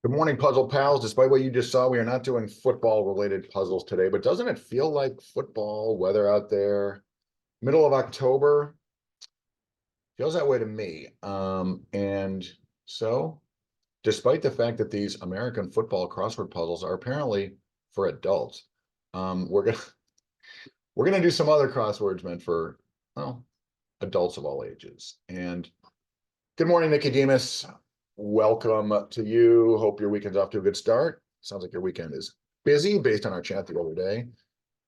Good morning, puzzle pals. Despite what you just saw, we are not doing football-related puzzles today, but doesn't it feel like football weather out there? Middle of October feels that way to me. And so, despite the fact that these American football crossword puzzles are apparently for adults, we're gonna we're gonna do some other crosswords meant for, well, adults of all ages. And good morning, Nicodemus. Welcome to you. Hope your weekend's off to a good start. Sounds like your weekend is busy based on our chat the other day.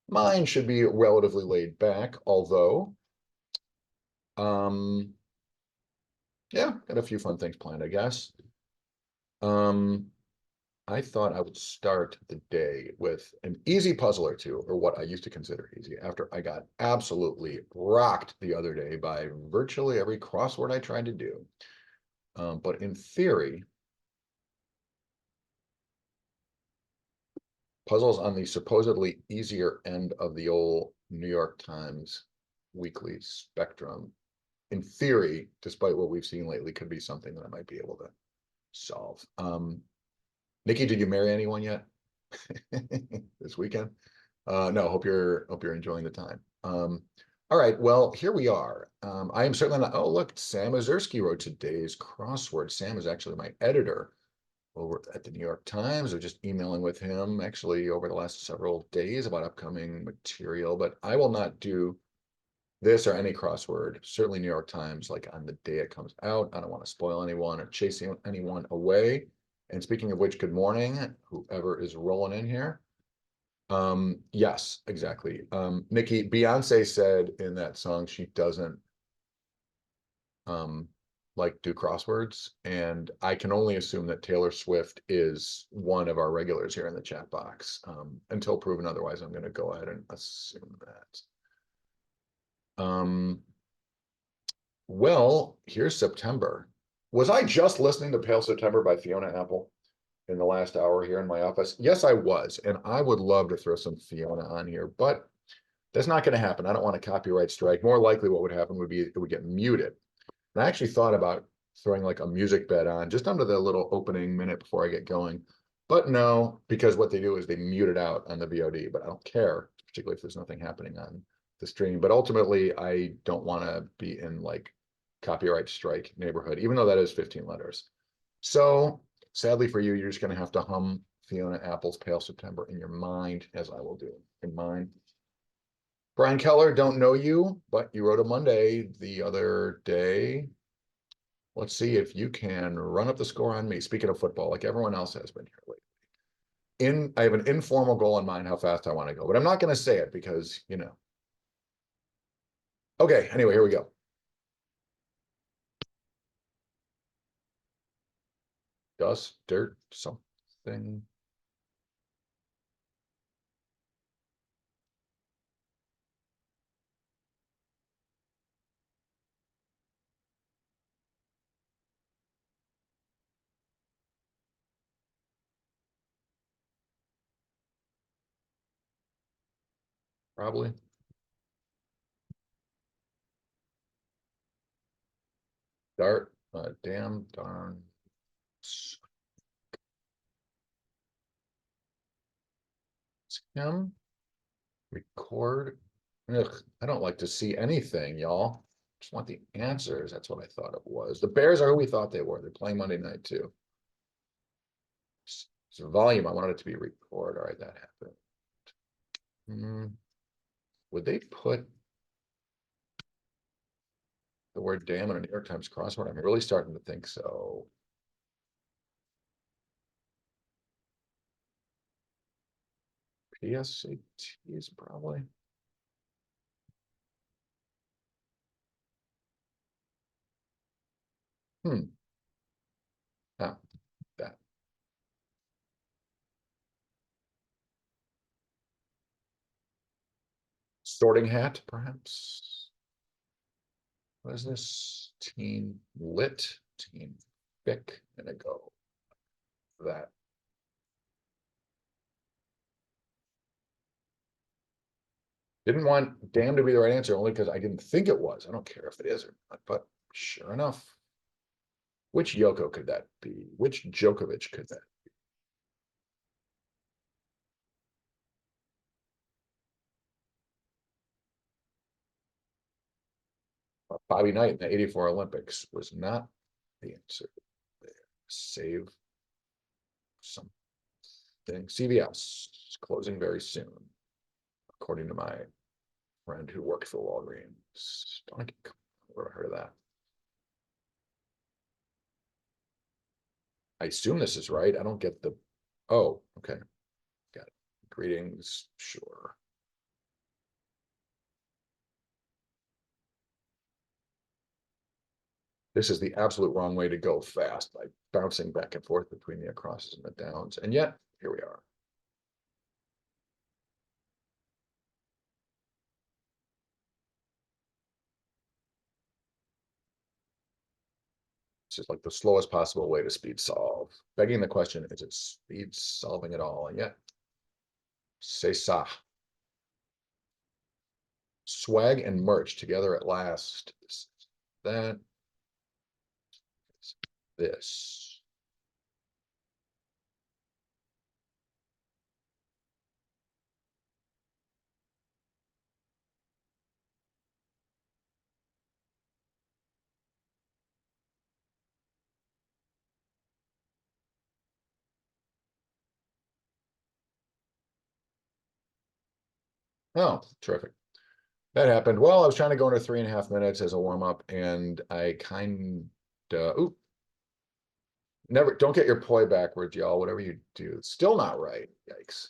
Mine should be relatively laid back, although, yeah, got a few fun things planned, I guess. I thought I would start the day with an easy puzzle or two, or what I used to consider easy, after I got absolutely rocked the other day by virtually every crossword I tried to do. But in theory, puzzles on the supposedly easier end of the old New York Times weekly spectrum, in theory, despite what we've seen lately, could be something that I might be able to solve. Nikki, did you marry anyone yet this weekend? No, hope you're enjoying the time. All right, well, here we are. I am certainly not. Oh, look, Sam Ozersky wrote today's crossword. Sam is actually my editor over at the New York Times. Or just emailing with him actually over the last several days about upcoming material, but I will not do this or any crossword, certainly New York Times, like on the day it comes out. I don't want to spoil anyone or chase anyone away. And speaking of which, good morning, whoever is rolling in here. Yes, exactly. Nikki, Beyonce said in that song she doesn't like do crosswords, and I can only assume that Taylor Swift is one of our regulars here in the chat box. Until proven otherwise, I'm going to go ahead and assume that. Well, here's September. Was I just listening to Pale September by Fiona Apple in the last hour here in my office? Yes, I was, and I would love to throw some Fiona on here, but that's not going to happen. I don't want a copyright strike. More likely what would happen would be it would get muted. And I actually thought about throwing like a music bed on just under the little opening minute before I get going. But no, because what they do is they mute it out on the VOD, but I don't care, particularly if there's nothing happening on the stream. But ultimately, I don't want to be in like copyright strike neighborhood, even though that is 15 letters. So sadly for you, you're just going to have to hum Fiona Apple's Pale September in your mind, as I will do in mine. Brian Keller, don't know you, but you wrote a Monday the other day. Let's see if you can run up the score on me. Speaking of football, like everyone else has been here lately. I have an informal goal in mind how fast I want to go, but I'm not going to say it because, you know. Okay, anyway, here we go. Dust, dirt, something. Probably. Dart, damn, darn. Him. Record. Ugh, I don't like to see anything, y'all. Just want the answers. That's what I thought it was. The Bears are who we thought they were. They're playing Monday night too. So volume, I wanted it to be record. All right, that happened. Would they put the word damn in a New York Times crossword? I'm really starting to think so. PSATs probably. Ah, that. Sorting hat, perhaps. What is this? Team lit, team thick, and a go. That. Didn't want damn to be the right answer only because I didn't think it was. I don't care if it is or not, but sure enough. Which Yoko could that be? Which Djokovic could that be? Bobby Knight in the '84 Olympics was not the answer there. Save something. CVS is closing very soon, according to my friend who worked for Walgreens. Don't ever heard of that. I assume this is right. I don't get the. Oh, okay. Got it. Greetings. Sure. This is the absolute wrong way to go fast by bouncing back and forth between the acrosses and the downs. And yet, here we are. This is like the slowest possible way to speed solve. Begging the question, is it speed solving at all? And yet, c'est ça. Swag and merch together at last. That. This. Oh, terrific. That happened. Well, I was trying to go into 3.5 minutes as a warm up, and I kind of, oop, never, don't get your poi backwards, y'all. Whatever you do, still not right. Yikes.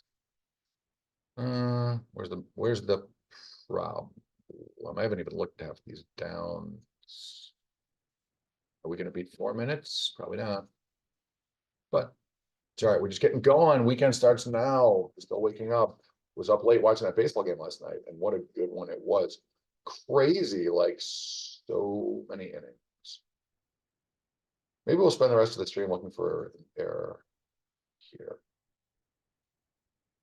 Where's the problem? I haven't even looked half these down. Are we going to beat 4 minutes? Probably not. But it's all right. We're just getting going. Weekend starts now. Still waking up. Was up late watching that baseball game last night, and what a good one it was. Crazy, like so many innings. Maybe we'll spend the rest of the stream looking for an error here.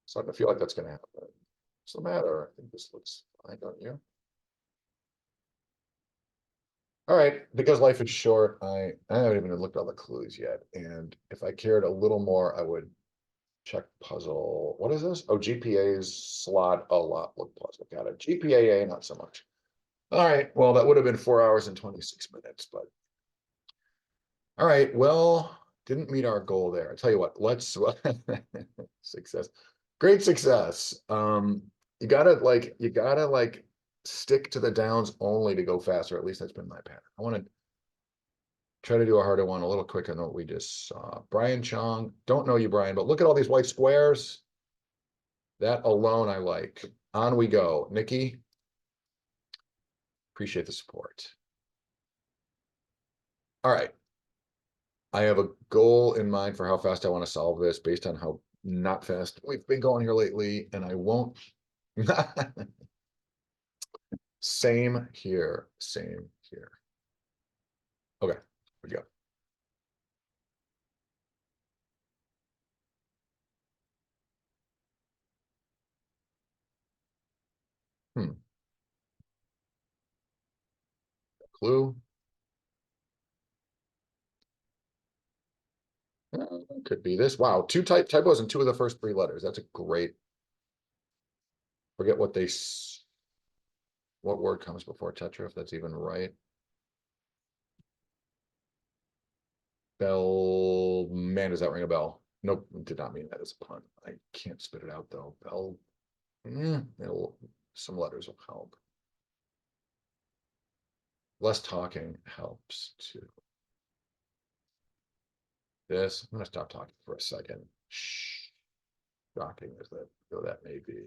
Starting to feel like that's going to happen. What's the matter? I think this looks fine, don't you? All right, because life is short, I haven't even looked at all the clues yet. And if I cared a little more, I would check puzzle. What is this? Oh, GPA's slot a lot look puzzle. Got it. GPAA, not so much. All right, well, that would have been 4 hours and 26 minutes, but all right, well, didn't meet our goal there. I tell you what, let's success. Great success. You gotta stick to the downs only to go faster. At least that's been my pattern. I want to try to do a harder one a little quicker than what we just saw. Brian Chong, don't know you, Brian, but look at all these white squares. That alone I like. On we go. Nikki, appreciate the support. All right. I have a goal in mind for how fast I want to solve this based on how not fast we've been going here lately, and I won't. Same here. Same here. Okay, here we go. Hmm. Clue. Could be this. Wow, two typos in two of the first three letters. That's a great. Forget what word comes before tetra, if that's even right. Bell, man, does that ring a bell? Nope, did not mean that as a pun. I can't spit it out though. Bell, some letters will help. Less talking helps too. I'm gonna stop talking for a second. Shh. Shocking as that, though that may be.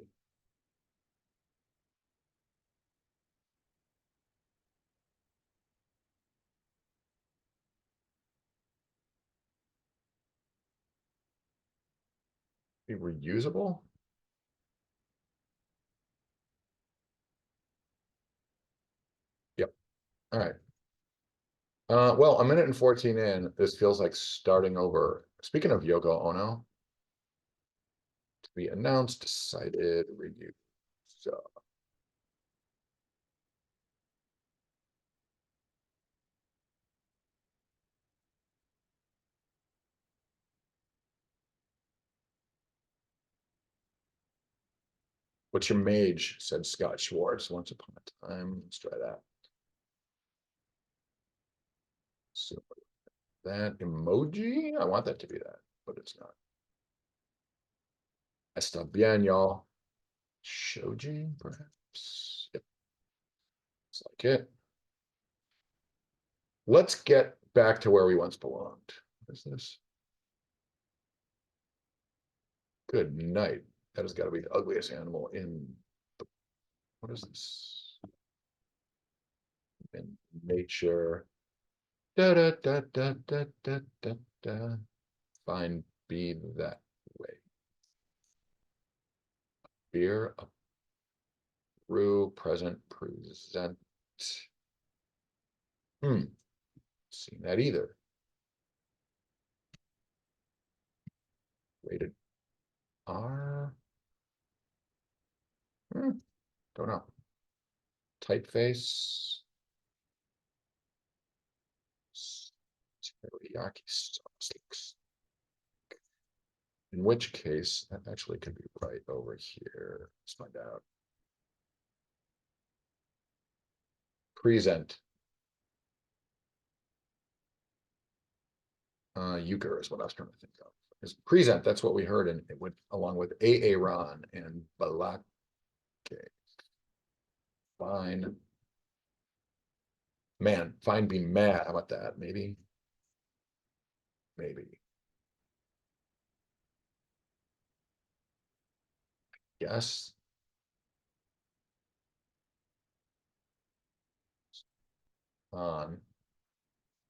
Be reusable? Yep. All right. Well, a minute and 14 in, this feels like starting over. Speaking of Yoko Ono, to be announced, decided, review. So, what's your mage? Said Scott Schwartz once upon a time. Let's try that. So that emoji, I want that to be that, but it's not. Está bien, y'all. Shoji, perhaps. Yep. It's like it. Let's get back to where we once belonged. What is this? Good night. That has got to be the ugliest animal in the, what is this? In nature. Da da da da da da da da. Fine, be that way. Beer, a brew, present, present. Seen that either. Rated R. Don't know. Typeface. Teriyaki sauce. In which case, that actually could be right over here. Let's find out. Present. Euchre is what I was trying to think of. Is present, that's what we heard, and it went along with Aaron and Balak. Fine. Man, fine be mad. How about that? Maybe. Maybe. Yes. On.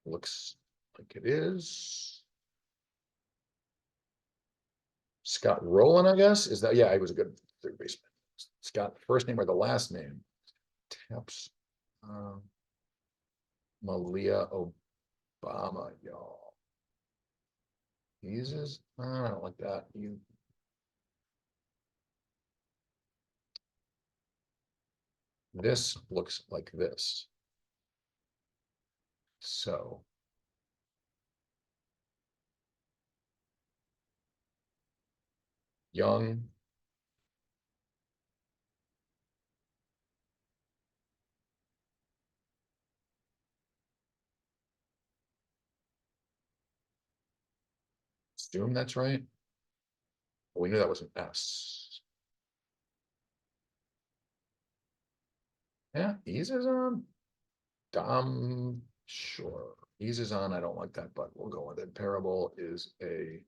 Looks like it is. Scott Rowland, I guess. Is that, yeah, he was a good third baseman. Scott, first name or the last name? Taps. Malia Obama, y'all. Uses, I don't like that. This looks like this. So young. Assume that's right. We knew that was an S. Yeah, eases on. Dom, sure. Eases on. I don't like that, but we'll go with it. Parable is a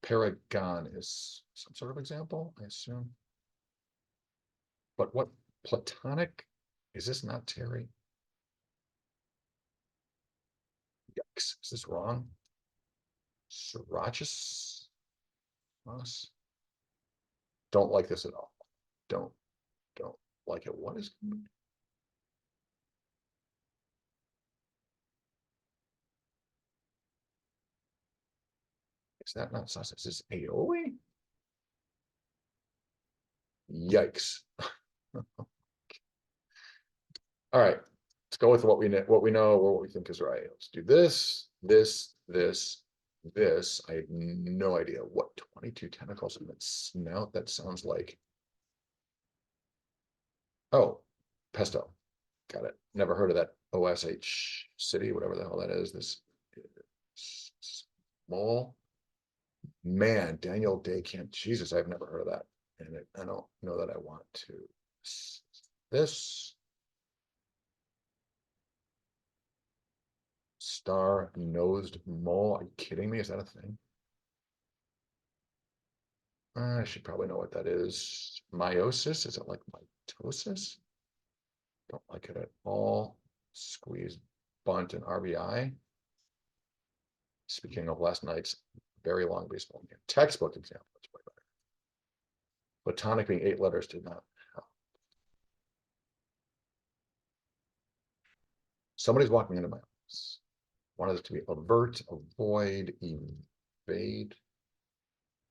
paragon is some sort of example, I assume. But what platonic? Is this not Terry? Yikes. Is this wrong? Sriracha. Don't like this at all. Don't like it. What is, is that not sausage? Is this aioli? Yikes. All right, let's go with what we know or what we think is right. Let's do this, this, this, this. I have no idea what 22 tentacles in its snout. That sounds like, oh, pesto. Got it. Never heard of that OSH city, whatever the hell that is. This mole. Man, Daniel Day Camp. Jesus, I've never heard of that. And I don't know that I want to. This. Star-nosed mole. Are you kidding me? Is that a thing? I should probably know what that is. Meiosis? Is it like mitosis? Don't like it at all. Squeeze, bunt, and RBI. Speaking of last night's very long baseball game. Textbook example. That's way better. Platonic being 8 letters did not help. Somebody's walking into my office. Wanted it to be avert, avoid, evade.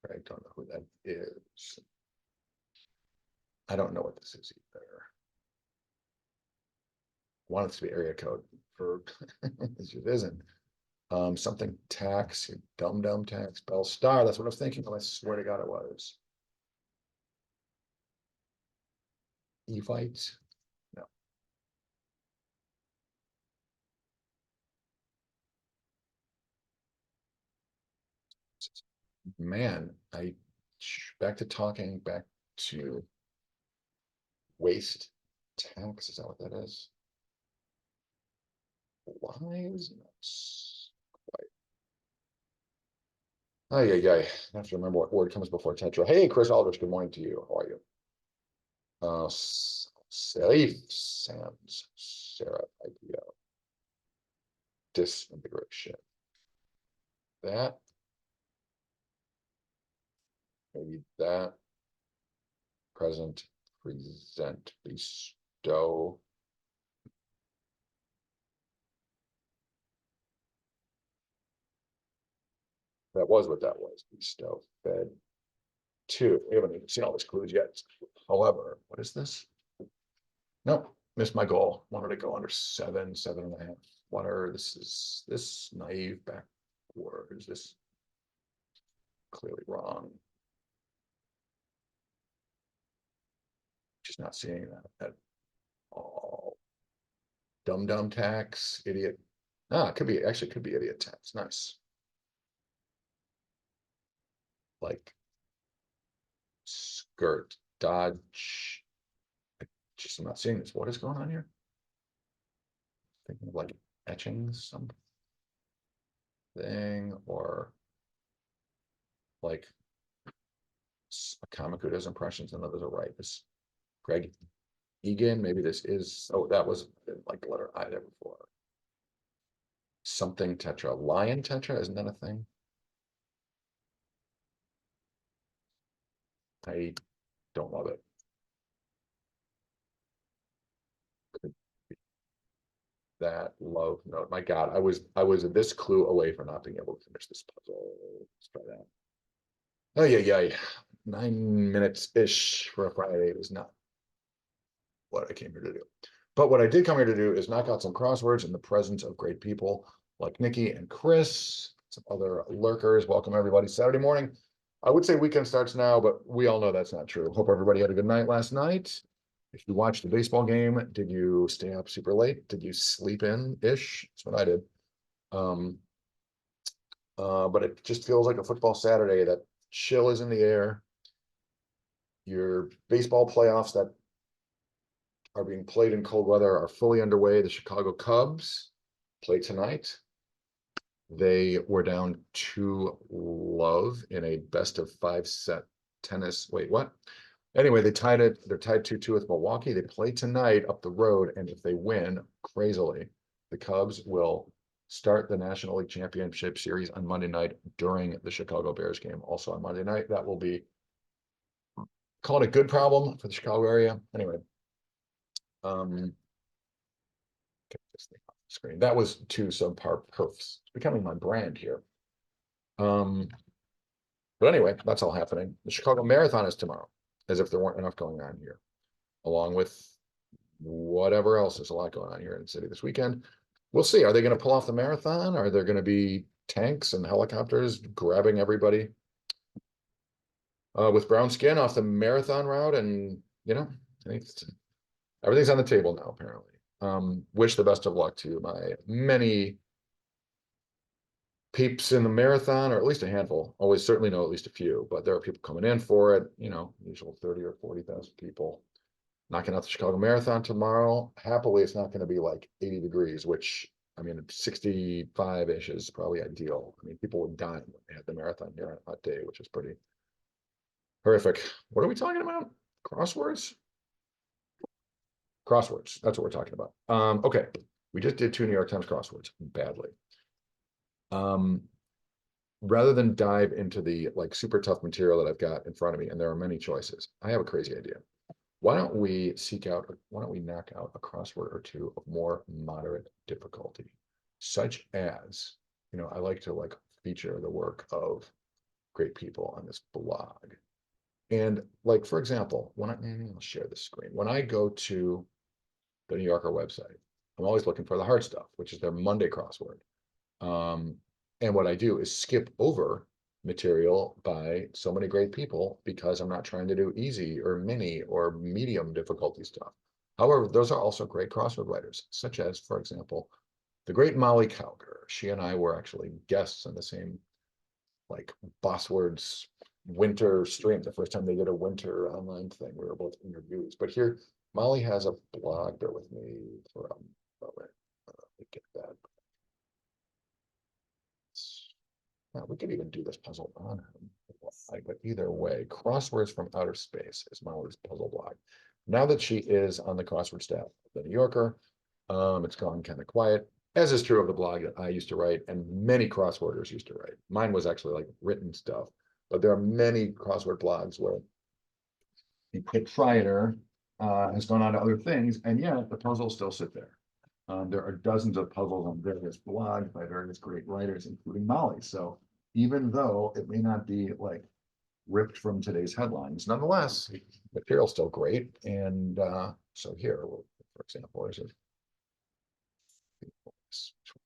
I don't know who that is. I don't know what this is either. Want it to be area code for it isn't. Something tax, dumb tax, Bell Star. That's what I was thinking. I swear to God, it was. E-fights. No. man, back to talking, back to waste tax. Is that what that is? Why is not quite? Oh, yeah. I have to remember what word comes before tetra. Hey, Chris Aldrich, good morning to you. How are you? Safe Sam's Sarah IPO. Disintegration. That, maybe that. Present, present, bestow. That was what that was. Bestow, fed, two. We haven't even seen all these clues yet. However, what is this? Nope, missed my goal. Wanted to go under 7.5. This is this naive backwards. This clearly wrong. Just not seeing that at all. Dumb tax, idiot. Ah, it could be idiot tax. Nice. Like skirt, dodge. Just I'm not seeing this. What is going on here? Thinking of like etching something or like a comic who does impressions and others are right. This Greg Egan, maybe this is, oh, that was like the letter I there before. Something tetra, lion tetra, isn't that a thing? I don't love it. Could be that love note. My God, I was this clue away from not being able to finish this puzzle. Let's try that. Oh yeah. 9 minutes-ish for a Friday is not what I came here to do. But what I did come here to do is knock out some crosswords in the presence of great people like Nikki and Chris, some other lurkers. Welcome everybody. Saturday morning. I would say weekend starts now, but we all know that's not true. Hope everybody had a good night last night. If you watched the baseball game, did you stay up super late? Did you sleep in-ish? That's what I did. But it just feels like a football Saturday. That chill is in the air. Your baseball playoffs that are being played in cold weather are fully underway. The Chicago Cubs play tonight. They were down 2-love in a best-of-5 set tennis. Wait, what? Anyway, they tied it. They're tied 2-2 with Milwaukee. They play tonight up the road, and if they win, crazily, the Cubs will start the National League Championship Series on Monday night during the Chicago Bears game. Also on Monday night, that will be, call it a good problem for the Chicago area. Anyway, get this thing off the screen. That was two subpar perfs. It's becoming my brand here. But anyway, that's all happening. The Chicago Marathon is tomorrow, as if there weren't enough going on here, along with whatever else. There's a lot going on here in the city this weekend. We'll see. Are they going to pull off the marathon? Are there going to be tanks and helicopters grabbing everybody with brown skin off the marathon route? And, you know, everything's on the table now, apparently. Wish the best of luck to my many peeps in the marathon, or at least a handful. Always certainly know at least a few, but there are people coming in for it, you know, usual 30 or 40,000 people knocking out the Chicago Marathon tomorrow. Happily, it's not going to be like 80 degrees, which, I mean, 65-ish is probably ideal. I mean, people would die when they had the marathon here on a hot day, which is pretty horrific. What are we talking about? Crosswords? Crosswords. That's what we're talking about. Okay. We just did 2 New York Times crosswords badly. Rather than dive into the like super tough material that I've got in front of me, and there are many choices, I have a crazy idea. Why don't we knock out a crossword or two of more moderate difficulty, such as, you know, I like to like feature the work of great people on this blog. And like, for example, maybe I'll share the screen. When I go to the New Yorker website, I'm always looking for the hard stuff, which is their Monday crossword. And what I do is skip over material by so many great people because I'm not trying to do easy or mini or medium difficulty stuff. However, those are also great crossword writers, such as, for example, the great Molly Cowger. She and I were actually guests in the same like Bossword's winter stream, the first time they did a winter online thing. We were both interviewees. But here, Molly has a blog, bear with me for a moment. Let me get that. We could even do this puzzle on him. But either way, Crosswords from Outer Space is Molly's puzzle blog. Now that she is on the crossword staff of the New Yorker, it's gone kind of quiet, as is true of the blog that I used to write and many crossworders used to write. Mine was actually like written stuff, but there are many crossword blogs where the proprietor has gone on to other things, and yet the puzzles still sit there. There are dozens of puzzles on various blogs by various great writers, including Molly. So even though it may not be like ripped from today's headlines, nonetheless, material's still great. And so here, for example, there's a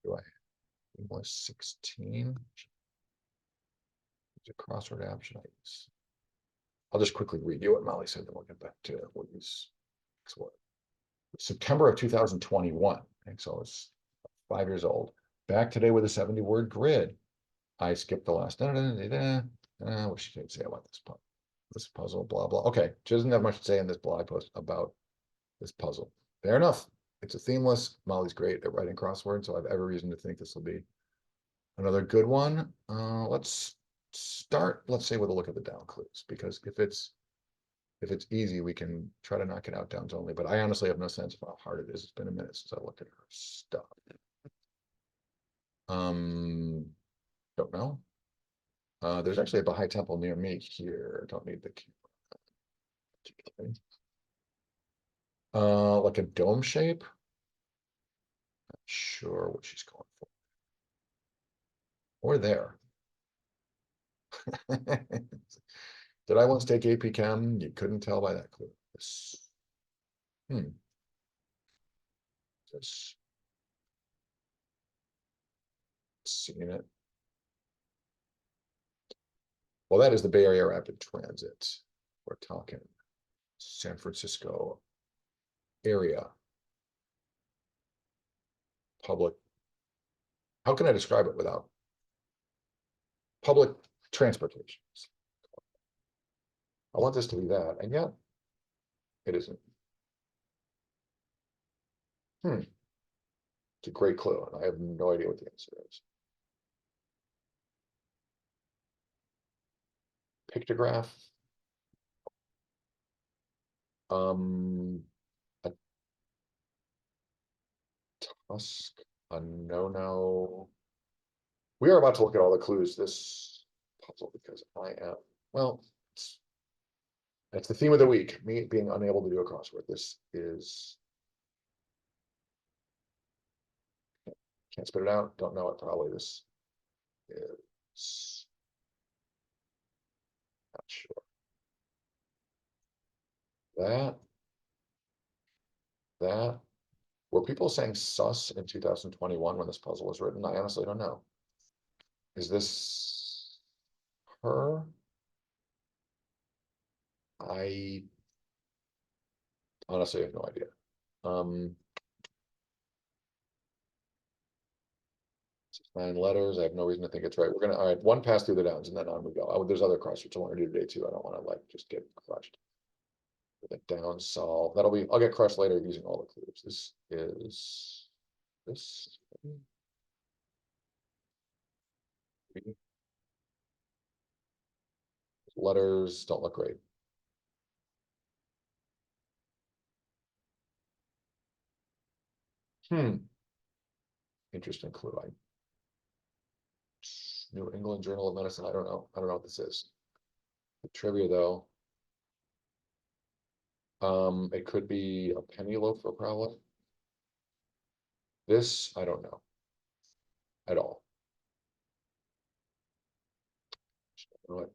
do I was 16. It's a crossword app. Should I use? I'll just quickly read you what Molly said, then we'll get back to what use. September of 2021. And so it's 5 years old. Back today with a 70-word grid. I skipped the last. What should I say about this puzzle? Blah blah. Okay, she doesn't have much to say in this blog post about this puzzle. Fair enough. It's a themeless. Molly's great at writing crosswords, so I have every reason to think this will be another good one. Let's start. Let's say with a look at the down clues, because if it's easy, we can try to knock it out downs only. But I honestly have no sense of how hard it is. It's been a minute since I looked at her stuff. Don't know. There's actually a Baha'i temple near me here. Don't need the camera. Like a dome shape. Not sure what she's going for. Or there. Did I once take AP Chem? You couldn't tell by that clue. Just seeing it. Well, that is the Bay Area Rapid Transit. We're talking San Francisco area public. How can I describe it without public transportation? I want this to be that, and yet it isn't. It's a great clue, and I have no idea what the answer is. Pictograph. A tusk, a no-no. We are about to look at all the clues this puzzle because I am, well, that's the theme of the week, me being unable to do a crossword. This is, can't spit it out, don't know it probably. This is, not sure. That, were people saying sus in 2021 when this puzzle was written? I honestly don't know. Is this her? I honestly have no idea. 9 letters. I have no reason to think it's right. We're gonna, all right, one pass through the downs and then on we go. There's other crosswords I want to do today too. I don't want to like just get crushed with a down solve. That'll be, I'll get crushed later using all the clues. This is this. Letters don't look great. Interesting clue. New England Journal of Medicine. I don't know. I don't know what this is. The trivia though. It could be a penny loafer probably. This I don't know at all. What?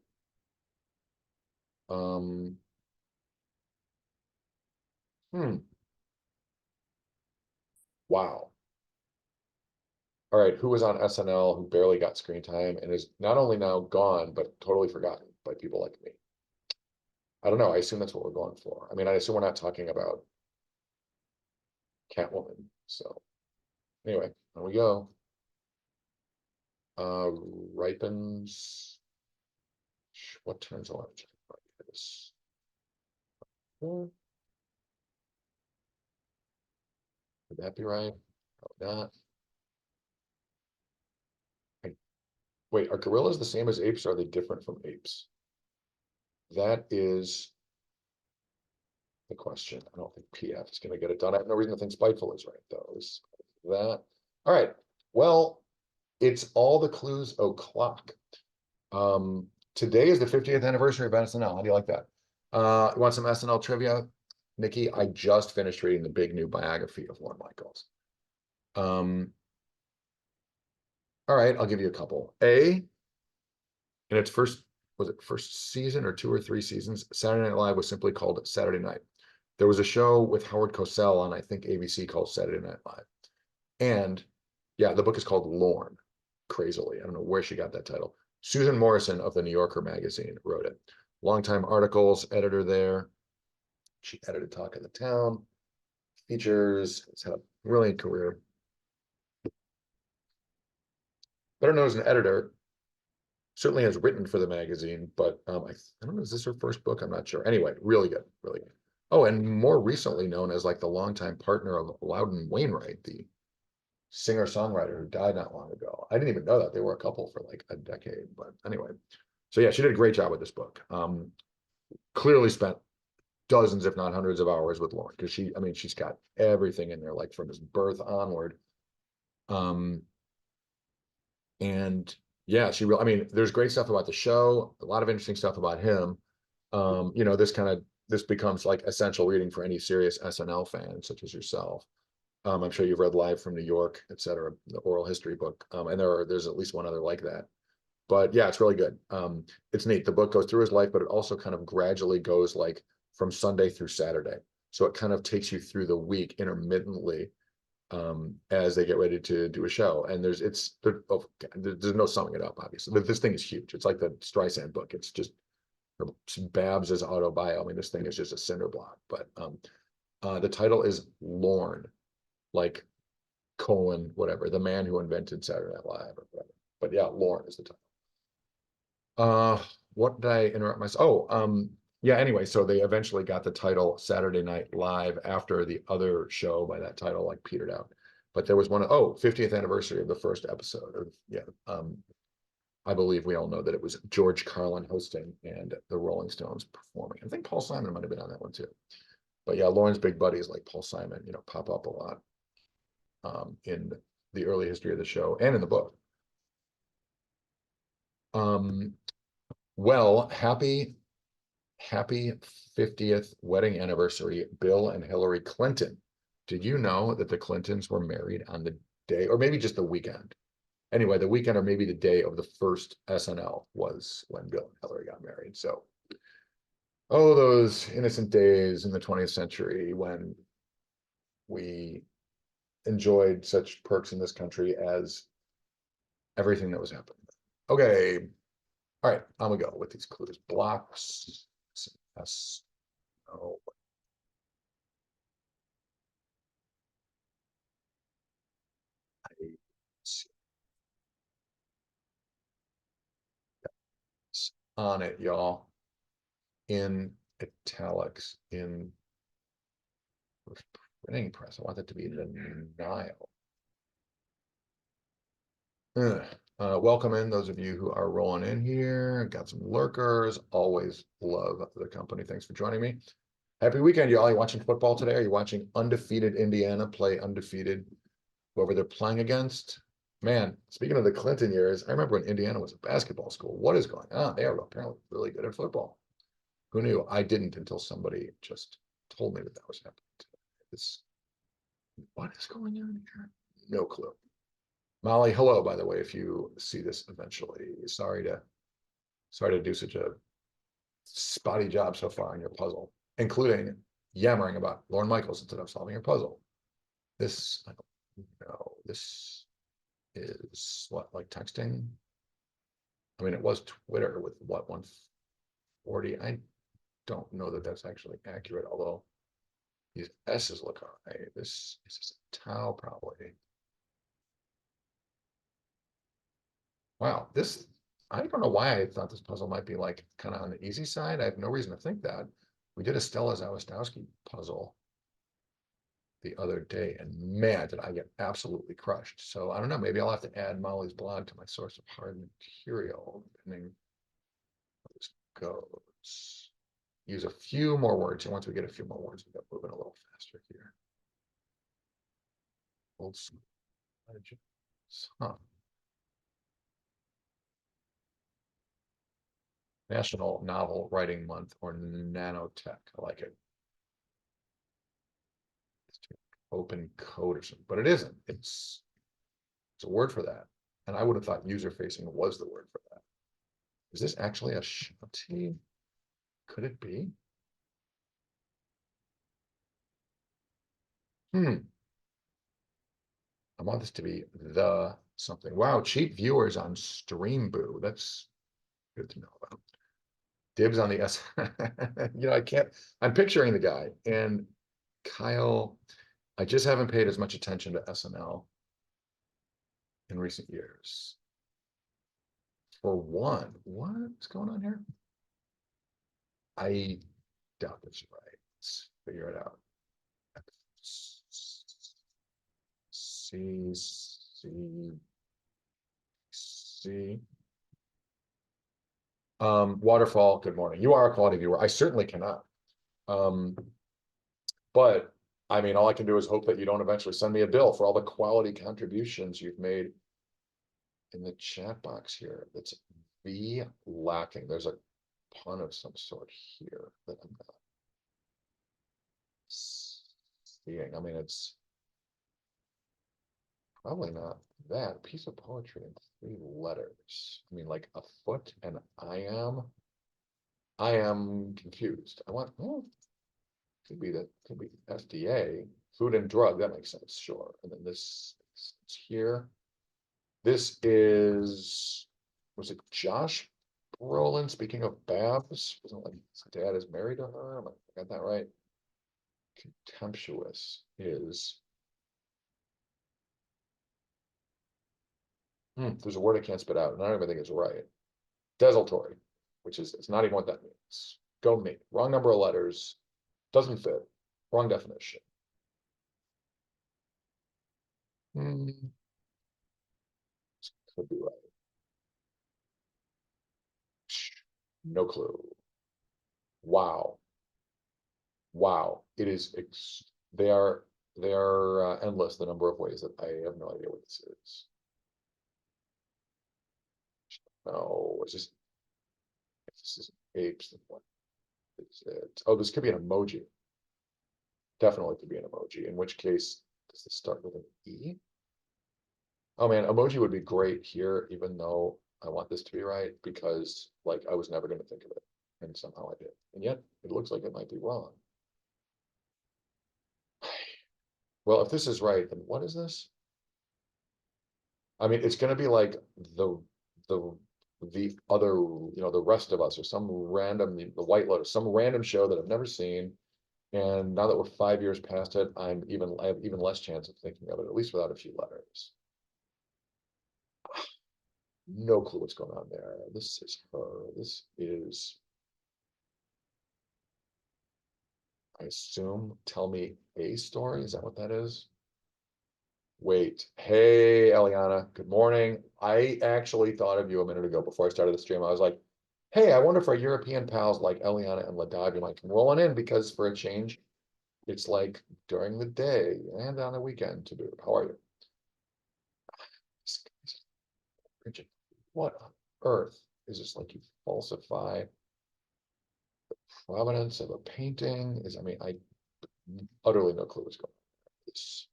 Wow. All right, who was on SNL who barely got screen time and is not only now gone, but totally forgotten by people like me? I don't know. I assume that's what we're going for. I mean, I assume we're not talking about Catwoman. So anyway, here we go. Ripens. what turns on this? Would that be right? Probably not. Wait, are gorillas the same as apes? Or are they different from apes? That is the question. I don't think PF is going to get it done. I have no reason to think Spiteful is right, though. Is that all right? Well, it's all the clues o'clock. Today is the 50th anniversary of SNL. How do you like that? You want some SNL trivia? Nikki, I just finished reading the big new biography of Lorne Michaels. All right, I'll give you a couple. In its first, was it first season or 2 or 3 seasons, Saturday Night Live was simply called Saturday Night. There was a show with Howard Cosell on, I think, ABC called Saturday Night Live. And yeah, the book is called Lorne, crazily. I don't know where she got that title. Susan Morrison of the New Yorker magazine wrote it. Longtime articles editor there. She edited Talk of the Town, features, has had a brilliant career. Better known as an editor, certainly has written for the magazine, but I don't know, is this her first book? I'm not sure. Anyway, really good, really good. Oh, and more recently known as like the longtime partner of Loudon Wainwright, the singer-songwriter who died not long ago. I didn't even know that. They were a couple for like a decade, but anyway. So yeah, she did a great job with this book. Clearly spent dozens, if not hundreds of hours with Lorne, because I mean, she's got everything in there, like from his birth onward. And yeah, I mean, there's great stuff about the show, a lot of interesting stuff about him. This becomes like essential reading for any serious SNL fan, such as yourself. I'm sure you've read Live from New York, et cetera, the oral history book. And there's at least one other like that. But yeah, it's really good. It's neat. The book goes through his life, but it also kind of gradually goes like from Sunday through Saturday. So it kind of takes you through the week intermittently as they get ready to do a show. And there's no summing it up, obviously. But this thing is huge. It's like the Streisand book. It's just Babs's autobio. I mean, this thing is just a cinder block. But the title is Lorne, like whatever, the man who invented Saturday Night Live or whatever. But yeah, Lorne is the title. What did I interrupt myself? Yeah, anyway, so they eventually got the title Saturday Night Live after the other show by that title like petered out. But there was 50th anniversary of the first episode of, yeah. I believe we all know that it was George Carlin hosting and the Rolling Stones performing. I think Paul Simon might have been on that one too. But yeah, Lorne's big buddies like Paul Simon, pop up a lot in the early history of the show and in the book. Well, happy 50th wedding anniversary, Bill and Hillary Clinton. Did you know that the Clintons were married on the day, or maybe just the weekend? Anyway, the weekend or maybe the day of the first SNL was when Bill and Hillary got married. So, those innocent days in the 20th century when we enjoyed such perks in this country as everything that was happening. Okay. All right, I'm gonna go with these clues. Blocks. S. Oh. On it, y'all. In italics, in printing press. I want that to be denial. Welcome in those of you who are rolling in here. Got some lurkers. Always love the company. Thanks for joining me. Happy weekend, y'all. Are you watching football today? Are you watching undefeated Indiana play undefeated whoever they're playing against? Man, speaking of the Clinton years, I remember when Indiana was a basketball school. What is going on? They are apparently really good at football. Who knew? I didn't until somebody just told me that was happening. What is going on here? No clue. Molly, hello, by the way, if you see this eventually. Sorry to do such a spotty job so far on your puzzle, including yammering about Lorne Michaels instead of solving your puzzle. This, I don't know, this is what, like texting? I mean, it was Twitter with what, 140? I don't know that that's actually accurate, although these S's look all right. This is a tau probably. Wow, this I don't know why I thought this puzzle might be like kind of on the easy side. I have no reason to think that. We did a Stella Zawistowski puzzle the other day, and man, did I get absolutely crushed. So I don't know, maybe I'll have to add Molly's blog to my source of hard material, depending how this goes. Use a few more words, and once we get a few more words, we got moving a little faster here. Old school legends. Huh. National Novel Writing Month or nanotech. I like it. Open code or something, but it isn't. It's a word for that. And I would have thought user facing was the word for that. Is this actually a shanty? Could it be? I want this to be the something. Wow, cheap viewers on Streamboo. That's good to know about. Dibs on the S. I can't. I'm picturing the guy and Kyle. I just haven't paid as much attention to SNL in recent years. For one, what's going on here? I doubt that's right. Let's figure it out. C, C, C. Waterfall, good morning. You are a quality viewer. I certainly cannot. But I mean, all I can do is hope that you don't eventually send me a bill for all the quality contributions you've made in the chat box here. That's V lacking. There's a pun of some sort here that I'm not seeing. I mean, it's probably not that. A piece of poetry in 3 letters. I mean, like a foot and I am confused. I want, well, could be that, could be FDA, food and drug. That makes sense, sure. And then this it's here. This is, was it Josh Brolin? Speaking of Babs, wasn't it like his dad is married to her? Am I got that right? Contemptuous is. There's a word I can't spit out, and I don't even think it's right. Desultory, which is, it's not even what that means. Go me. Wrong number of letters. Doesn't fit. Wrong definition. Could be right. No clue. Wow. Wow. It is, they are endless, the number of ways that I have no idea what this is. No, it's just, this is apes. What is it? Oh, this could be an emoji. Definitely could be an emoji, in which case, does this start with an E? Oh man, emoji would be great here, even though I want this to be right, because like I was never going to think of it, and somehow I did. And yet it looks like it might be wrong. Well, if this is right, then what is this? I mean, it's going to be like the the other, the rest of us, or some random, the White Lotus, some random show that I've never seen. And now that we're 5 years past it, I have even less chance of thinking of it, at least without a few letters. No clue what's going on there. This is her. This is, I assume, tell me a story. Is that what that is? Wait. Hey, Eliana. Good morning. I actually thought of you a minute ago before I started the stream. I was like, hey, I wonder if our European pals like Eliana and Ladavia might come rolling in, because for a change, it's like during the day and on the weekend to boot. How are you? What on earth is this? Like, you falsify the provenance of a painting? I mean, I utterly no clue what's going on. It's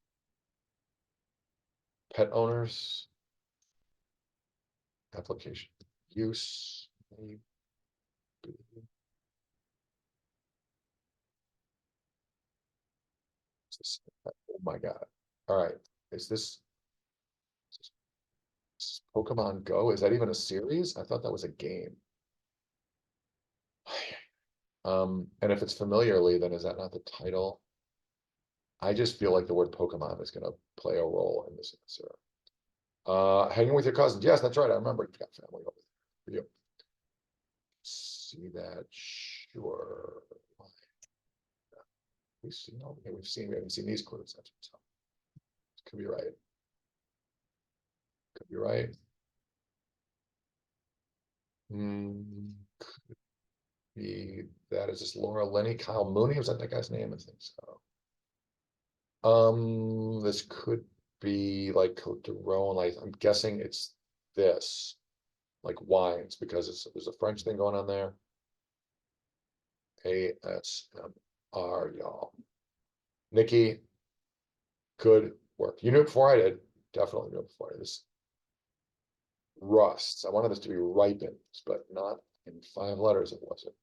pet owners, application use, maybe. Oh my God. All right. Is this Pokemon Go? Is that even a series? I thought that was a game. And if it's familiarly, then is that not the title? I just feel like the word Pokemon is going to play a role in this answer. Hanging with your cousins. Yes, that's right. I remember you've got family over there. Yep. See that? Sure. We've seen, okay, we haven't seen these clues. So could be right. Could be right. Could be that is this Laura Lenny, Kyle Mooney. Was that guy's name? I think so. This could be like Cote de Rhone. Like I'm guessing it's this, like wines, because there's a French thing going on there. ASMR, y'all. Nikki, good work. You knew it before I did. Definitely knew it before I did. This rusts. I wanted this to be ripened, but not in 5 letters. It wasn't.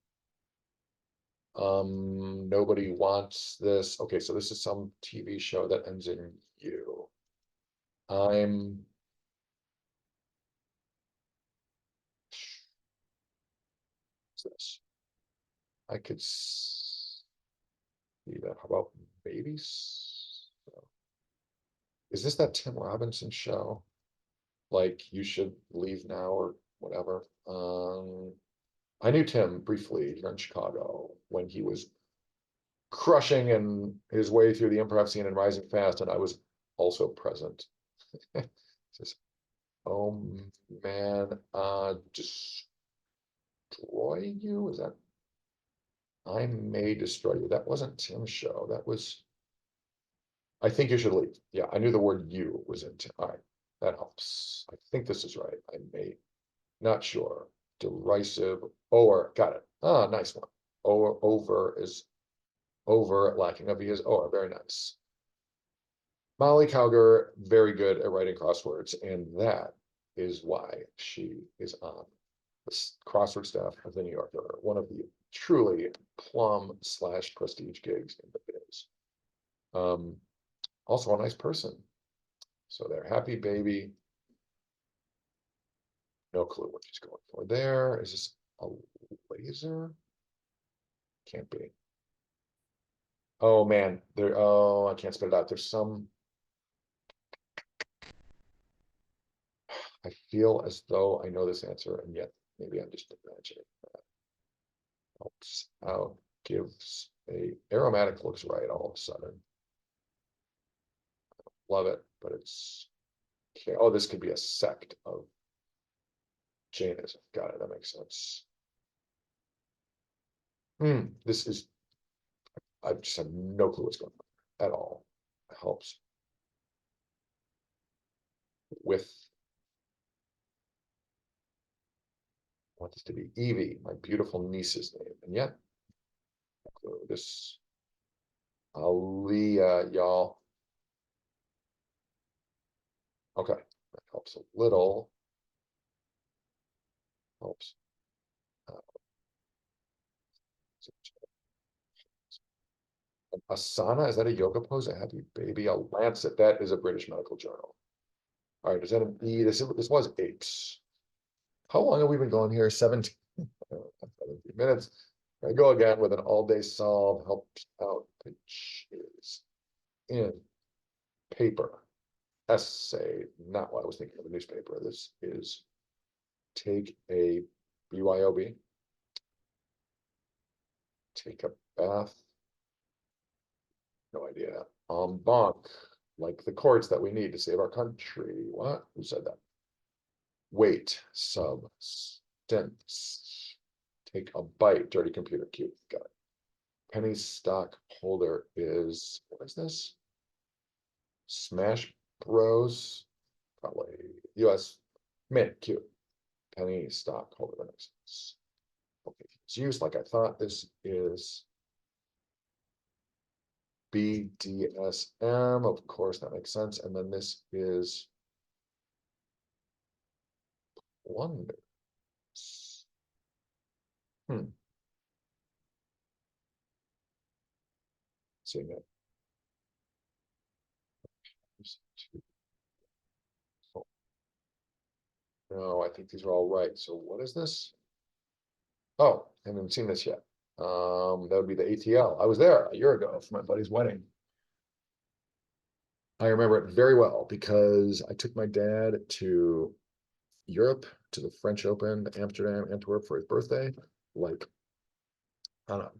Nobody wants this. Okay, so this is some TV show that ends in U. I'm what's this? I could see that. How about babies? Is this that Tim Robinson show? Like you should leave now or whatever. I knew Tim briefly here in Chicago when he was crushing and his way through the improv scene and rising fast, and I was also present. Just, oh man, destroy you? Is that I may destroy you? That wasn't Tim's show. That was I think you should leave. Yeah, I knew the word you was in Tim. All right, that helps. I think this is right. I may not sure. Derisive or got it. Ah, nice one. Or over is over lacking a V is or very nice. Molly Cowger, very good at writing crosswords, and that is why she is on the crossword staff of the New Yorker, one of the truly plum / prestige gigs in the biz. Also a nice person. So they're happy baby. No clue what she's going for there. Is this a laser? Can't be. Oh man, oh, I can't spit it out. There's some I feel as though I know this answer, and yet maybe I'm just imagining that. Helps out, gives a aromatic looks right all of a sudden. Love it, but it's okay. Oh, this could be a sect of Jainism. Got it. That makes sense. This is I just have no clue what's going on at all. It helps with I want this to be Evie, my beautiful niece's name, and yet this Aaliyah, y'all. Okay, that helps a little. Helps. Uh, Asana, is that a yoga pose? A happy baby, a lancet. That is a British medical journal. All right, is that an E? This was 8. How long have we been going here? 17 minutes. I go again with an all-day solve. Helps out pitches in paper. Essay, not what I was thinking of a newspaper. This is take a BYOB. Take a bath. No idea. Bonk, like the courts that we need to save our country. What? Who said that? Wait, substance. Take a bite. Dirty computer. Cute. Got it. Penny stock holder is, what is this? Smash Bros. Probably US Mint. Cute. Penny stock holder. That makes sense. Okay, it's used like I thought. This is BDSM. Of course, that makes sense. And then this is wonders. Seeing it. No, I think these are all right. So what is this? Oh, I haven't seen this yet. That would be the ATL. I was there a year ago for my buddy's wedding. I remember it very well because I took my dad to Europe to the French Open, Amsterdam, Antwerp for his birthday, like on a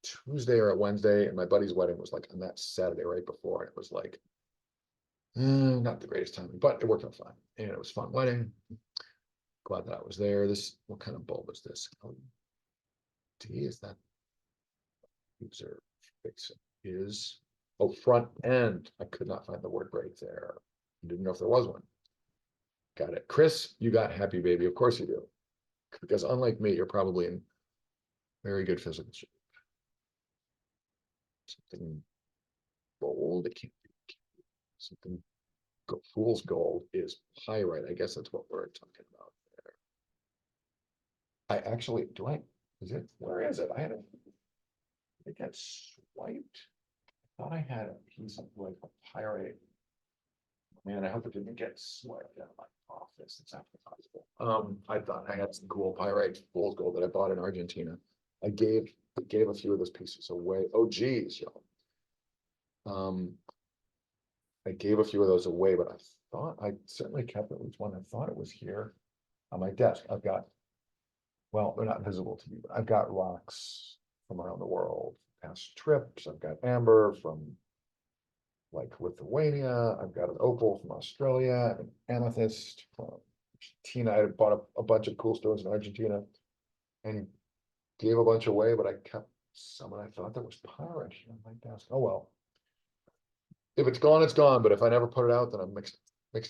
Tuesday or a Wednesday, and my buddy's wedding was like on that Saturday right before, and it was like not the greatest timing, but it worked out fine, and it was a fun wedding. Glad that I was there. This, what kind of bulb is this? LED, is that user fix is, oh, front end. I could not find the word break there. Didn't know if there was one. Got it. Chris, you got happy baby. Of course you do. Because unlike me, you're probably in very good physical shape. Something bold, it can't be. Something fool's gold is pyrite. I guess that's what we're talking about there. I actually, is it, where is it? I think that's swiped. I thought I had a piece of like a pyrite. Man, I hope it didn't get swiped out of my office. It's actually possible. I thought I had some cool pyrite fool's gold that I bought in Argentina. I gave a few of those pieces away. Oh geez, y'all. I gave a few of those away, but I thought I certainly kept at least one. I thought it was here on my desk. I've got, well, they're not visible to you, but I've got rocks from around the world, past trips. I've got amber from like Lithuania. I've got an opal from Australia, an amethyst from Argentina. I bought a bunch of cool stones in Argentina and gave a bunch away, but I kept some, and I thought that was pyrite on my desk. Oh well. If it's gone, it's gone. But if I never put it out, then I'm mixed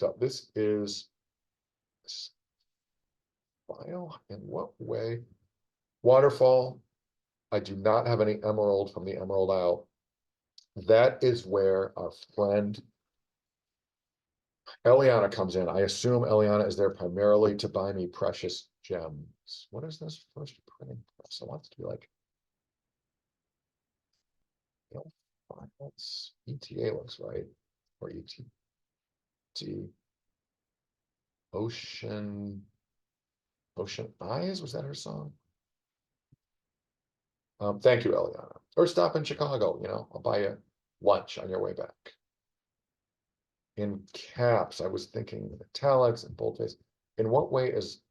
up. This is file. In what way? Waterfall. I do not have any emerald from the Emerald Isle. That is where our friend Eliana comes in. I assume Eliana is there primarily to buy me precious gems. What is this first printing press? I want it to be like, files. ETA looks right, or ET. Ocean Eyes, was that her song? Thank you, Eliana. Or stop in Chicago, I'll buy you lunch on your way back. In caps, I was thinking italics and boldface. In what way is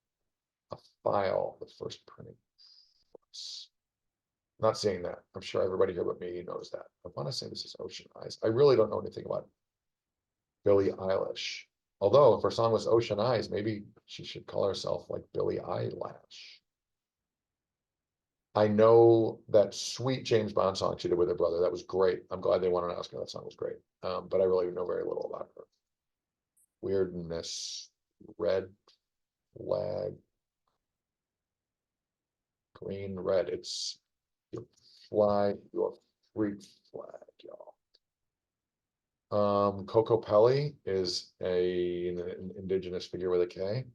a file the first printing press? Not seeing that. I'm sure everybody here but me knows that. I want to say this is Ocean Eyes. I really don't know anything about Billie Eilish. Although if her song was Ocean Eyes, maybe she should call herself like Billie Eyelash. I know that sweet James Bond song she did with her brother. That was great. I'm glad they won an Oscar. That song was great. But I really know very little about her. Weirdness, red flag, green, red. It's your flag, your freak flag, y'all. Coco Pelli is an indigenous figure with a K.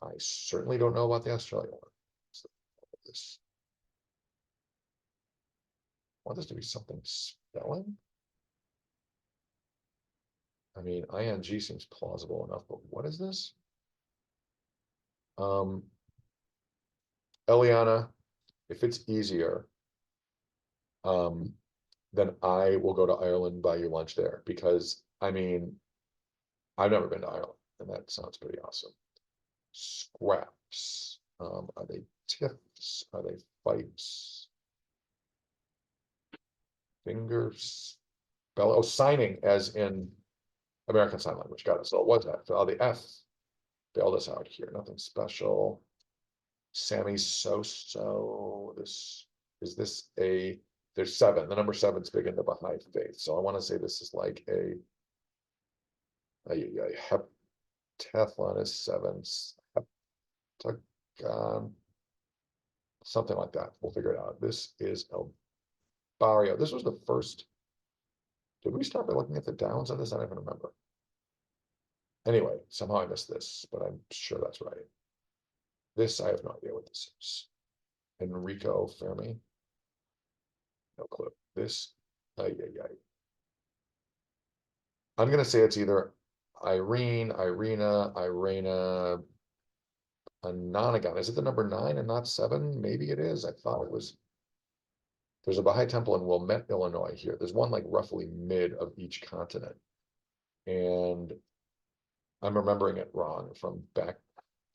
I certainly don't know about the Australian one. So this. I want this to be something spelling. I mean, ing seems plausible enough, but what is this? Eliana, if it's easier, then I will go to Ireland, buy you lunch there, because I mean, I've never been to Ireland, and that sounds pretty awesome. Scraps. Are they tiffs? Are they fights? Fingers. Oh, signing as in American Sign Language. Got it. So it was that. So the F bailed us out here. Nothing special. Sammy So. This is this a, there's 7. The number 7's big in the Baha'i faith. So I want to say this is like a heptathlon is 7. Heptagon. Something like that. We'll figure it out. This is El Barrio. This was the first. Did we start by looking at the downs of this? I don't even remember. Anyway, somehow I missed this, but I'm sure that's right. This, I have no idea what this is. Enrico Fermi. No clue. This, I'm going to say it's either Irene, Irina, Ananagon. Is it the number 9 and not 7? Maybe it is. I thought it was. There's a Baha'i temple in Wilmette, Illinois here. There's one like roughly mid of each continent. And I'm remembering it wrong from back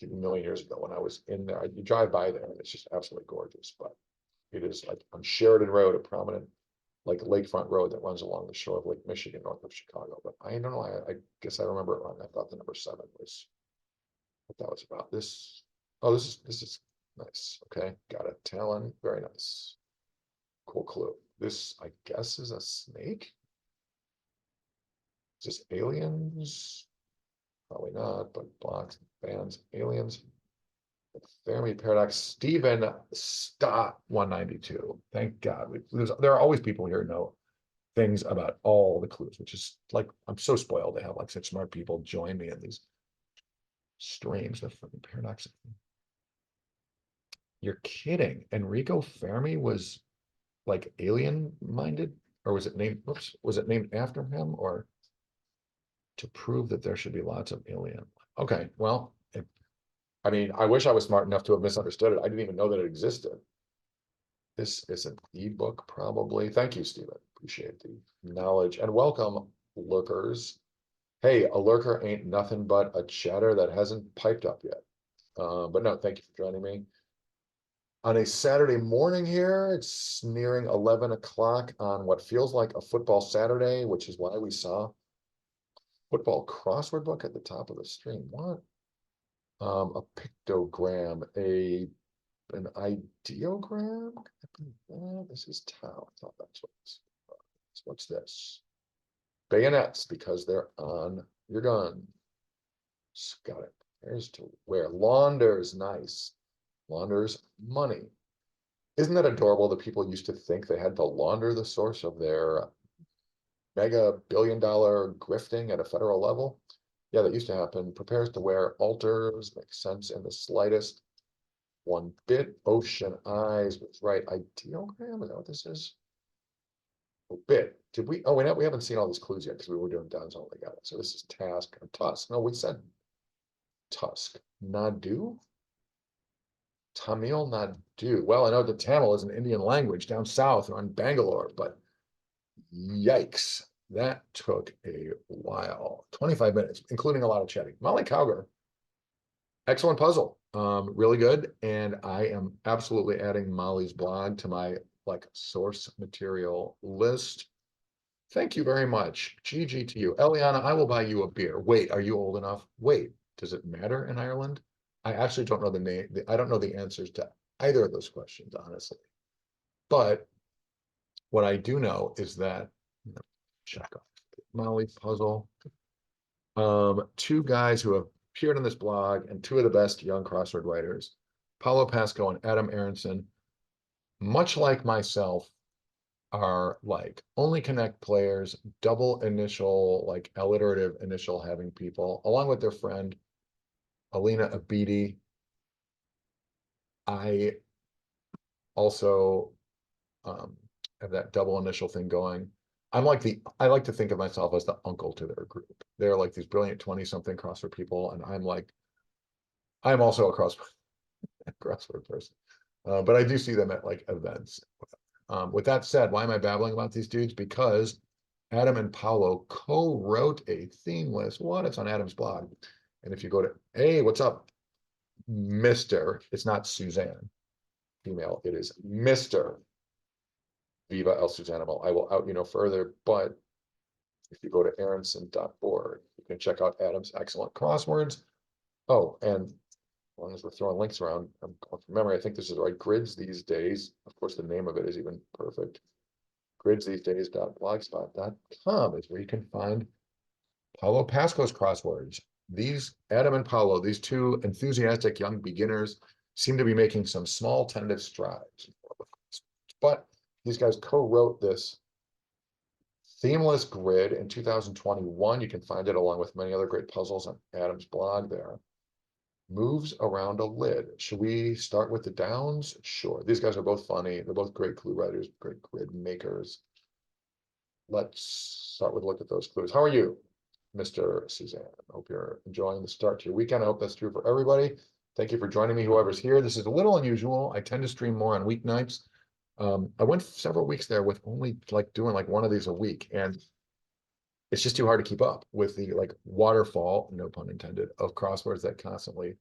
a million years ago when I was in there. You drive by there and it's just absolutely gorgeous, but it is like on Sheridan Road, a prominent like lakefront road that runs along the shore of Lake Michigan, north of Chicago. But I don't know, I guess I remember it wrong. I thought the number 7 was what that was about. This, oh, this is nice. Okay, got it. Talon, very nice. Cool clue. This, I guess, is a snake. Is this aliens? Probably not, but blocks, bands, aliens. Fermi paradox. Stephen, stop 192. Thank God. There are always people here who know things about all the clues, which is like, I'm so spoiled to have like such smart people join me in these streams. The Fermi paradox. You're kidding. Enrico Fermi was like alien minded, or was it named, oops, was it named after him, or to prove that there should be lots of alien? Okay, well, I mean, I wish I was smart enough to have misunderstood it. I didn't even know that it existed. This is an ebook, probably. Thank you, Stephen. Appreciate the knowledge and welcome, lurkers. Hey, a lurker ain't nothing but a chatter that hasn't piped up yet. But no, thank you for joining me on a Saturday morning here. It's nearing 11 o'clock on what feels like a football Saturday, which is why we saw football crossword book at the top of the stream. What? A pictogram, an ideogram. This is tau. I thought that's what it's. What's this? Bayonets, because they're on your gun. Got it. There's to wear. Launders, nice. Launders, money. Isn't that adorable that people used to think they had to launder the source of their mega billion-dollar grifting at a federal level? Yeah, that used to happen. Prepares to wear alters, makes sense in the slightest. 1 bit. Ocean eyes was right. Ideogram, is that what this is? Oh, bit. Did we? Oh, we haven't seen all these clues yet because we were doing downs only. Got it. So this is task or tusk. No, we said tusk. Nadu. Tamil Nadu. Well, I know that Tamil is an Indian language down south or in Bangalore, but yikes. That took a while. 25 minutes, including a lot of chatting. Molly Cowger. Excellent puzzle. Really good. And I am absolutely adding Molly's blog to my like source material list. Thank you very much. GG to you. Eliana, I will buy you a beer. Wait, are you old enough? Wait, does it matter in Ireland? I actually don't know the name. I don't know the answers to either of those questions, honestly. But what I do know is that, check off Molly puzzle. 2 guys who have appeared on this blog and 2 of the best young crossword writers, Paulo Pasco and Adam Aronson, much like myself, are like only connect players, double initial, like alliterative initial having people, along with their friend Alina Abidi. I also have that double initial thing going. I like to think of myself as the uncle to their group. They're like these brilliant 20-something crossword people, and I'm also a crossword person. But I do see them at like events. With that said, why am I babbling about these dudes? Because Adam and Paolo co-wrote a theme list. What? It's on Adam's blog. And if you go to, hey, what's up, Mr. It's not Suzanne, female. It is Mr. Viva El Suzanimo. I will out you no further, but if you go to aronson.org, you can check out Adam's excellent crosswords. Oh, and as long as we're throwing links around, I'm going from memory, I think this is right. Grids These Days. Of course, the name of it is even perfect. gridsthesedays.blogspot.com is where you can find Paulo Pasco's crosswords. These Adam and Paulo, these 2 enthusiastic young beginners, seem to be making some small tentative strides. But these guys co-wrote this themeless grid in 2021. You can find it along with many other great puzzles on Adam's blog there. Moves around a lid. Should we start with the downs? Sure. These guys are both funny. They're both great clue writers, great grid makers. Let's start with a look at those clues. How are you, Mr. Suzanne? I hope you're enjoying the start to your weekend. I hope that's true for everybody. Thank you for joining me, whoever's here. This is a little unusual. I tend to stream more on weeknights. I went several weeks there with only like doing like one of these a week, and it's just too hard to keep up with the like waterfall, no pun intended, of crosswords that constantly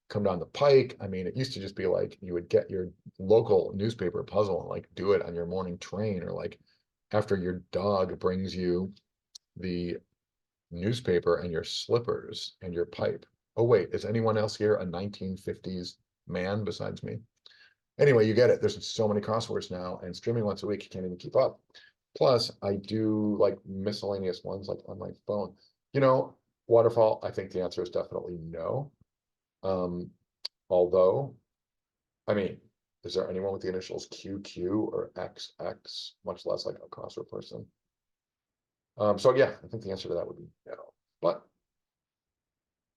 come down the pike. I mean, it used to just be like you would get your local newspaper puzzle and like do it on your morning train, or like after your dog brings you the newspaper and your slippers and your pipe. Oh, wait, is anyone else here a 1950s man besides me? Anyway, you get it. There's so many crosswords now, and streaming once a week, you can't even keep up. Plus, I do like miscellaneous ones like on my phone. You know, waterfall, I think the answer is definitely no. Um, although, I mean, is there anyone with the initials QQ or XX, much less like a crossword person? So yeah, I think the answer to that would be no. But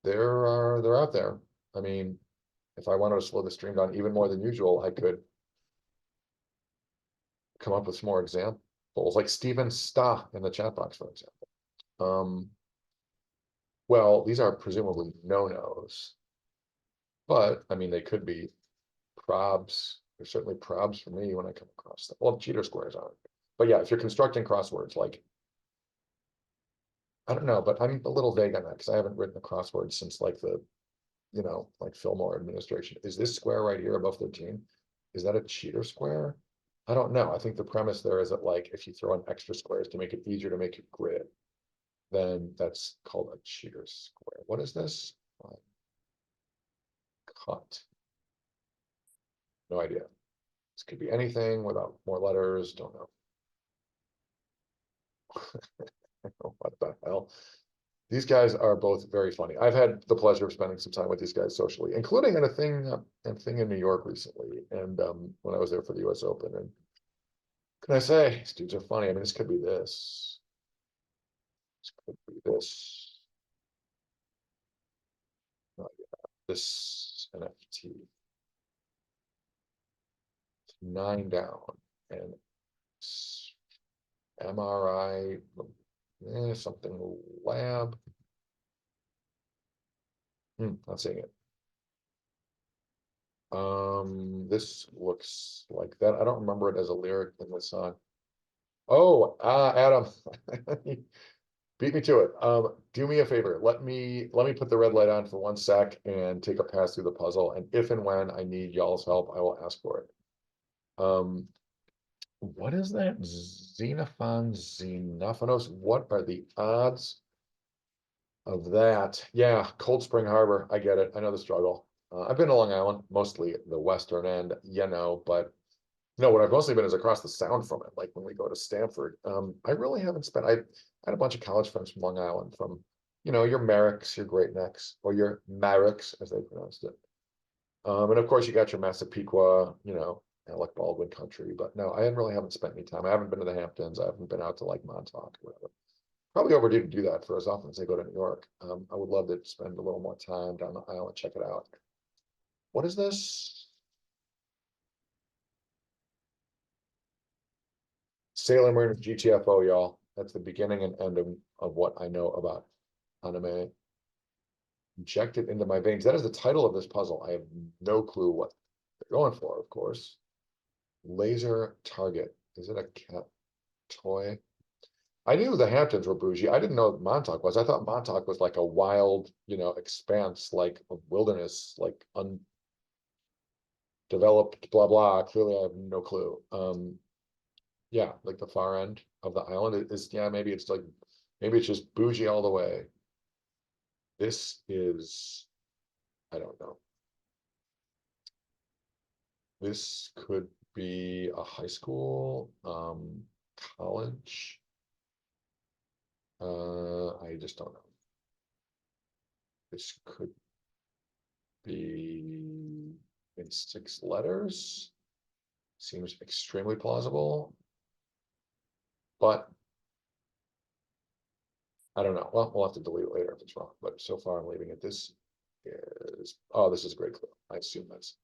they're out there. I mean, if I wanted to slow the stream down even more than usual, I could come up with some more examples, like Stephen Sta in the chat box, for example. Well, these are presumably no-nos, but I mean, they could be probs. There's certainly probs for me when I come across them. Well, cheater squares aren't. But yeah, if you're constructing crosswords, like, I don't know, but I'm a little vague on that because I haven't written a crossword since like the, like Fillmore administration. Is this square right here above 13? Is that a cheater square? I don't know. I think the premise there is that like if you throw in extra squares to make it easier to make a grid, then that's called a cheater square. What is this? Cut. No idea. This could be anything without more letters. Don't know. What the hell? These guys are both very funny. I've had the pleasure of spending some time with these guys socially, including at a thing in New York recently, and when I was there for the U.S. Open. And can I say, these dudes are funny. I mean, this could be this. This could be this. No, this NFT. 9 down, and MRI, something lab. Not seeing it. This looks like that. I don't remember it as a lyric in the song. Oh, Adam, beat me to it. Do me a favor. Let me put the red light on for 1 sec and take a pass through the puzzle. And if and when I need y'all's help, I will ask for it. What is that? Xenophanos? What are the odds of that? Yeah, Cold Spring Harbor. I get it. I know the struggle. I've been to Long Island, mostly the western end, but no, what I've mostly been is across the sound from it, like when we go to Stanford. I really haven't spent, I had a bunch of college friends from Long Island, from, your Merricks, your Great Necks, or your Marricks, as they pronounced it. And of course you got your Massapequa, Alec Baldwin country, but no, haven't spent any time. I haven't been to the Hamptons. I haven't been out to like Montauk or whatever. Probably overdue to do that for as often as I go to New York. I would love to spend a little more time down the aisle and check it out. What is this? Sailor Moon GTFO, y'all. That's the beginning and end of what I know about anime. Injected into my veins. That is the title of this puzzle. I have no clue what they're going for, of course. Laser target. Is it a cat toy? I knew the Hamptons were bougie. I didn't know what Montauk was. I thought Montauk was like a wild, expanse, like a wilderness, like undeveloped, blah, blah. Clearly, I have no clue. Yeah, like the far end of the island is, yeah, maybe it's just bougie all the way. This is, I don't know. This could be a high school, college. I just don't know. This could be in 6 letters. Seems extremely plausible, but I don't know. Well, we'll have to delete it later if it's wrong, but so far I'm leaving it. This is a great clue. I assume that's,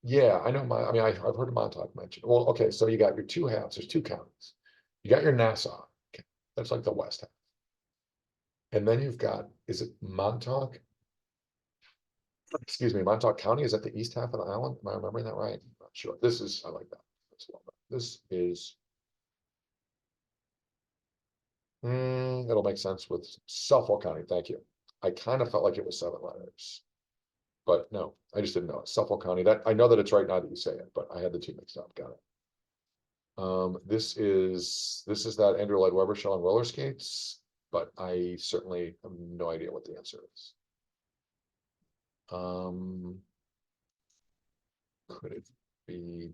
yeah, I know I've heard of Montauk mentioned. Well, okay, so you got your 2 halves. There's 2 counties. You got your Nassau. Okay, that's like the west half. And then you've got, is it Montauk? Excuse me, Montauk County, is that the east half of the island? Am I remembering that right? I'm not sure. I like that. This is, it'll make sense with Suffolk County. Thank you. I kind of felt like it was 7 letters. But no, I just didn't know it. Suffolk County. That I know that it's right now that you say it, but I had the two mixed up. Got it. This is that Andrew Lloyd Webber show on roller skates, but I certainly have no idea what the answer is. Could it be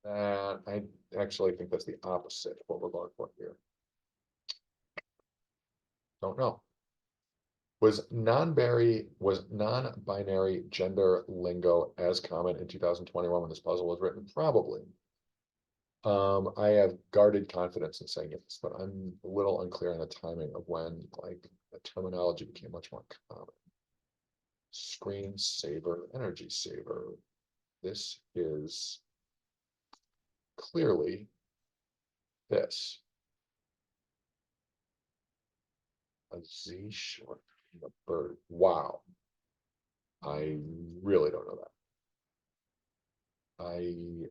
that? I actually think that's the opposite of what we're going for here. Don't know. Was non-binary gender lingo as common in 2021 when this puzzle was written? Probably. I have guarded confidence in saying yes, but I'm a little unclear on the timing of when like the terminology became much more common. Screen saver, energy saver. This is clearly this. A Z short, a bird. Wow. I really don't know that.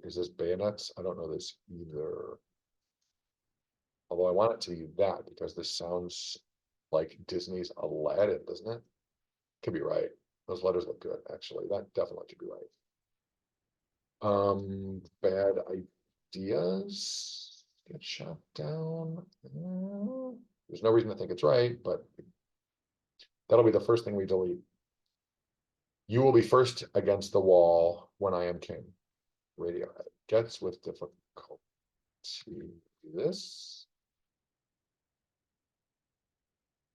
Is this bayonets? I don't know this either. Although I want it to be that because this sounds like Disney's Aladdin, doesn't it? Could be right. Those letters look good, actually. That definitely could be right. Bad ideas get shot down. There's no reason to think it's right, but that'll be the first thing we delete. You will be first against the wall when I am king. Radiohead gets with difficulty. This.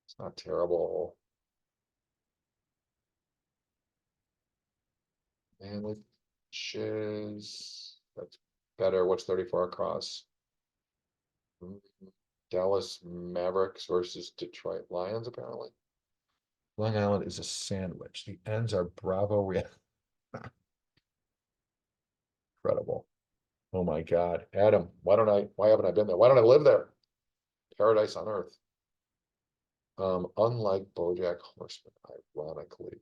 It's not terrible. And shiz. That's better. What's 34 across? Dallas Mavericks versus Detroit Lions, apparently. Long Island is a sandwich. The ends are Bravo Real. Incredible. Oh my God. Adam, why haven't I been there? Why don't I live there? Paradise on earth. Unlike BoJack Horseman, ironically.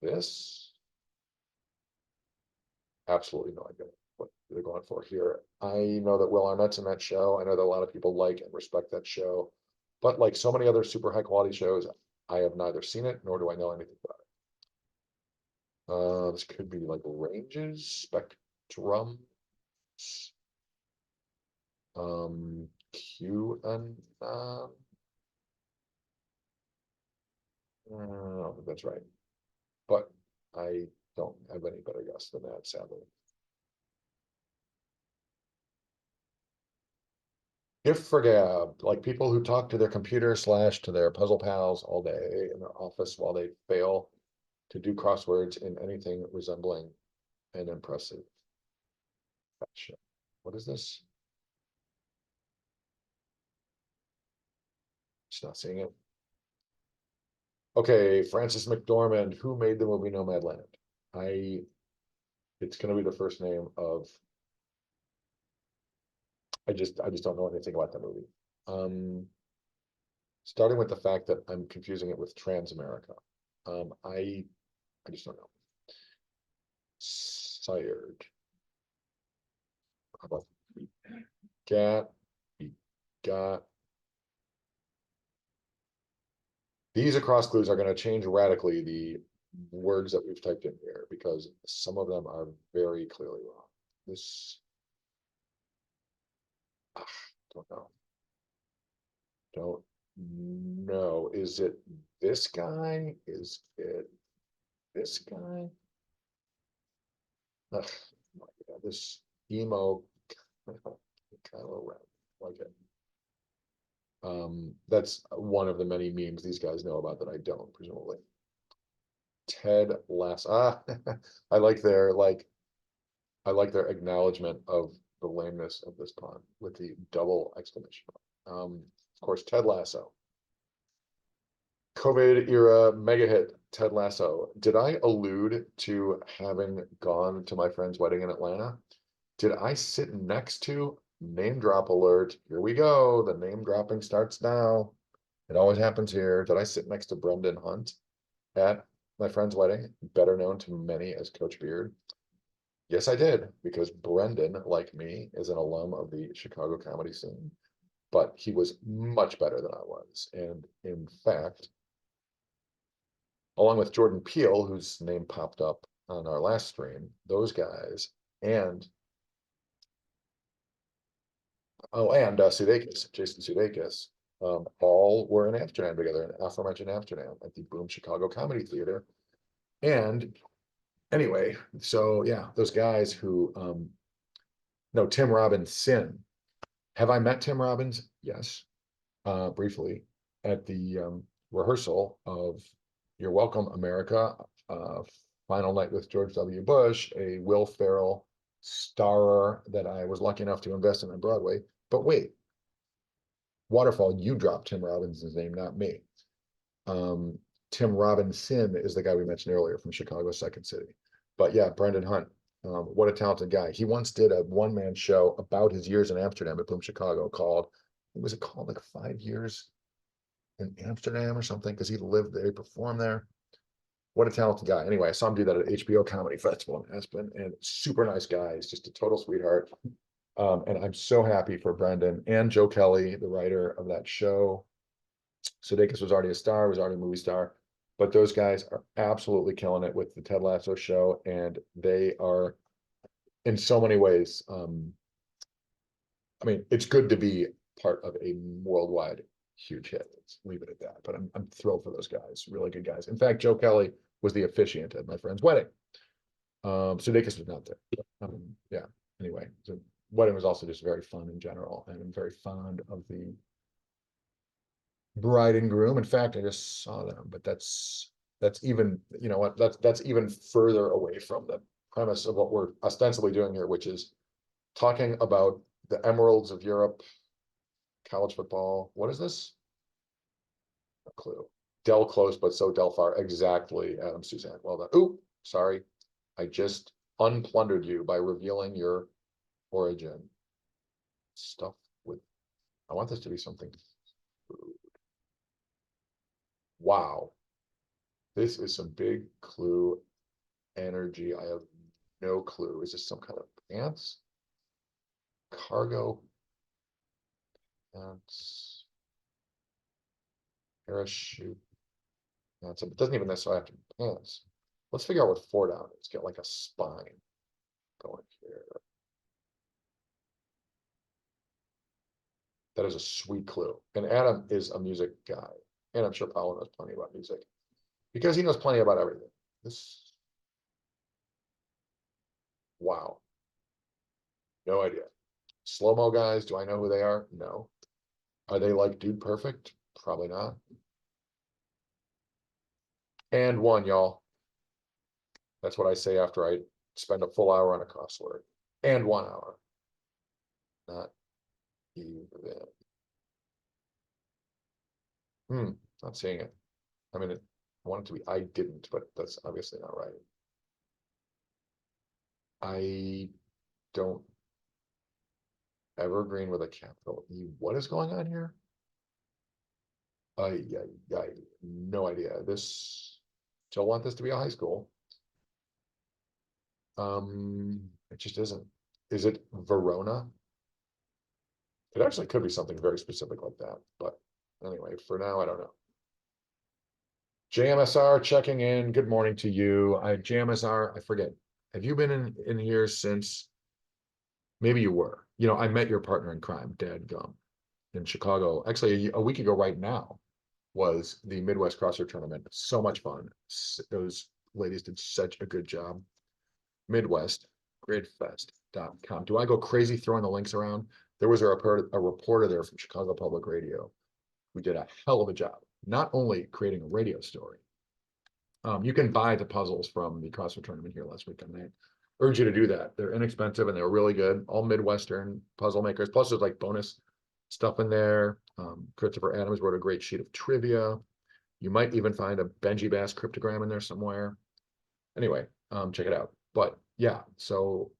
This absolutely no idea what they're going for here. I know that Will Arnett's in that show. I know that a lot of people like and respect that show, but like so many other super high quality shows, I have neither seen it nor do I know anything about it. This could be like ranges, spectrum, Q and I don't think that's right, but I don't have any better guess than that, sadly. Gift for gab, like people who talk to their computer / to their puzzle pals all day in their office while they fail to do crosswords in anything resembling an impressive fashion. What is this? Just not seeing it. Okay, Francis McDormand, who made the movie Nomadland? It's going to be the first name of. I just don't know anything about that movie. Starting with the fact that I'm confusing it with Transamerica. I just don't know. Sired. How about gat? Got. These across clues are going to change radically the words that we've typed in here because some of them are very clearly wrong. This, don't know. Don't know. Is it this guy? Is it this guy? Ugh, yeah, this emo Kylo Ren, like it. That's one of the many memes these guys know about that I don't, presumably. Ted Lasso. I like their acknowledgement of the lameness of this pun with the double exclamation mark. Of course, Ted Lasso. COVID era mega hit, Ted Lasso. Did I allude to having gone to my friend's wedding in Atlanta? Did I sit next to name drop alert? Here we go. The name dropping starts now. It always happens here. Did I sit next to Brendan Hunt at my friend's wedding, better known to many as Coach Beard? Yes, I did, because Brendan, like me, is an alum of the Chicago comedy scene. but he was much better than I was. And in fact, along with Jordan Peele, whose name popped up on our last stream, those guys, and Sudeikis, Jason Sudeikis, all were in Amsterdam together, in aforementioned Amsterdam at the Boom Chicago Comedy Theater. And anyway, so yeah, those guys who no, Tim Robinson. Have I met Tim Robbins? Yes, briefly at the rehearsal of You're Welcome, America, uh, Final Night with George W. Bush, a Will Ferrell starer that I was lucky enough to invest in on Broadway. But wait, Waterfall, you dropped Tim Robinson's name, not me. Tim Robinson is the guy we mentioned earlier from Chicago Second City. But yeah, Brendan Hunt, what a talented guy. He once did a one-man show about his years in Amsterdam at Boom Chicago called, was it called like 5 years in Amsterdam or something? Because he lived there, he performed there. What a talented guy. Anyway, I saw him do that at HBO Comedy Festival in Aspen, and super nice guy. He's just a total sweetheart. And I'm so happy for Brendan and Joe Kelly, the writer of that show. Sudeikis was already a star, was already a movie star, but those guys are absolutely killing it with the Ted Lasso show, and they are in so many ways. I mean, it's good to be part of a worldwide huge hit. Let's leave it at that. But I'm thrilled for those guys, really good guys. In fact, Joe Kelly was the officiant at my friend's wedding. Sudeikis was not there. Yeah. Anyway, the wedding was also just very fun in general, and I'm very fond of the bride and groom. In fact, I just saw them, but that's even, you know what, that's even further away from the premise of what we're ostensibly doing here, which is talking about the Emeralds of Europe, college football. What is this? No clue. Del close, but so del far. Exactly, Adam Suzanne. Well done. Ooh, sorry. I just unplundered you by revealing your origin. Stuff with, I want this to be something. Wow. This is some big clue energy. I have no clue. Is this some kind of pants? Cargo pants? Parachute? Pants. It doesn't even necessarily have to be pants. Let's figure out what four down is. Get like a spine going here. That is a sweet clue. And Adam is a music guy. And I'm sure Paolo knows plenty about music because he knows plenty about everything. This, wow. No idea. Slow-mo guys, do I know who they are? No. Are they like Dude Perfect? Probably not. And one, y'all. That's what I say after I spend a full hour on a crossword. And 1 hour. Not even. Not seeing it. I mean, I want it to be I didn't, but that's obviously not right. I don't. Evergreen with a capital E. What is going on here? I no idea. This, still want this to be a high school. It just isn't. Is it Verona? It actually could be something very specific like that, but anyway, for now, I don't know. JMSR checking in. Good morning to you. JMSR, I forget. Have you been in here since? Maybe you were. You know, I met your partner in crime, Dad Gum, in Chicago. Actually, a week ago right now was the Midwest Crosser Tournament. So much fun. Those ladies did such a good job. MidwestGridFest.com. Do I go crazy throwing the links around? There was a reporter there from Chicago Public Radio who did a hell of a job, not only creating a radio story. You can buy the puzzles from the CrossFit tournament here last week, and I urge you to do that. They're inexpensive and they're really good. All Midwestern puzzle makers. Plus, there's like bonus stuff in there. Christopher Adams wrote a great sheet of trivia. You might even find a Benji Bass cryptogram in there somewhere. Anyway, check it out. But yeah, so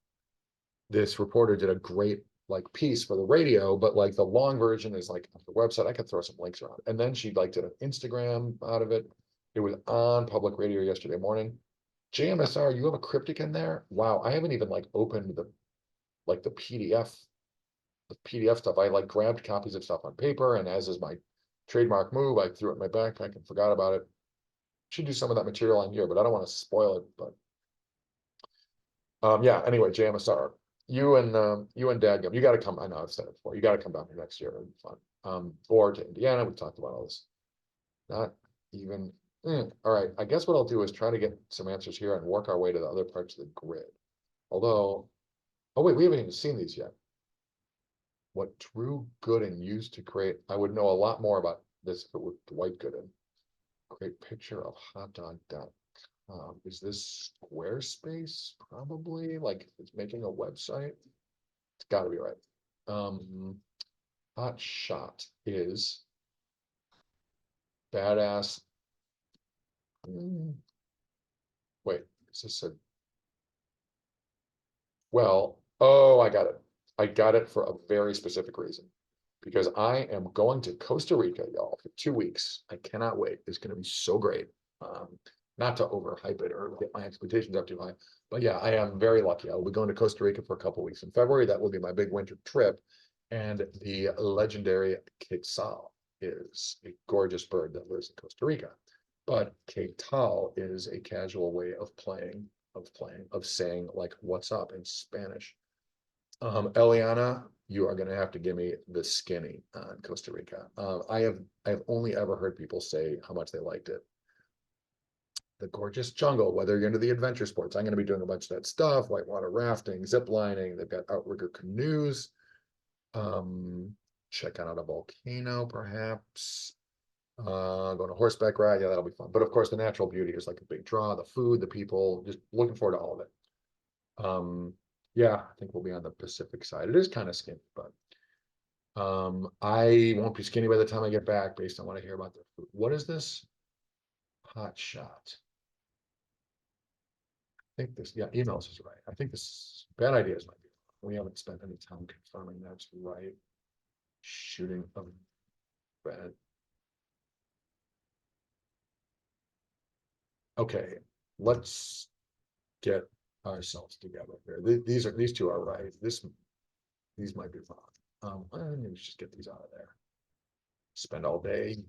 this reporter did a great like piece for the radio, but like the long version is like on the website. I could throw some links around. And then she like did an Instagram out of it. It was on public radio yesterday morning. JMSR, you have a cryptic in there? Wow, I haven't even like opened the PDF the PDF stuff. I like grabbed copies of stuff on paper, and as is my trademark move, I threw it in my backpack and forgot about it. Should do some of that material on here, but I don't want to spoil it. But yeah, anyway, JMSR, you and Dadgum, you got to come. I know I've said it before. You got to come down here next year. It'll be fun. Or to Indiana. We talked about all this. Not even. All right. I guess what I'll do is try to get some answers here and work our way to the other parts of the grid. Although, oh wait, we haven't even seen these yet. What Drew Gooden used to create. I would know a lot more about this if it were Dwight Gooden. Great picture of hotdog.com. Is this Squarespace? Probably. Like it's making a website. It's got to be right. Hot shot is badass. Wait, is this a? Well, oh, I got it. I got it for a very specific reason. Because I am going to Costa Rica, y'all, for 2 weeks. I cannot wait. It's going to be so great. Not to overhype it or get my expectations up too high, but yeah, I am very lucky. I will be going to Costa Rica for a couple weeks in February. That will be my big winter trip. And the legendary quetzal is a gorgeous bird that lives in Costa Rica. But quetzal is a casual way of saying like "what's up" in Spanish. Eliana, you are going to have to give me the skinny on Costa Rica. I have only ever heard people say how much they liked it. The gorgeous jungle, whether you're into the adventure sports, I'm going to be doing a bunch of that stuff, whitewater rafting, zip lining. They've got outrigger canoes. Check out a volcano, perhaps. Going to horseback ride. Yeah, that'll be fun. But of course, the natural beauty is like a big draw. The food, the people, just looking forward to all of it. Yeah, I think we'll be on the Pacific side. It is kind of skinny, but I won't be skinny by the time I get back based on what I hear about their food. What is this? Hot shot. I think this, yeah, emails is right. I think this bad ideas might be. We haven't spent any time confirming that's right. Shooting of bad. Okay, let's get ourselves together here. These two are right. These might be wrong. Maybe just get these out of there. Spend all day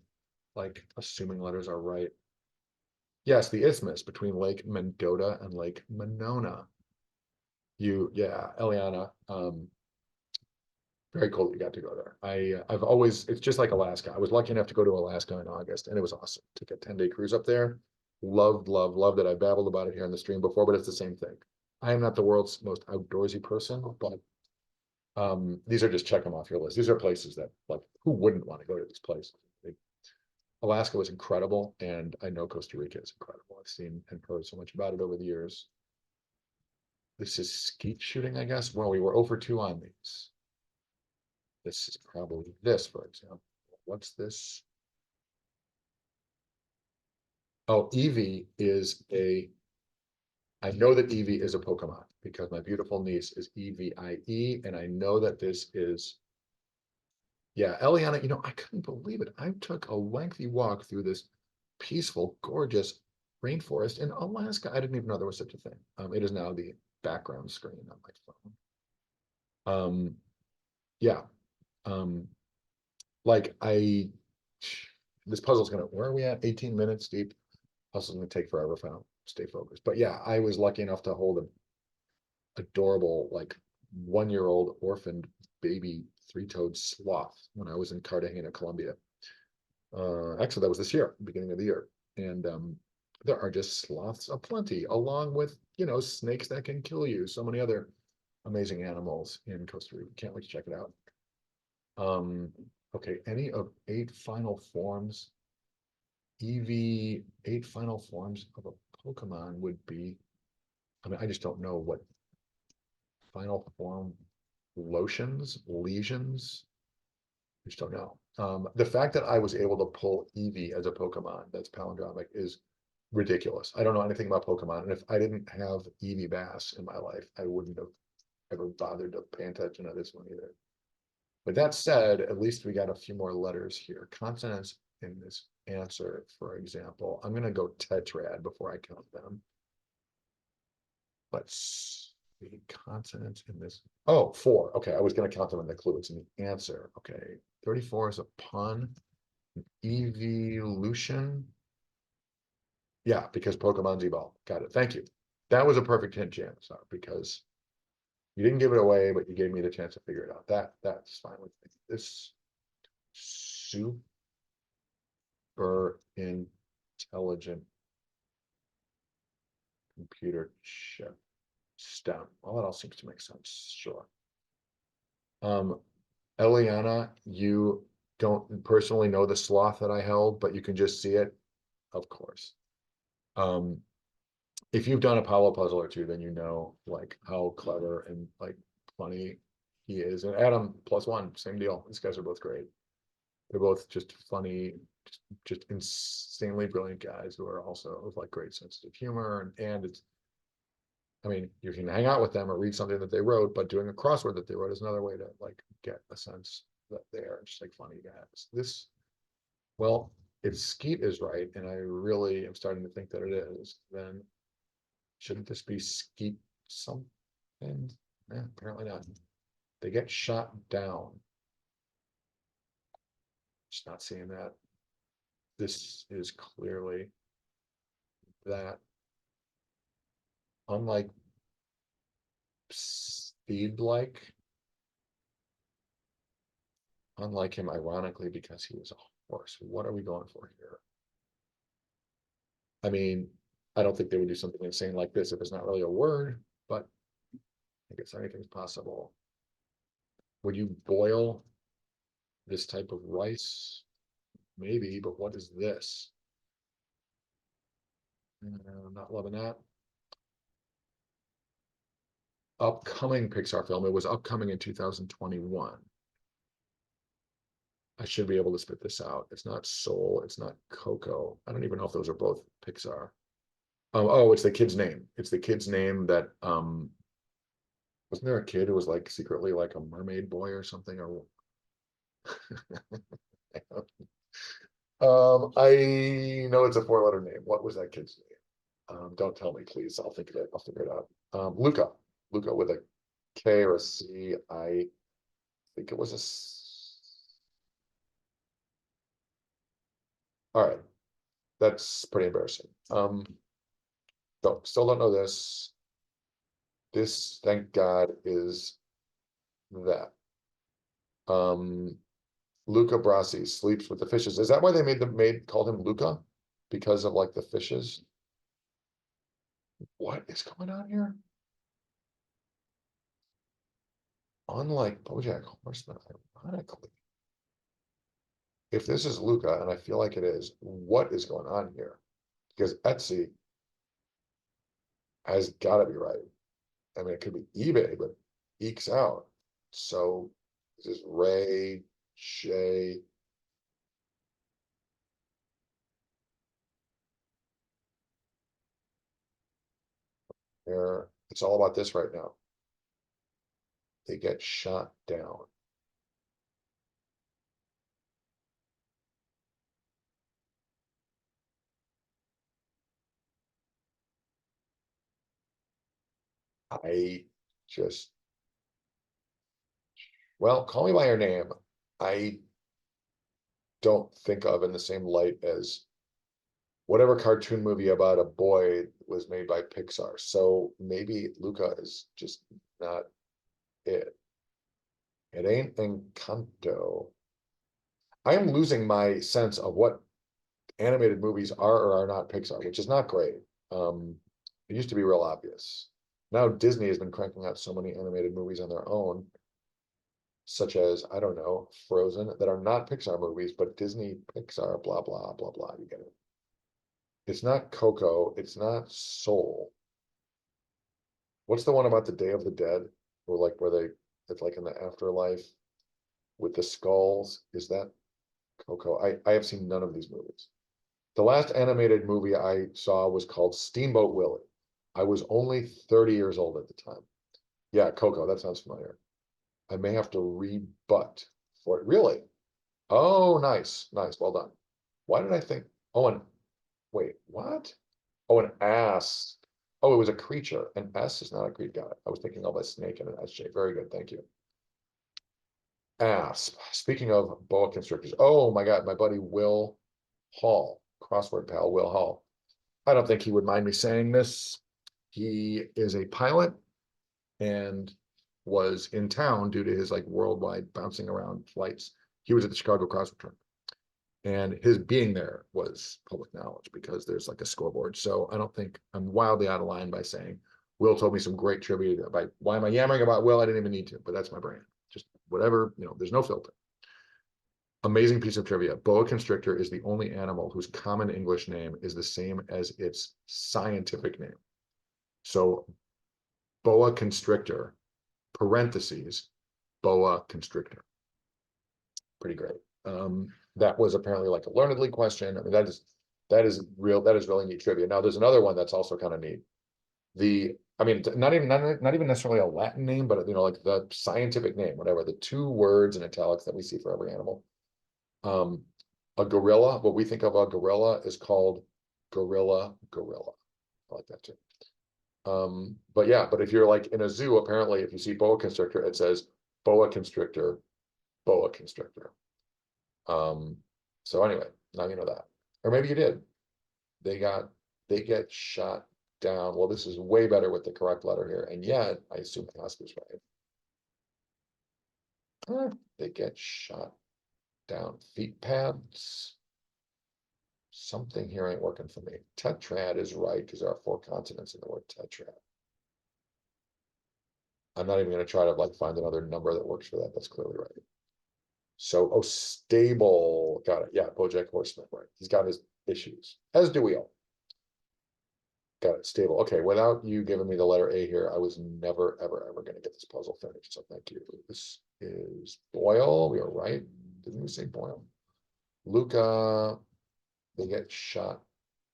like assuming letters are right. Yes, the isthmus between Lake Mendota and Lake Monona. Yeah, Eliana. Very cool that you got to go there. I've always, it's just like Alaska. I was lucky enough to go to Alaska in August, and it was awesome. Took a 10-day cruise up there. Loved it. I babbled about it here on the stream before, but it's the same thing. I am not the world's most outdoorsy person, but these are just check them off your list. These are places that like who wouldn't want to go to these places? Alaska was incredible, and I know Costa Rica is incredible. I've seen and heard so much about it over the years. This is skeet shooting, I guess. Well, we were over 2 on these. This is probably this, for example. What's this? Oh, Eevee is I know that Eevee is a Pokemon because my beautiful niece is EVIE, and I know that this is, yeah, Eliana, I couldn't believe it. I took a lengthy walk through this peaceful, gorgeous rainforest in Alaska. I didn't even know there was such a thing. It is now the background screen on my phone. Yeah. Like this puzzle's where are we at? 18 minutes deep. Puzzle's gonna take forever if I don't stay focused. But yeah, I was lucky enough to hold an adorable, like 1-year-old orphaned baby 3-toed sloth when I was in Cartagena, Colombia. Actually, that was this year, beginning of the year. And there are just sloths aplenty, along with, snakes that can kill you. So many other amazing animals in Costa Rica. Can't wait to check it out. Okay, any of 8 final forms, EV 8 final forms of a Pokemon would be, I just don't know what final form lotions, lesions. I just don't know. The fact that I was able to pull Eevee as a Pokemon that's palindromic is ridiculous. I don't know anything about Pokemon, and if I didn't have Eevee Bass in my life, I wouldn't have ever bothered to pay attention to this one either. But that said, at least we got a few more letters here. Consonants in this answer, for example. I'm going to go tetrad before I count them. Let's The consonants in this. Oh, 4. Okay, I was gonna count them in the clue. It's in the answer. Okay, 34 is a pun. Evolution. Yeah, because Pokemon's evolved. Got it. Thank you. That was a perfect hint, Janice, because you didn't give it away, but you gave me the chance to figure it out. That's fine with me. This super intelligent computer chip STEM. Well, that all seems to make sense. Sure. Eliana, you don't personally know the sloth that I held, but you can just see it. Of course. If you've done a Apollo puzzle or two, then you know like how clever and like funny he is. And Adam +1, same deal. These guys are both great. They're both just funny, just insanely brilliant guys who are also with like great sense of humor. And it's, I mean, you can hang out with them or read something that they wrote, but doing a crossword that they wrote is another way to like get a sense that they are just like funny guys. Well, if Skeet is right, and I really am starting to think that it is, then shouldn't this be Skeet something? Yeah, apparently not. They get shot down. Just not seeing that. This is clearly that. Unlike Speed-like, unlike him, ironically, because he was a horse. What are we going for here? I mean, I don't think they would do something insane like this if it's not really a word, but I guess anything's possible. Would you boil this type of rice? Maybe, but what is this? I'm not loving that. Upcoming Pixar film. It was upcoming in 2021. I should be able to spit this out. It's not Soul. It's not Coco. I don't even know if those are both Pixar. Oh, it's the kid's name. It's the kid's name that wasn't there a kid who was like secretly like a mermaid boy or something? Or I know it's a 4-letter name. What was that kid's name? Don't tell me, please. I'll think of it. I'll figure it out. Luca. Luca with a K or a C. I think it was a. All right. That's pretty embarrassing. So still don't know this. This, thank God, is that. Luca Brasi sleeps with the fishes. Is that why they called him Luca? Because of like the fishes? What is going on here? Unlike BoJack Horseman, ironically. If this is Luca, and I feel like it is, what is going on here? Because Etsy has got to be right. I mean, it could be eBay, but ekes out. So this is Ray, Shay. There, it's all about this right now. They get shot down. I just, well, call me by your name. I don't think of in the same light as whatever cartoon movie about a boy was made by Pixar. So maybe Luca is just not it. It ain't Encanto. I am losing my sense of what animated movies are or are not Pixar, which is not great. It used to be real obvious. Now Disney has been cranking out so many animated movies on their own, such as, I don't know, Frozen, that are not Pixar movies, but Disney, Pixar, blah, blah, blah, blah. You get it. It's not Coco. It's not Soul. What's the one about the Day of the Dead? Where they, it's like in the afterlife with the skulls. Is that Coco? I have seen none of these movies. The last animated movie I saw was called Steamboat Willie. I was only 30 years old at the time. Yeah, Coco, that sounds familiar. I may have to rebut for it. Really? Oh, nice, nice, well done. Why did I think? Oh, and wait, what? Oh, an ass. Oh, it was a creature. An S is not a creature. Got it. I was thinking of a snake in an S shape. Very good. Thank you. Asp. Speaking of boa constrictors. Oh my God, my buddy Will Hall, crossword pal Will Hall. I don't think he would mind me saying this. He is a pilot and was in town due to his like worldwide bouncing around flights. He was at the Chicago Crossword Tournament, and his being there was public knowledge because there's like a scoreboard. So I don't think I'm wildly out of line by saying Will told me some great trivia about why am I yammering about Will? I didn't even need to, but that's my brand. Just whatever, there's no filter. Amazing piece of trivia. Boa constrictor is the only animal whose common English name is the same as its scientific name. So boa constrictor, parentheses, boa constrictor. Pretty great. That was apparently like a learnedly question. I mean, that is really neat trivia. Now there's another one that's also kind of neat. I mean, not even necessarily a Latin name, but like the scientific name, whatever, the two words in italics that we see for every animal. A gorilla, what we think of a gorilla is called gorilla. I like that too. But yeah, but if you're like in a zoo, apparently if you see boa constrictor, it says boa constrictor, boa constrictor. So anyway, now you know that. Or maybe you did. They get shot down. Well, this is way better with the correct letter here. And yet, I assume ask is right. They get shot down. Feet pads. Something here ain't working for me. Tetrad is right because there are 4 consonants in the word tetrad. I'm not even going to try to like find another number that works for that. That's clearly right. So, oh, stable. Got it. Yeah, BoJack Horseman, right. He's got his issues, as do we all. Got it. Stable. Okay, without you giving me the letter A here, I was never, ever, ever going to get this puzzle finished. So thank you. This is Boyle. We are right. Didn't we say Boyle? Luca, they get shot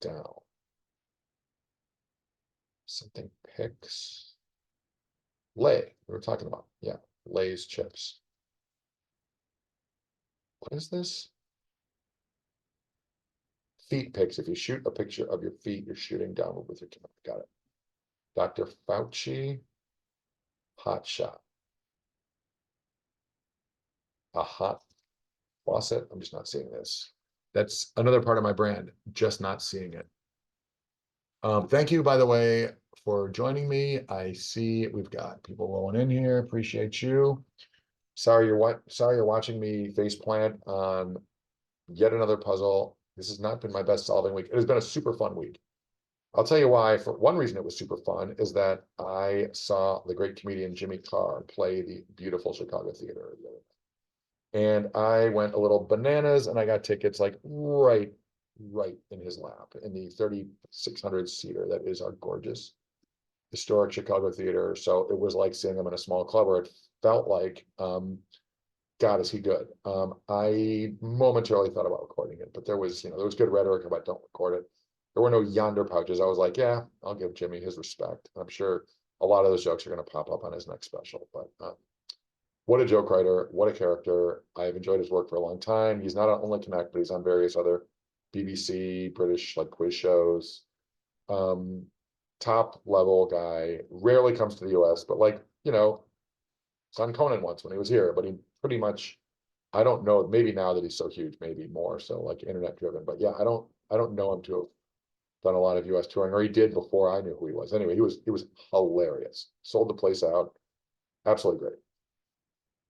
down. Something picks. Lay, we were talking about. Yeah, Lay's chips. What is this? Feet pics. If you shoot a picture of your feet, you're shooting downward with your camera. Got it. Dr. Fauci, hot shot. A hot faucet. I'm just not seeing this. That's another part of my brand, just not seeing it. Thank you, by the way, for joining me. I see we've got people rolling in here. Appreciate you. Sorry you're watching me face plant on yet another puzzle. This has not been my best solving week. It has been a super fun week. I'll tell you why. For one reason it was super fun is that I saw the great comedian Jimmy Carr play the beautiful Chicago Theater. And I went a little bananas and I got tickets like right in his lap in the 3,600 seater that is our gorgeous historic Chicago Theater. So it was like seeing him in a small club, or it felt like, God, is he good? I momentarily thought about recording it, but there was good rhetoric about don't record it. There were no yonder pouches. I was like, yeah, I'll give Jimmy his respect. I'm sure a lot of those jokes are going to pop up on his next special. But what a joke writer, what a character. I've enjoyed his work for a long time. He's not on Only Connect, but he's on various other BBC, British like quiz shows. Top level guy, rarely comes to the US, but like, it's on Conan once when he was here, but he pretty much, I don't know, maybe now that he's so huge, maybe more so like internet driven, but yeah, I don't know him to have done a lot of US touring, or he did before I knew who he was. Anyway, he was hilarious. Sold the place out. Absolutely great.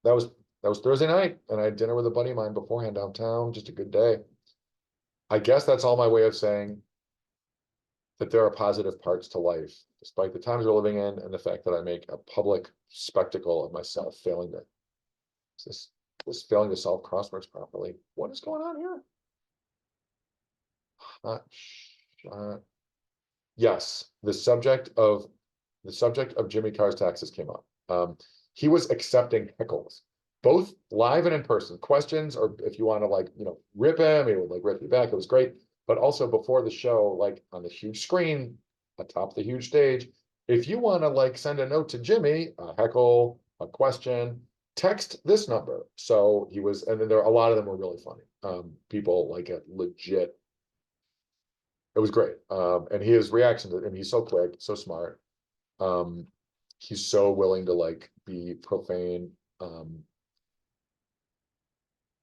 That was Thursday night, and I had dinner with a buddy of mine beforehand downtown. Just a good day. I guess that's all my way of saying that there are positive parts to life, despite the times we're living in and the fact that I make a public spectacle of myself failing to solve crosswords properly. What is going on here? Hot shot. Yes, the subject of Jimmy Carr's taxes came up. He was accepting heckles, both live and in person. Questions, or if you want to like, rip him, he would like rip you back. It was great. But also before the show, like on the huge screen, atop the huge stage, if you want to like send a note to Jimmy, a heckle, a question, text this number. So he was, and then a lot of them were really funny. People like a legit It was great. And his reaction to, and he's so quick, so smart. Um, he's so willing to like be profane,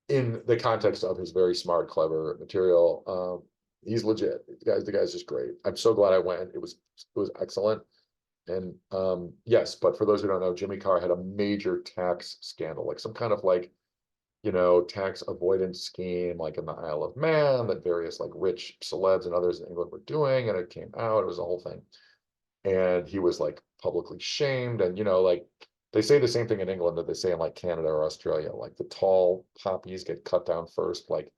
in the context of his very smart, clever material. He's legit. The guy's just great. I'm so glad I went. It was excellent. And yes, but for those who don't know, Jimmy Carr had a major tax scandal, like some kind of like, tax avoidance scheme, like in the Isle of Man, that various like rich celebs and others in England were doing, and it came out. It was a whole thing, and he was like publicly shamed. And like they say the same thing in England that they say in like Canada or Australia, like the tall poppies get cut down first. Like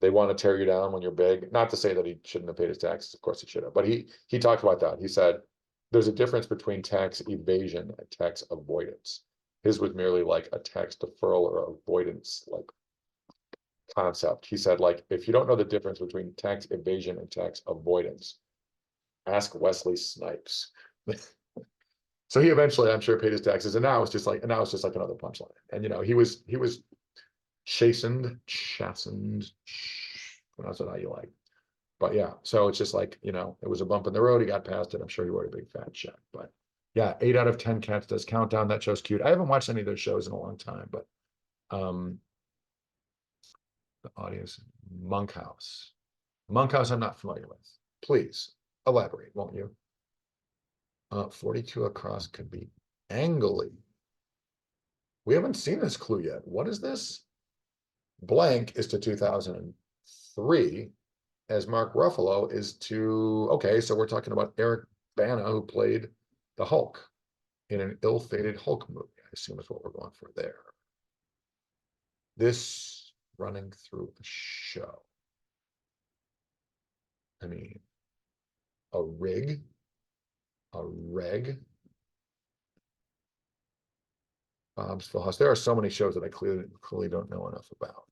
they want to tear you down when you're big. Not to say that he shouldn't have paid his taxes, of course he should have, but he talked about that. He said there's a difference between tax evasion and tax avoidance. His was merely like a tax deferral or avoidance like concept. He said, like, if you don't know the difference between tax evasion and tax avoidance, ask Wesley Snipes. So he eventually, I'm sure, paid his taxes, and now it's just like, another punchline. And he was chastened, pronounce it how you like. But yeah, so it's just like, it was a bump in the road. He got past it. I'm sure he wrote a big fat check. But yeah, 8 out of 10 cats does countdown. That show's cute. I haven't watched any of those shows in a long time, but the audience, Monkhouse. Monkhouse, I'm not familiar with. Please elaborate, won't you? 42 across could be angly. We haven't seen this clue yet. What is this? Blank is to 2003, as Mark Ruffalo is to, okay, so we're talking about Eric Bana, who played the Hulk in an ill-fated Hulk movie. I assume is what we're going for there. This running through a show. I mean, a rig, a reg, Bob's Full House. There are so many shows that I clearly don't know enough about.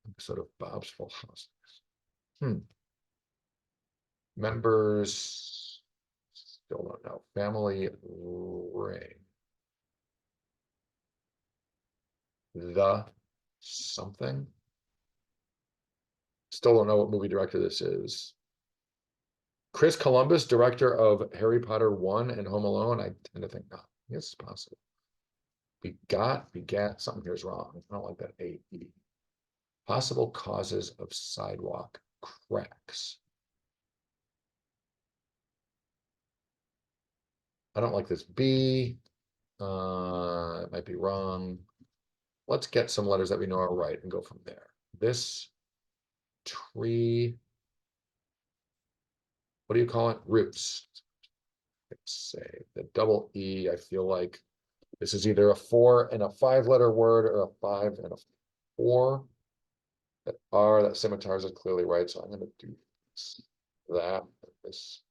Episode of Bob's Full House. Members, still don't know. Family Ring. The something. Still don't know what movie director this is. Chris Columbus, director of Harry Potter 1 and Home Alone. I tend to think not. It's possible. Begat, something here's wrong. I don't like that A-E. Possible causes of sidewalk cracks. I don't like this B. It might be wrong. Let's get some letters that we know are right and go from there. This tree, what do you call it? Roots. Let's say the double E, I feel like this is either a 4 and a 5-letter word or a 5 and a 4. That scimitars is clearly right, so I'm going to do this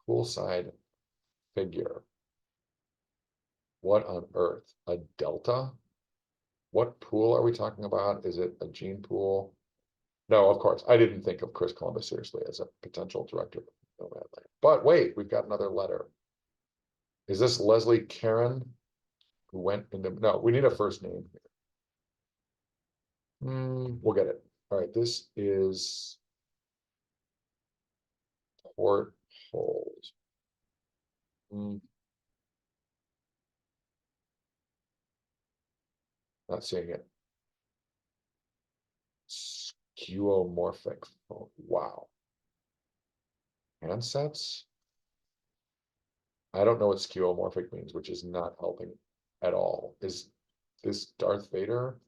poolside figure. What on earth? A delta? What pool are we talking about? Is it a gene pool? No, of course. I didn't think of Chris Columbus seriously as a potential director. But wait, we've got another letter. Is this Leslie Karen, who went into, no, we need a first name here. We'll get it. All right, this is Portholes. Not seeing it. Skeuomorphic. Oh, wow. Handsets? I don't know what skeuomorphic means, which is not helping at all. Is this Darth Vader?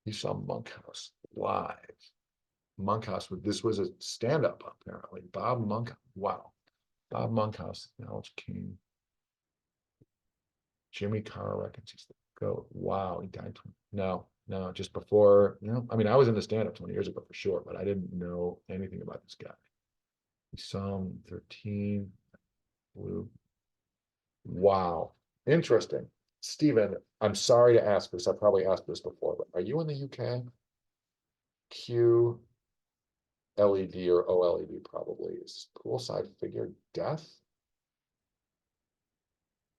You saw Monkhouse live. Monkhouse, this was a stand-up apparently. Bob Monkhouse. Wow. Bob Monkhouse, Knowledge King. Jimmy Carr reckons he's the GOAT. Wow, he died. No, just before. I mean, I was in the stand-up 20 years ago for sure, but I didn't know anything about this guy. We saw him 13. Blue. Wow. Interesting. Stephen, I'm sorry to ask this. I probably asked this before, but are you in the UK? Q LED or OLED probably. Is poolside figure death?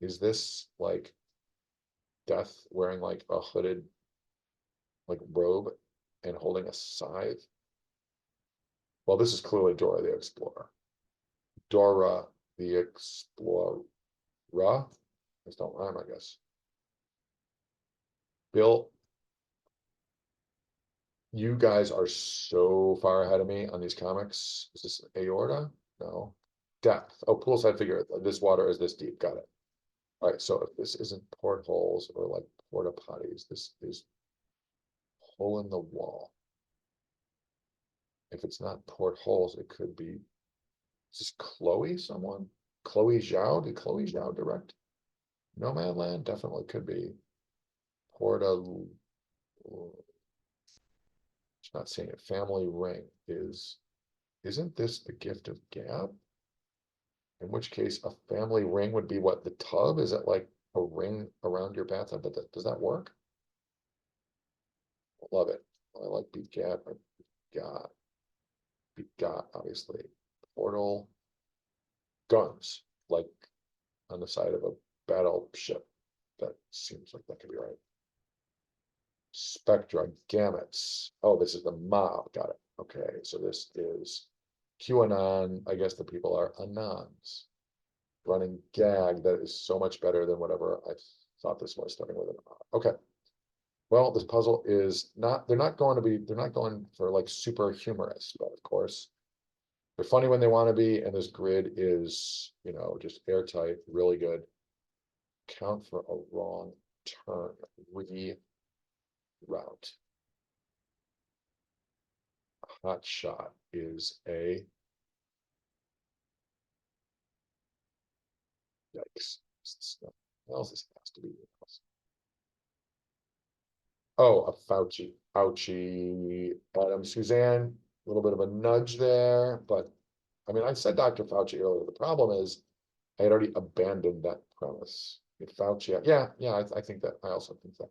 Is this like death wearing like a hooded like robe and holding a scythe? Well, this is clearly Dora the Explorer. Dora the Explorer. Those don't rhyme, I guess. Bill, you guys are so far ahead of me on these comics. Is this aorta? No. Depth. Oh, poolside figure. This water is this deep. Got it. All right. So if this isn't portholes or like porta potties, this is hole in the wall. If it's not portholes, it could be. Is this Chloe someone? Chloe Zhao? Did Chloe Zhao direct Nomadland? Definitely could be. Porta. It's not saying it. Family ring is. Isn't this the gift of Gab? In which case, a family ring would be what, the tub? Is it like a ring around your bathtub? But does that work? Love it. I like begat, begot, obviously. Portal guns, like on the side of a battleship. That seems like that could be right. Spectra, gamuts. Oh, this is the mob. Got it. Okay, so this is QAnon. I guess the people are anons. Running gag that is so much better than whatever I thought this was, starting with an okay. Well, this puzzle is not, they're not going for like super humorous, but of course they're funny when they want to be, and this grid is, just airtight, really good. Count for a wrong turn, reroute. Hot shot is a yikes. What else this has to be? Oh, a Fauci, Adam, Suzanne, a little bit of a nudge there, but I mean, I said Dr. Fauci earlier. The problem is I had already abandoned that premise. Fauci, yeah, I think that, I also think that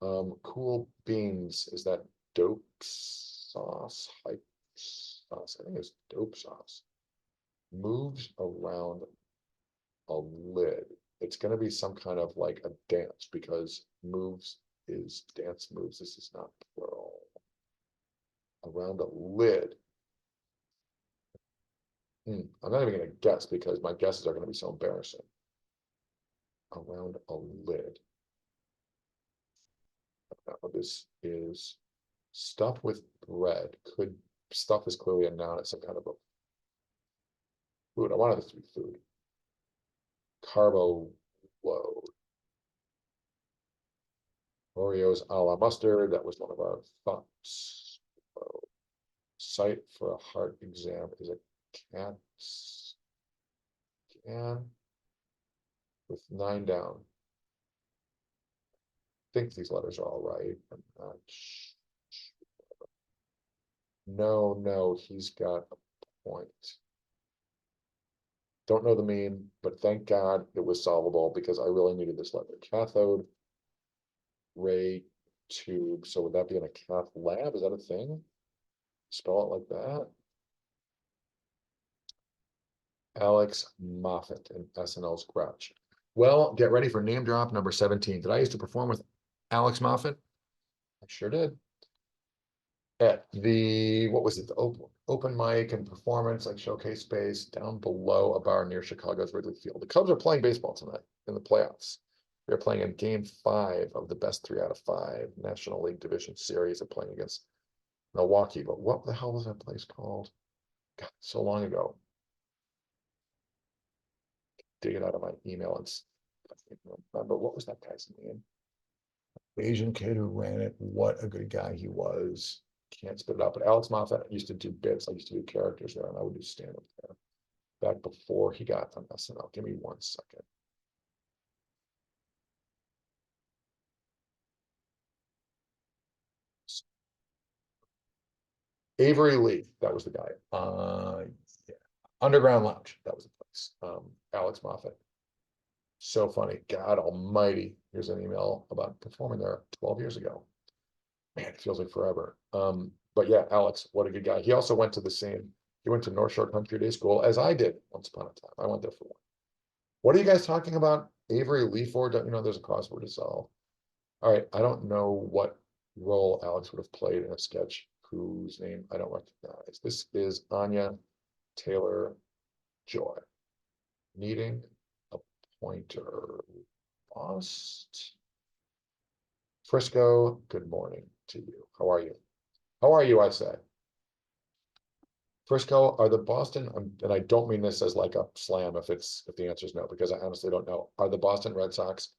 premise. Cool beans, is that dope sauce? Hype sauce, I think it's dope sauce. Moves around a lid. It's going to be some kind of like a dance because moves is dance moves. This is not plural. Around a lid. I'm not even going to guess because my guesses are going to be so embarrassing. Around a lid. Now, this is stuff with bread. Stuff is clearly a noun. It's some kind of a food. I wanted this to be food. Carbo load. Oreos a la mustard. That was one of our thoughts. Site for a heart exam is a cat scan with 9 down. I think these letters are all right. I'm not sure. No, he's got a point. Don't know the meme, but thank God it was solvable because I really needed this letter. Cathode ray tube. So would that be in a cath lab? Is that a thing? Spell it like that. Alex Moffat and SNL's Grouch. Well, get ready for name drop number 17. Did I used to perform with Alex Moffat? I sure did. At the, what was it, the open mic and performance, like showcase space down below a bar near Chicago's Wrigley Field. The Cubs are playing baseball tonight in the playoffs. They're playing in game 5 of the best 3 out of 5 National League Division Series. They're playing against Milwaukee, but what the hell was that place called? God, so long ago. Dig it out of my email and I can't remember what was that guy's name. Asian kid who ran it. What a good guy he was. Can't spit it out. But Alex Moffat used to do bits. I used to do characters there, and I would do stand up there back before he got on SNL. Give me 1 second. Avery Lee, that was the guy. Yeah. Underground Lounge, that was the place. Alex Moffat. So funny. God almighty. Here's an email about performing there 12 years ago. Man, it feels like forever. But yeah, Alex, what a good guy. He also went to he went to North Shore Country Day School, as I did once upon a time. I went there for one. What are you guys talking about? Avery Lee for? Don't you know there's a crossword to solve? All right, I don't know what role Alex would have played in a sketch whose name I don't recognize. This is Anya Taylor Joy. Needing a pointer. Lost. Frisco, good morning to you. How are you? How are you, I say? Frisco, are the Boston, and I don't mean this as like a slam if the answer is no, because I honestly don't know. Are the Boston Red Sox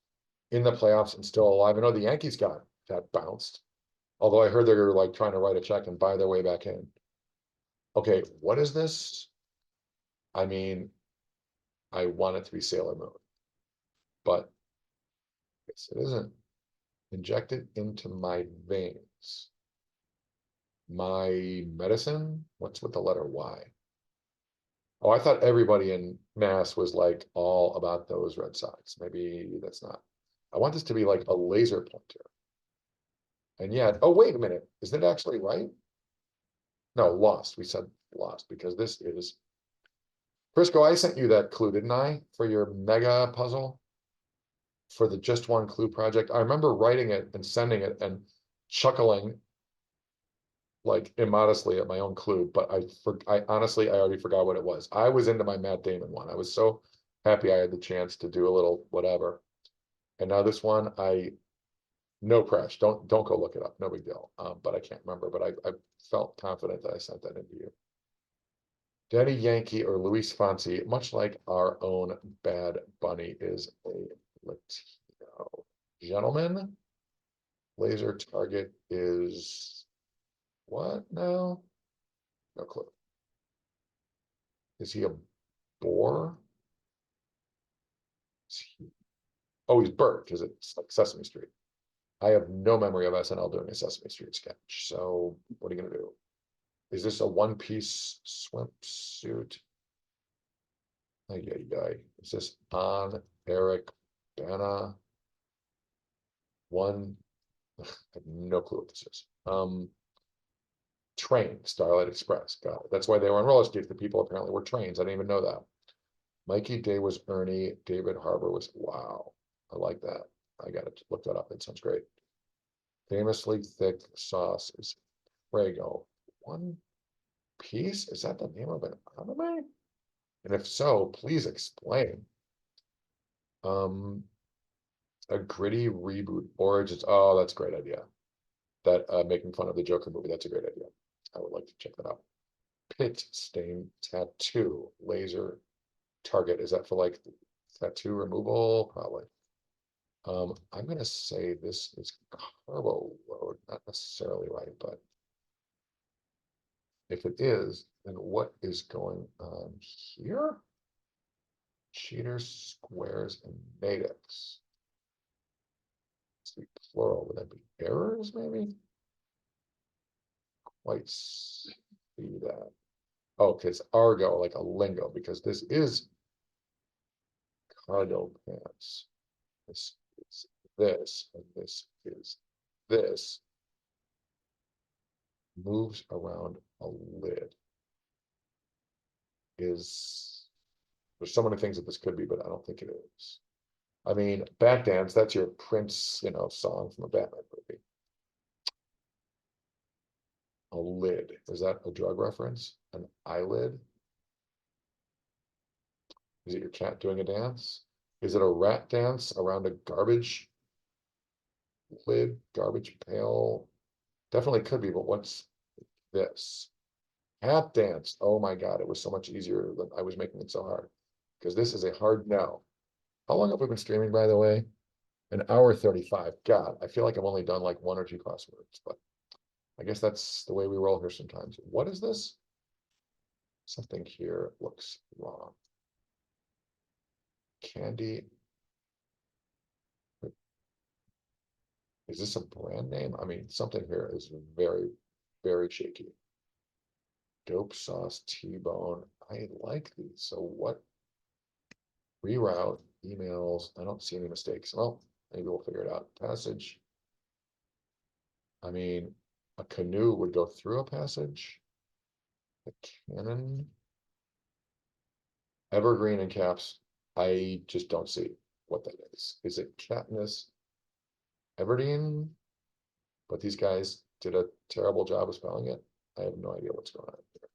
in the playoffs and still alive? I know the Yankees got bounced. Although I heard they're like trying to write a check and buy their way back in. Okay, what is this? I mean, I want it to be Sailor Moon, but it isn't. Injected into my veins. My medicine? What's with the letter Y? Oh, I thought everybody in Mass was like all about those Red Sox. Maybe that's not. I want this to be like a laser pointer. And yet, oh, wait a minute. Is that actually right? No, lost. We said lost because this is. Frisco, I sent you that clue, didn't I? For your mega puzzle? For the Just One Clue project. I remember writing it and sending it and chuckling like immodestly at my own clue, but I honestly, I already forgot what it was. I was into my Matt Damon one. I was so happy I had the chance to do a little whatever. And now this one, no crash. Don't go look it up. No big deal. But I can't remember, but I felt confident that I sent that into you. Daddy Yankee or Luis Fonsi, much like our own Bad Bunny, is a Latino gentleman. Laser target is what now? No clue. Is he a boar? Oh, he's Bert because it's like Sesame Street. I have no memory of SNL doing a Sesame Street sketch. So what are you gonna do? Is this a one-piece swimsuit? Is this on Eric Bana? One, I have no clue what this is. Train, Starlight Express. Got it. That's why they were on roller skates. The people apparently were trains. I didn't even know that. Mikey Day was Ernie. David Harbour was, wow. I like that. I got to look that up. That sounds great. Famously thick sauce is Prego. One Piece? Is that the name of an anime? And if so, please explain. A gritty reboot origins. Oh, that's a great idea. That making fun of the Joker movie. That's a great idea. I would like to check that out. Pit stain tattoo laser target. Is that for like tattoo removal? Probably. I'm gonna say this is Carbo Road, not necessarily right, but if it is, then what is going on here? Cheaters, squares, and natives. It's be plural. Would that be errors, maybe? Quite see that. Oh, okay, it's argo, like a lingo, because this is cargo pants. This is this, and this is this. Moves around a lid. There's so many things that this could be, but I don't think it is. I mean, Bat Dance, that's your Prince, song from a Batman movie. A lid, is that a drug reference? An eyelid? Is it your cat doing a dance? Is it a rat dance around a garbage lid, garbage pail? Definitely could be, but what's this? Hat dance. Oh my God, it was so much easier than I was making it so hard. Because this is a hard no. How long have we been streaming, by the way? An hour 35. God, I feel like I've only done like one or two crosswords, but I guess that's the way we roll here sometimes. What is this? Something here looks wrong. Candy. Is this a brand name? I mean, something here is very, very shaky. Dope sauce, T-bone. I like these. So what? Reroute, emails. I don't see any mistakes. Well, maybe we'll figure it out. Passage. I mean, a canoe would go through a passage. A cannon. Evergreen in caps. I just don't see what that is. Is it Katniss Everdeen? But these guys did a terrible job of spelling it. I have no idea what's going on here.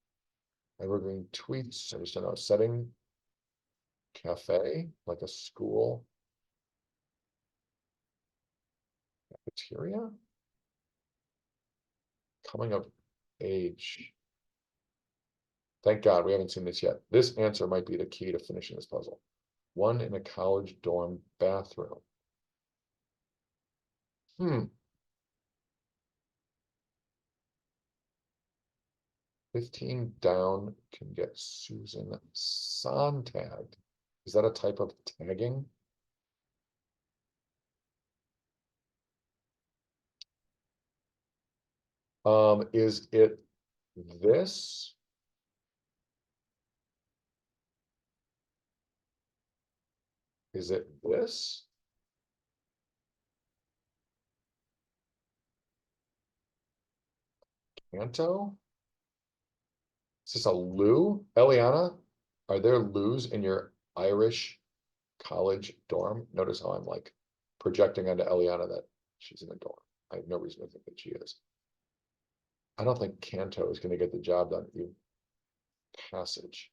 Evergreen tweets, I just don't know, setting cafe, like a school cafeteria? Coming of age. Thank God we haven't seen this yet. This answer might be the key to finishing this puzzle. One in a college dorm bathroom. 15 down can get Susan Sontag. Is that a type of tagging? Is it this? Is it this? Canto? Is this a loo? Eliana, are there loos in your Irish college dorm? Notice how I'm like projecting onto Eliana that she's in a dorm. I have no reason to think that she is. I don't think Canto is going to get the job done. You passage.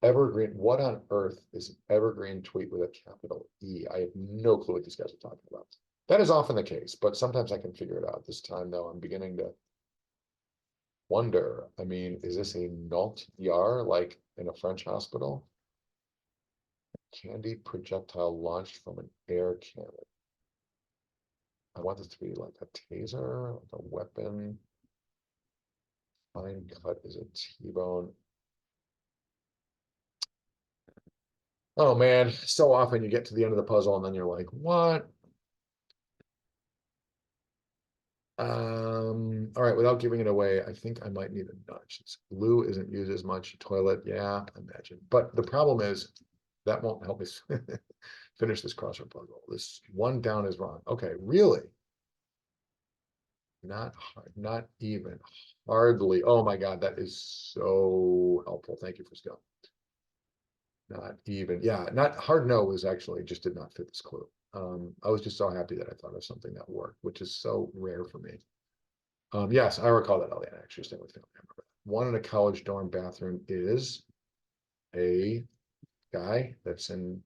Evergreen. What on earth is an evergreen tweet with a capital E? I have no clue what these guys are talking about. That is often the case, but sometimes I can figure it out. This time, though, I'm beginning to wonder. I mean, is this a Nault Yar like in a French hospital? Candy projectile launched from an air cannon. I want this to be like a taser, like a weapon. Fine cut is a T-bone. Oh man, so often you get to the end of the puzzle and then you're like, what? All right, without giving it away, I think I might need a nudge. Glue isn't used as much. Toilet, yeah, imagine. But the problem is that won't help me finish this crossword puzzle. This one down is wrong. Okay, really? Not hard, not even, hardly. Oh my God, that is so helpful. Thank you for skill. Not even, yeah, not hard no was actually just did not fit this clue. I was just so happy that I thought of something that worked, which is so rare for me. Yes, I recall that, Eliana, actually staying with family. I remember that. One in a college dorm bathroom is a guy that's in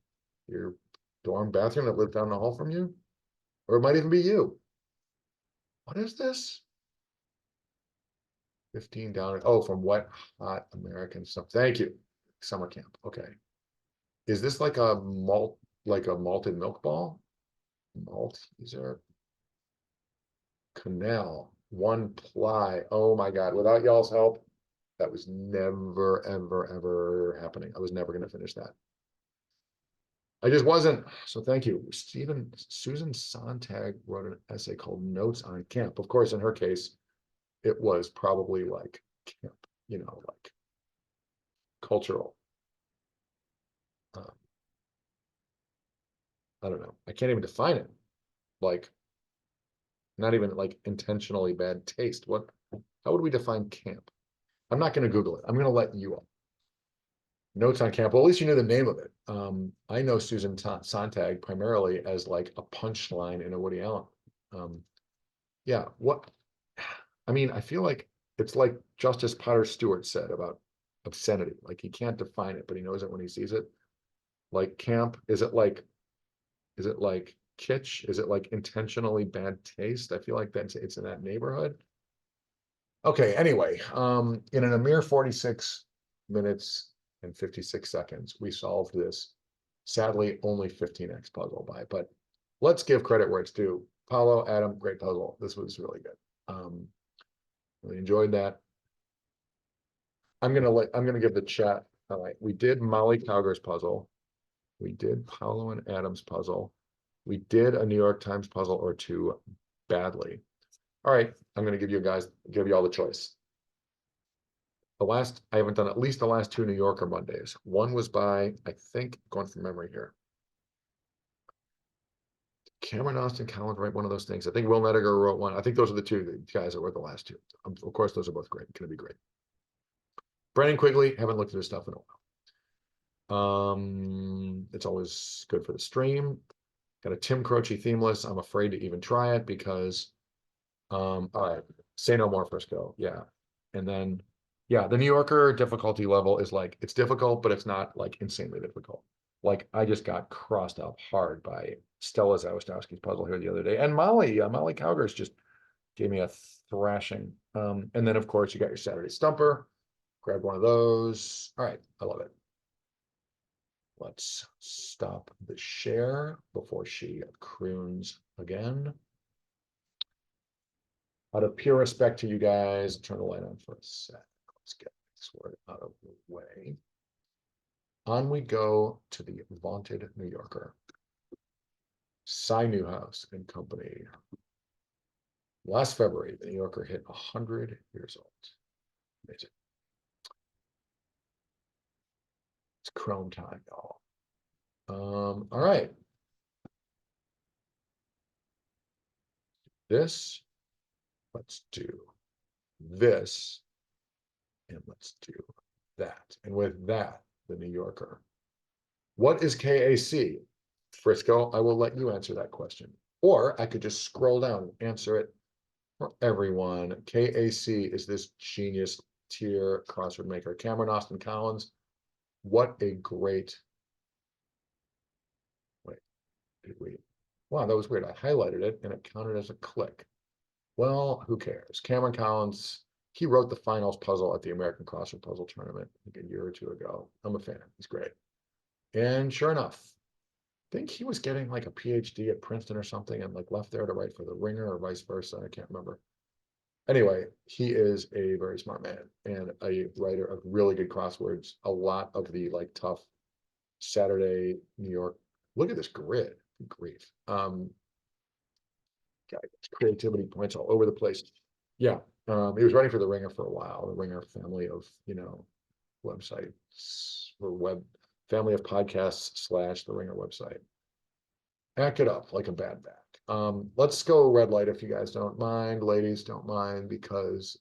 your dorm bathroom that lived down the hall from you, or it might even be you. What is this? 15 down. Oh, from Wet Hot American stuff. Thank you. Summer camp. Okay. Is this like a malted milk ball? Malteser canal. One ply. Oh my God. Without y'all's help, that was never, ever, ever happening. I was never going to finish that. I just wasn't. So thank you. Susan Sontag wrote an essay called Notes on Camp. Of course, in her case, it was probably like camp, like cultural. Um, I don't know. I can't even define it. Like, not even like intentionally bad taste. How would we define camp? I'm not going to Google it. I'm going to let you up. Notes on camp. Well, at least you knew the name of it. I know Susan Sontag primarily as like a punchline in a Woody Allen. Yeah, I mean, I feel like it's like Justice Potter Stewart said about obscenity. Like he can't define it, but he knows it when he sees it. Like camp, is it like kitsch? Is it like intentionally bad taste? I feel like it's in that neighborhood. Okay, anyway, in a mere 46 minutes and 56 seconds, we solved this sadly only 15x puzzle but let's give credit where it's due. Paulo, Adam, great puzzle. This was really good. Really enjoyed that. I'm gonna give the chat. All right, we did Molly Cowger's puzzle. We did Paulo and Adam's puzzle. We did a New York Times puzzle or two badly. All right, I'm gonna give you all the choice. I haven't done at least the last two New Yorker Mondays. One was by, I think, going from memory here. Cameron Austin Collins write one of those things. I think Will Nediger wrote one. I think those are the two guys that were the last two. Of course, those are both great. Going to be great. Brennan Quigley, haven't looked at his stuff in a while. It's always good for the stream. Got a Tim Croce themeless. I'm afraid to even try it because All right, say no more, Frisco. Yeah, and then yeah, the New Yorker difficulty level is like it's difficult, but it's not like insanely difficult. Like I just got crossed up hard by Stella Zawistowski's puzzle here the other day, and Molly Cowgers just gave me a thrashing. And then of course you got your Saturday Stumper. Grab one of those. All right, I love it. Let's stop the share before she croons again. Out of pure respect to you guys, turn the light on for a sec. Let's get this word out of the way. On we go to the vaunted New Yorker. Cy Newhouse and Company. Last February, the New Yorker hit 100 years old. Amazing. It's Chrome time, y'all. All right. This, let's do this, and let's do that. And with that, the New Yorker. What is KAC? Frisco, I will let you answer that question. Or I could just scroll down and answer it for everyone. KAC is this genius tier crossword maker. Cameron Austin Collins, what a great, wait, did we, wow, that was weird. I highlighted it and it counted as a click. Well, who cares? Cameron Collins, he wrote the finals puzzle at the American Crossword Puzzle Tournament like a year or two ago. I'm a fan. He's great. And sure enough, I think he was getting like a PhD at Princeton or something and like left there to write for the Ringer or vice versa. I can't remember. Anyway, he is a very smart man and a writer of really good crosswords. A lot of the like tough Saturday New York. Look at this grid. Good grief. Creativity points all over the place. Yeah. He was writing for the Ringer for a while, the Ringer family of, websites or web family of podcasts slash the Ringer website. Back it up like a bad back. Let's go red light if you guys don't mind, ladies don't mind, because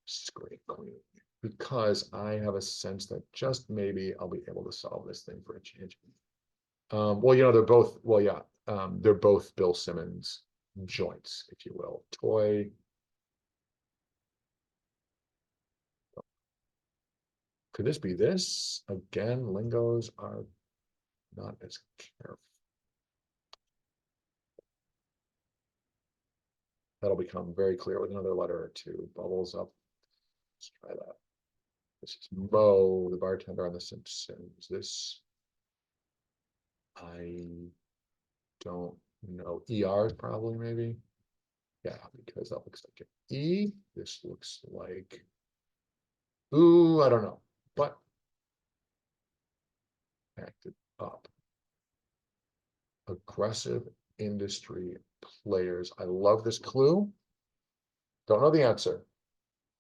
screen queen, because I have a sense that just maybe I'll be able to solve this thing for a change. Well, they're both, well, yeah, they're both Bill Simmons joints, if you will. Toy. Could this be this? Again, lingos are not as careful. That'll become very clear with another letter or two. Bubbles up. Let's try that. This is Mo, the bartender on The Simpsons. This, I don't know. ER is probably maybe. Yeah, because that looks like an E. This looks like, ooh, I don't know. But acted up. Aggressive industry players. I love this clue. Don't know the answer,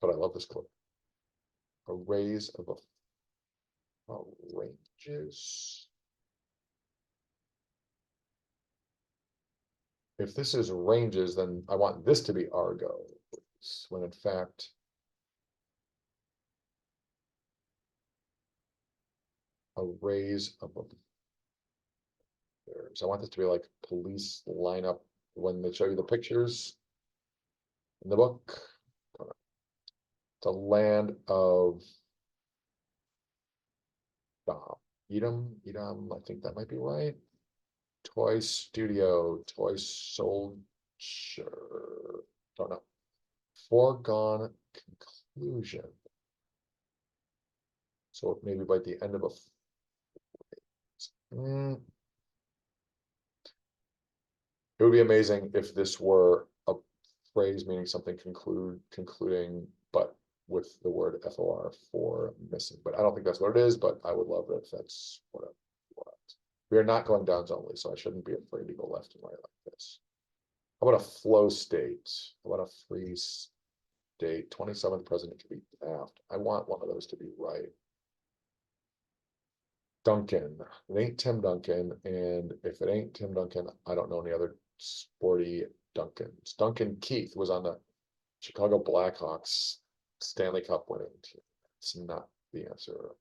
but I love this clue. Arrays of ranges. If this is ranges, then I want this to be Argo, when in fact, arrays of so I want this to be like police lineup when they show you the pictures in the book. The land of Edom, I think that might be right. Toy Studio, Toy Soldier, don't know. Foregone conclusion. So maybe by the end of a it would be amazing if this were a phrase meaning something concluding, but with the word FOR for missing. But I don't think that's what it is, but I would love it if that's what it was. We are not going downs only, so I shouldn't be afraid to go left and right like this. How about a flow state? How about a free state? 27th president to be Taft. I want one of those to be right. Duncan. It ain't Tim Duncan, and if it ain't Tim Duncan, I don't know any other sporty Duncans. Duncan Keith was on the Chicago Blackhawks Stanley Cup winning team. It's not the answer.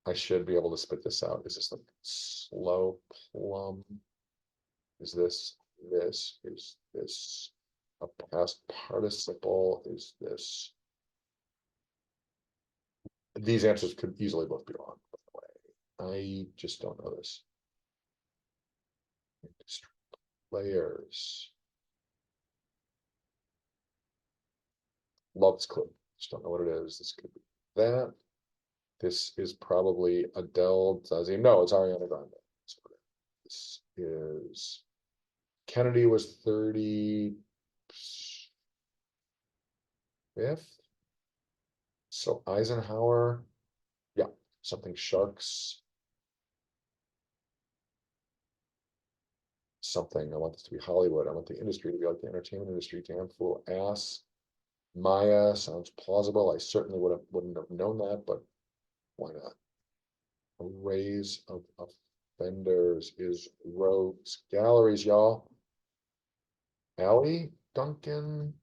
I should be able to spit this out. Is this a slow plum? Is this, is this a past participle? Is this? These answers could easily both be wrong, by the way. I just don't know this. Industry players. Love this clue. Just don't know what it is. This could be that. This is probably Adele Dazeem. No, it's Ariana Grande. This is Kennedy was 35th. So Eisenhower, yeah, something sharks. Something. I want this to be Hollywood. I want the industry to be like the entertainment industry. Damn fool ass. Maya sounds plausible. I certainly wouldn't have known that, but why not? Arrays of offenders is rogues galleries, y'all. Allie Duncan,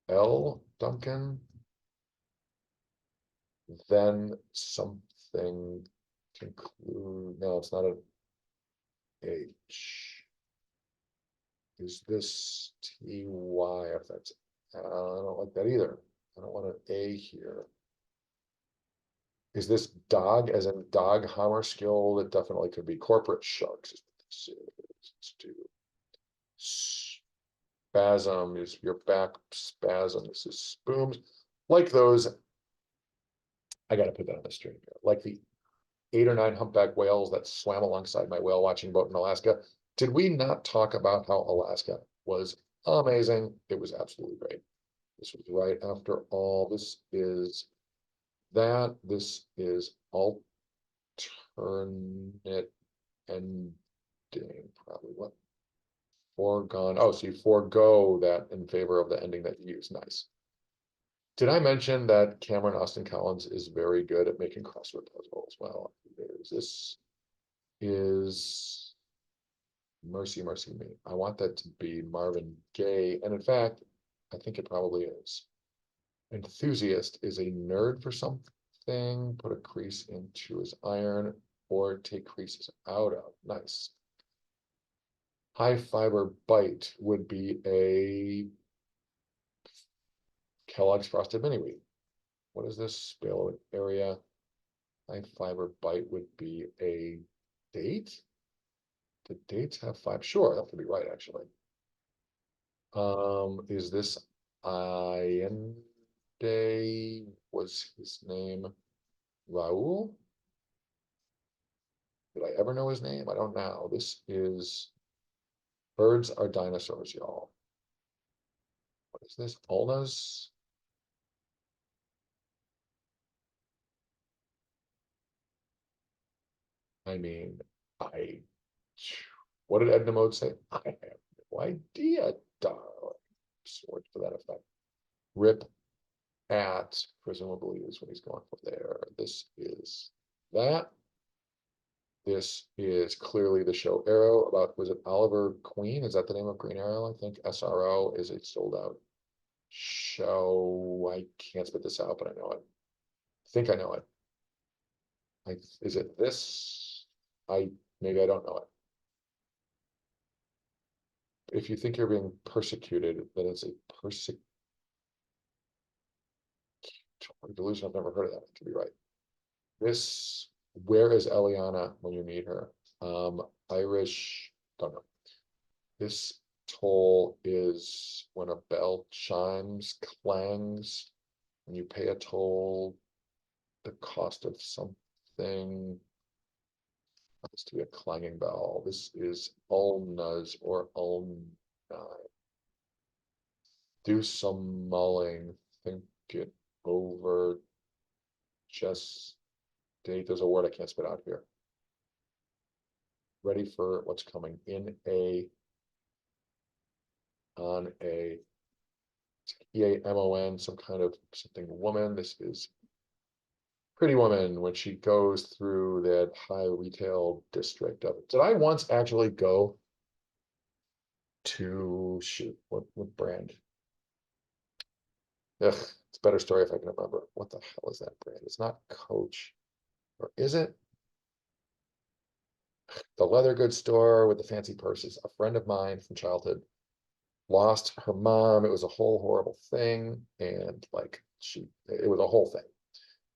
L Duncan, then something conclude. No, it's not an H. Is this TY? If that's, I don't like that either. I don't want an A here. Is this dog as in dog hammer skill? That definitely could be corporate sharks. Is what this is. Let's do spasm is your back spasm. This is spooms. Like those, I got to put that on the string here. Like the 8 or 9 humpback whales that swam alongside my whale watching boat in Alaska. Did we not talk about how Alaska was amazing? It was absolutely great. This was right after all. This is that. This is alternate ending. Probably what? Foregone. Oh, so you forego that in favor of the ending that you use. Nice. Did I mention that Cameron Austin Collins is very good at making crossword puzzles? Well, this is mercy, mercy me. I want that to be Marvin Gaye. And in fact, I think it probably is. Enthusiast is a nerd for something, put a crease into his iron, or take creases out of. Nice. High fiber bite would be a Kellogg's Frosted Mini Wheat. What is this spell area? High fiber bite would be a date. The dates have 5. Sure, that could be right, actually. Is this Allende? Was his name Raul? Did I ever know his name? I don't know. This is birds are dinosaurs, y'all. What is this? Ulnas? I mean, I what did Edna Mode say? I have no idea, darling. Sword for that effect. Rip at, presumably is what he's going for there. This is that. This is clearly the show Arrow about, was it Oliver Queen? Is that the name of Green Arrow? I think SRO is a sold out show. I can't spit this out, but I know it. I think I know it. Is it this? Maybe I don't know it. If you think you're being persecuted, then it's a delusion. I've never heard of that. It could be right. This, where is Eliana when you need her? Irish, don't know. This toll is when a bell chimes, clangs, when you pay a toll, the cost of something. Has to be a clanging bell. This is ulnas or ulni. Do some mulling, think it over. Just date. There's a word I can't spit out here. Ready for what's coming in a, on a, EAMON, some kind of something woman. This is Pretty Woman when she goes through that high retail district of it. Did I once actually go to, shoot, what brand? Ugh, it's a better story if I can remember. What the hell is that brand? It's not Coach, or is it? the leather goods store with the fancy purses. A friend of mine from childhood lost her mom. It was a whole horrible thing. And like it was a whole thing.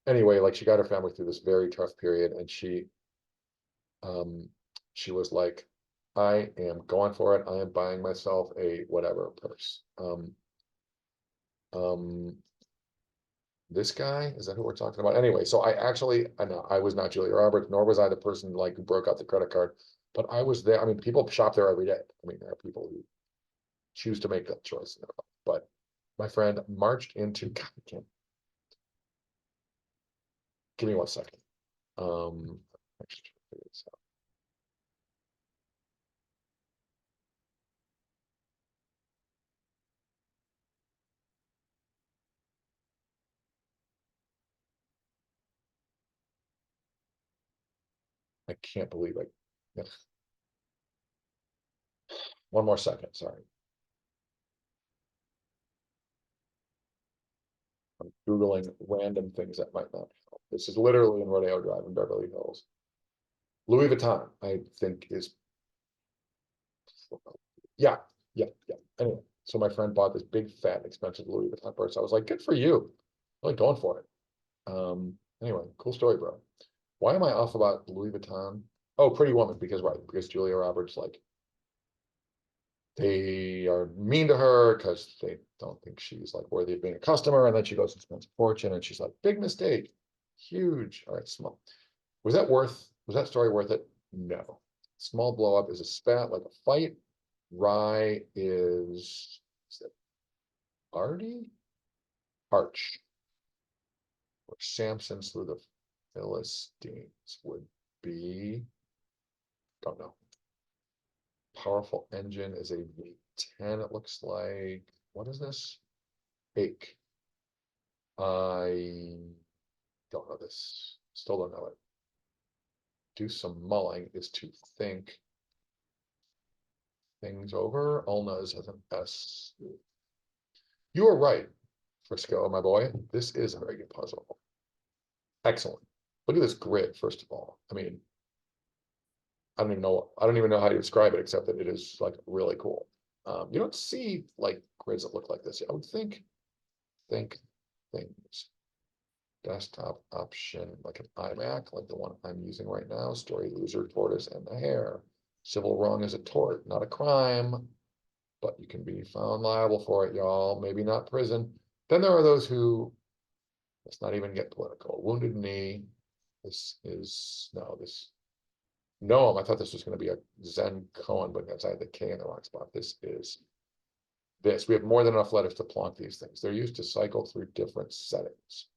Anyway, like she got her family through this very tough period, and um, she was like, I am going for it. I am buying myself a whatever purse. Um, this guy, is that who we're talking about? Anyway, so I know I was not Julia Roberts, nor was I the person like who broke out the credit card, but I was there. I mean, people shop there every day. I mean, there are people who choose to make that choice. But my friend marched into, God, give me 1 second. Um, I can't believe it. Yeah. 1 more second, sorry. I'm Googling random things that might not help. This is literally in Rodeo Drive in Beverly Hills. Louis Vuitton, I think is, yeah, yeah. Anyway, so my friend bought this big, fat, expensive Louis Vuitton purse. I was like, good for you. Really going for it. Anyway, cool story, bro. Why am I off about Louis Vuitton? Oh, Pretty Woman, because Julia Roberts, like, they are mean to her because they don't think she's like worthy of being a customer, and then she goes and spends a fortune, and she's like, big mistake, huge. All right, small. Was that story worth it? No. Small blow up is a spat, like a fight. Rye is it Artie? Arch, or Samson slew the Philistines would be, don't know. Powerful engine is a V10, it looks like. What is this? Ache. I don't know this. Still don't know it. Do some mulling is to think things over. Ulna's has an S. You are right, Frisco, my boy. This is a very good puzzle. Excellent. Look at this grid, first of all. I mean, I don't even know how to describe it, except that it is like really cool. You don't see like grids that look like this. I would think things. Desktop option, like an iMac, like the one I'm using right now. Story loser, tortoise, and the hare. Civil wrong is a tort, not a crime, but you can be found liable for it, y'all. Maybe not prison. Then there are those who, let's not even get political. Wounded Knee. This is, no, this, no, I thought this was going to be a Zen Cohen, but that's I had the K in the wrong spot. This is this. We have more than enough letters to plonk these things. They're used to cycle through different settings.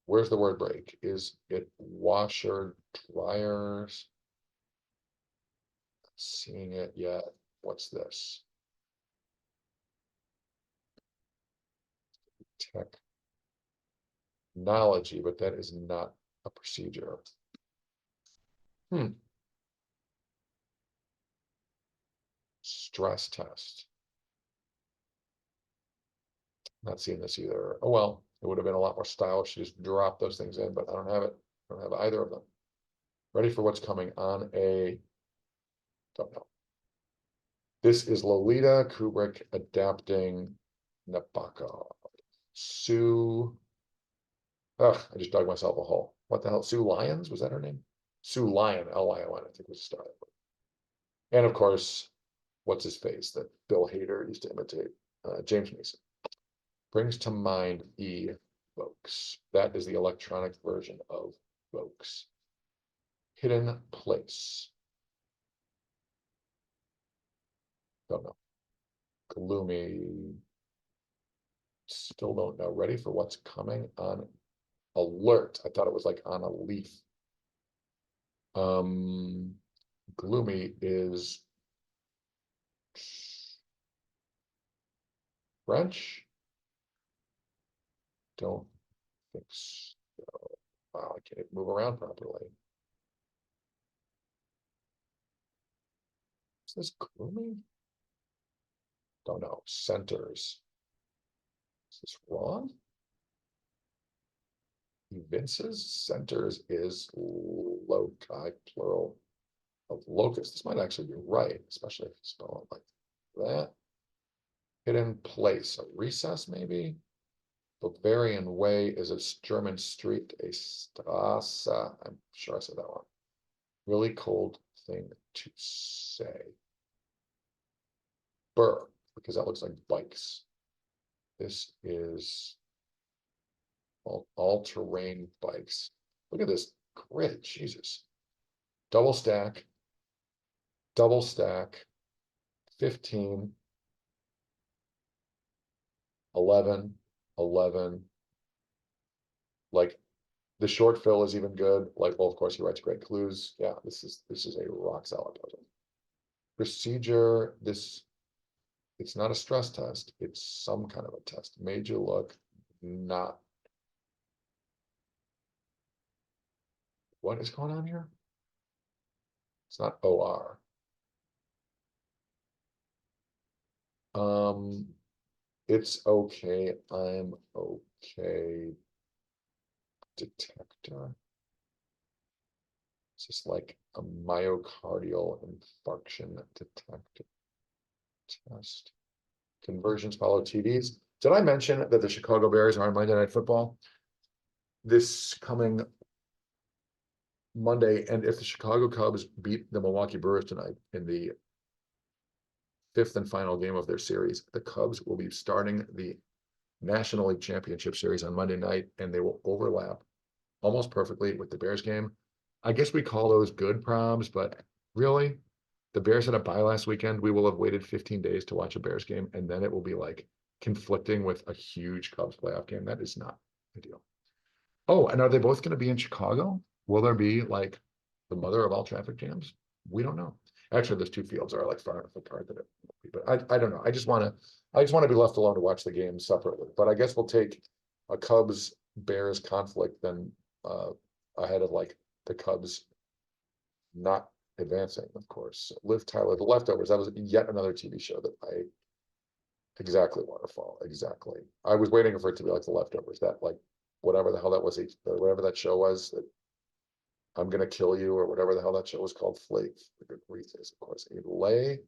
Where's the word break? Is it washer, dryers? Not seeing it yet. What's this? Technology, but that is not a procedure. Stress test. Not seeing this either. Oh well, it would have been a lot more stylish to just drop those things in, but I don't have it. I don't have either of them. Ready for what's coming on a, don't know. This is Lolita Kubrick adapting Nabokov. Sue, ugh, I just dug myself a hole. What the hell? Sue Lyons? Was that her name? Sue Lyon, Lyon, I think was the star. And of course, what's his face that Bill Hader used to imitate? James Mason. Brings to mind e-books. That is the electronic version of books. Hidden place. Don't know. Gloomy. Still don't know. Ready for what's coming on alert. I thought it was like on a leaf. Gloomy is French. Don't think so. Wow, I can't move around properly. Is this gloomy? Don't know. Centers. Is this wrong? Vince's centers is loci, plural of locust. This might actually be right, especially if you spell it like that. Hidden place, a recess maybe? Bavarian Way is a German street, a Strasse. I'm sure I said that one. Really cold thing to say. Burr, because that looks like bikes. This is all-terrain bikes. Look at this grid, Jesus. Double stack, 15, 11, 11. Like the short fill is even good. Like, well, of course, he writes great clues. Yeah, this is a rock solid puzzle. Procedure, it's not a stress test, it's some kind of a test. Made you look not. What is going on here? It's not OR. It's okay. I'm okay. Detector. It's just like a myocardial infarction detector test. Conversions follow TDs. Did I mention that the Chicago Bears are on Monday Night Football this coming Monday? And if the Chicago Cubs beat the Milwaukee Brewers tonight in the fifth and final game of their series, the Cubs will be starting the National League Championship Series on Monday night, and they will overlap almost perfectly with the Bears game. I guess we call those good proms, but really, the Bears had a bye last weekend. We will have waited 15 days to watch a Bears game, and then it will be like conflicting with a huge Cubs playoff game. That is not ideal. Oh, and are they both going to be in Chicago? Will there be like the mother of all traffic jams? We don't know. Actually, those two fields are like far enough apart that it won't be, but I don't know. I just want to be left alone to watch the game separately. But I guess we'll take a Cubs Bears conflict then ahead of like the Cubs not advancing, of course. Liv Tyler, The Leftovers, that was yet another TV show that I exactly Waterfall, exactly. I was waiting for it to be like The Leftovers, that like whatever the hell that was, whatever that show was, that I'm gonna kill you or whatever the hell that show was called. Flake. The good grief is, of course, a lay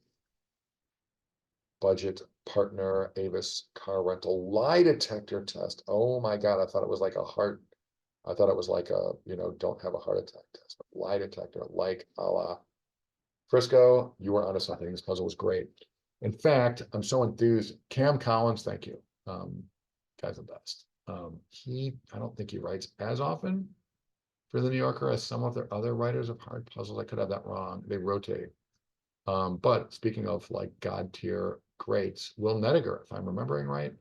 budget partner Avis car rental lie detector test. Oh my God, I thought it was like a heart. I thought it was like a, don't have a heart attack test, but lie detector, like a la Frisco, you were onto something. This puzzle was great. In fact, I'm so enthused. Cam Collins, thank you. Guy's the best. I don't think he writes as often for the New Yorker as some of their other writers of hard puzzles. I could have that wrong. They rotate. But speaking of like God tier greats, Will Nediger, if I'm remembering right.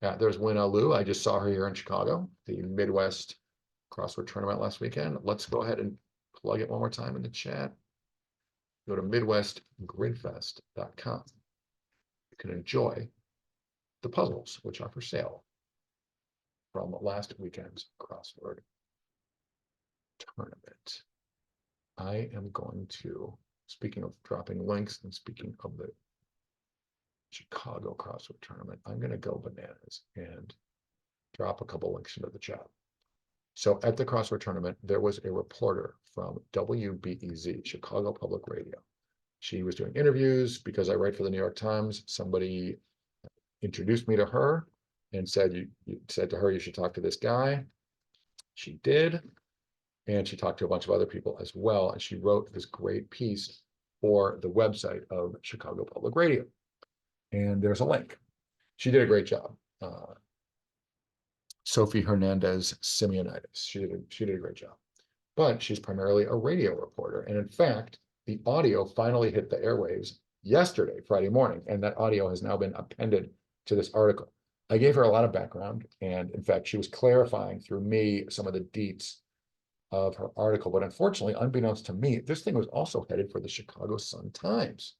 Yeah, there's Winna Liu. I just saw her here in Chicago, the Midwest crossword tournament last weekend. Let's go ahead and plug it one more time in the chat. Go to midwestgridfest.com. You can enjoy the puzzles, which are for sale from last weekend's crossword tournament. I am going to, speaking of dropping links and speaking of the Chicago crossword tournament, I'm going to go bananas and drop a couple links into the chat. So at the crossword tournament, there was a reporter from WBEZ, Chicago Public Radio. She was doing interviews because I write for the New York Times. Somebody introduced me to her and said, you said to her, you should talk to this guy. She did. And she talked to a bunch of other people as well. And she wrote this great piece for the website of Chicago Public Radio. And there's a link. She did a great job. Sophie Hernandez Simeonitis. She did a great job. But she's primarily a radio reporter. And in fact, the audio finally hit the airwaves yesterday, Friday morning. And that audio has now been appended to this article. I gave her a lot of background. And in fact, she was clarifying through me some of the deets of her article. But unfortunately, unbeknownst to me, this thing was also headed for the Chicago Sun-Times.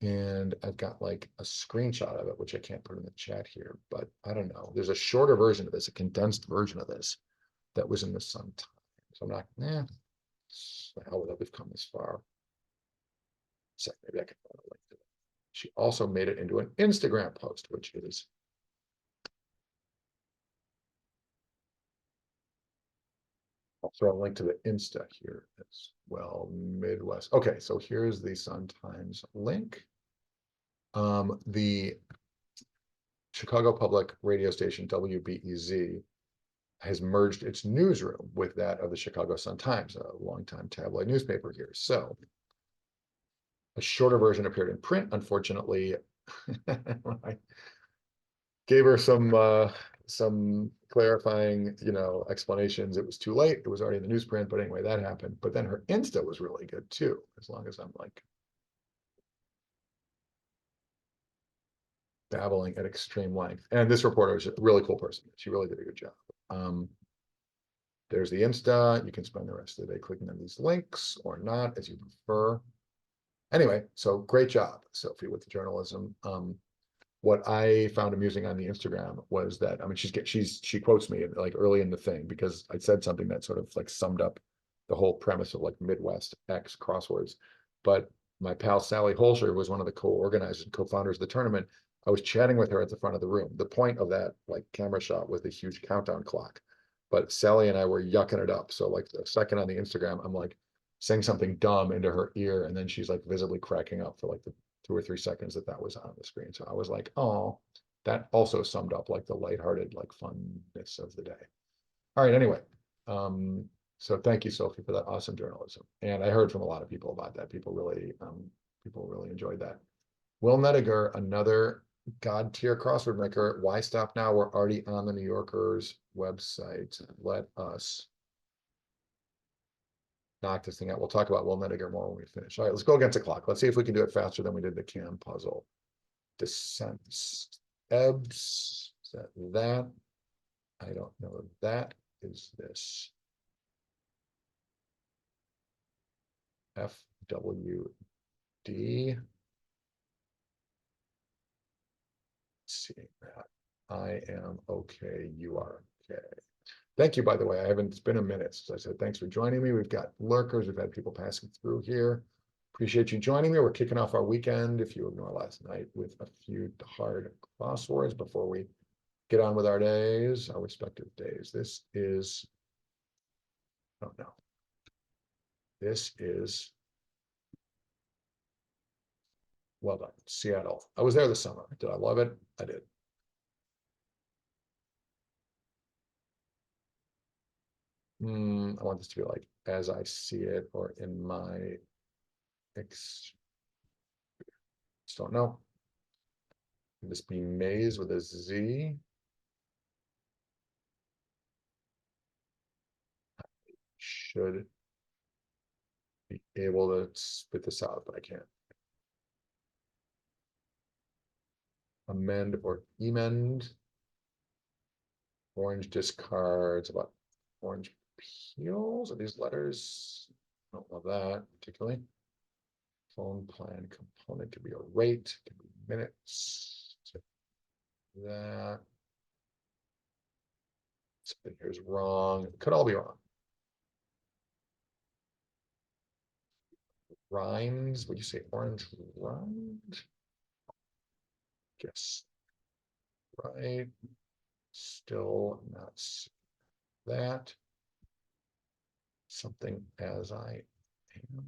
And I've got like a screenshot of it, which I can't put in the chat here, but I don't know. There's a shorter version of this, a condensed version of this that was in the Sun-Times. So I'm not, the hell with it, we've come this far. So maybe I can find a link to it. She also made it into an Instagram post, which is So I'll link to the Insta here as well, Midwest. Okay, so here's the Sun Times link. The Chicago Public Radio station, WBEZ, has merged its newsroom with that of the Chicago Sun-Times, a longtime tabloid newspaper here. So a shorter version appeared in print. Unfortunately, I gave her some clarifying, explanations. It was too late. It was already in the newsprint, but anyway, that happened. But then her Insta was really good too, as long as I'm like babbling at extreme length. And this reporter is a really cool person. She really did a good job. There's the Insta. You can spend the rest of the day clicking on these links or not, as you prefer. Anyway, so great job, Sophie, with the journalism. What I found amusing on the Instagram was that, I mean, she quotes me like early in the thing because I said something that sort of like summed up the whole premise of like Midwest X crosswords. But my pal Sally Holscher was one of the co-organizers and co-founders of the tournament. I was chatting with her at the front of the room. The point of that like camera shot was the huge countdown clock. But Sally and I were yucking it up. So like the second on the Instagram, I'm like saying something dumb into her ear, and then she's like visibly cracking up for like the 2 or 3 seconds that was on the screen. So I was like, oh, that also summed up like the lighthearted, like funness of the day. All right, anyway. So thank you, Sophie, for that awesome journalism. And I heard from a lot of people about that. People really enjoyed that. Will Nediger, another God tier crossword maker. Why stop now? We're already on the New Yorker's website. Let us knock this thing out. We'll talk about Will Nediger more when we finish. All right, let's go against the clock. Let's see if we can do it faster than we did the cam puzzle. Descents. Ebbs. Is that that? I don't know if that is this. FWD. Seeing that. I am okay. You are okay. Thank you, by the way. It's been a minute since I said thanks for joining me. We've got lurkers. We've had people passing through here. Appreciate you joining me. We're kicking off our weekend, if you ignore last night, with a few hard crosswords before we get on with our days, our respective days. This is, oh no. This is, well done, Seattle. I was there this summer. Did I love it? I did. I want this to be like as I see it or in my just don't know. Can this be maze with a Z? Should be able to spit this out, but I can't. Amend or emend. Orange discards. About orange peels. Are these letters? I don't love that particularly. Phone plan component could be a rate, could be minutes. That. Something here's wrong. Could all be wrong. Rinds. Would you say orange rind? Guess. Right. Still not that. Something as I am.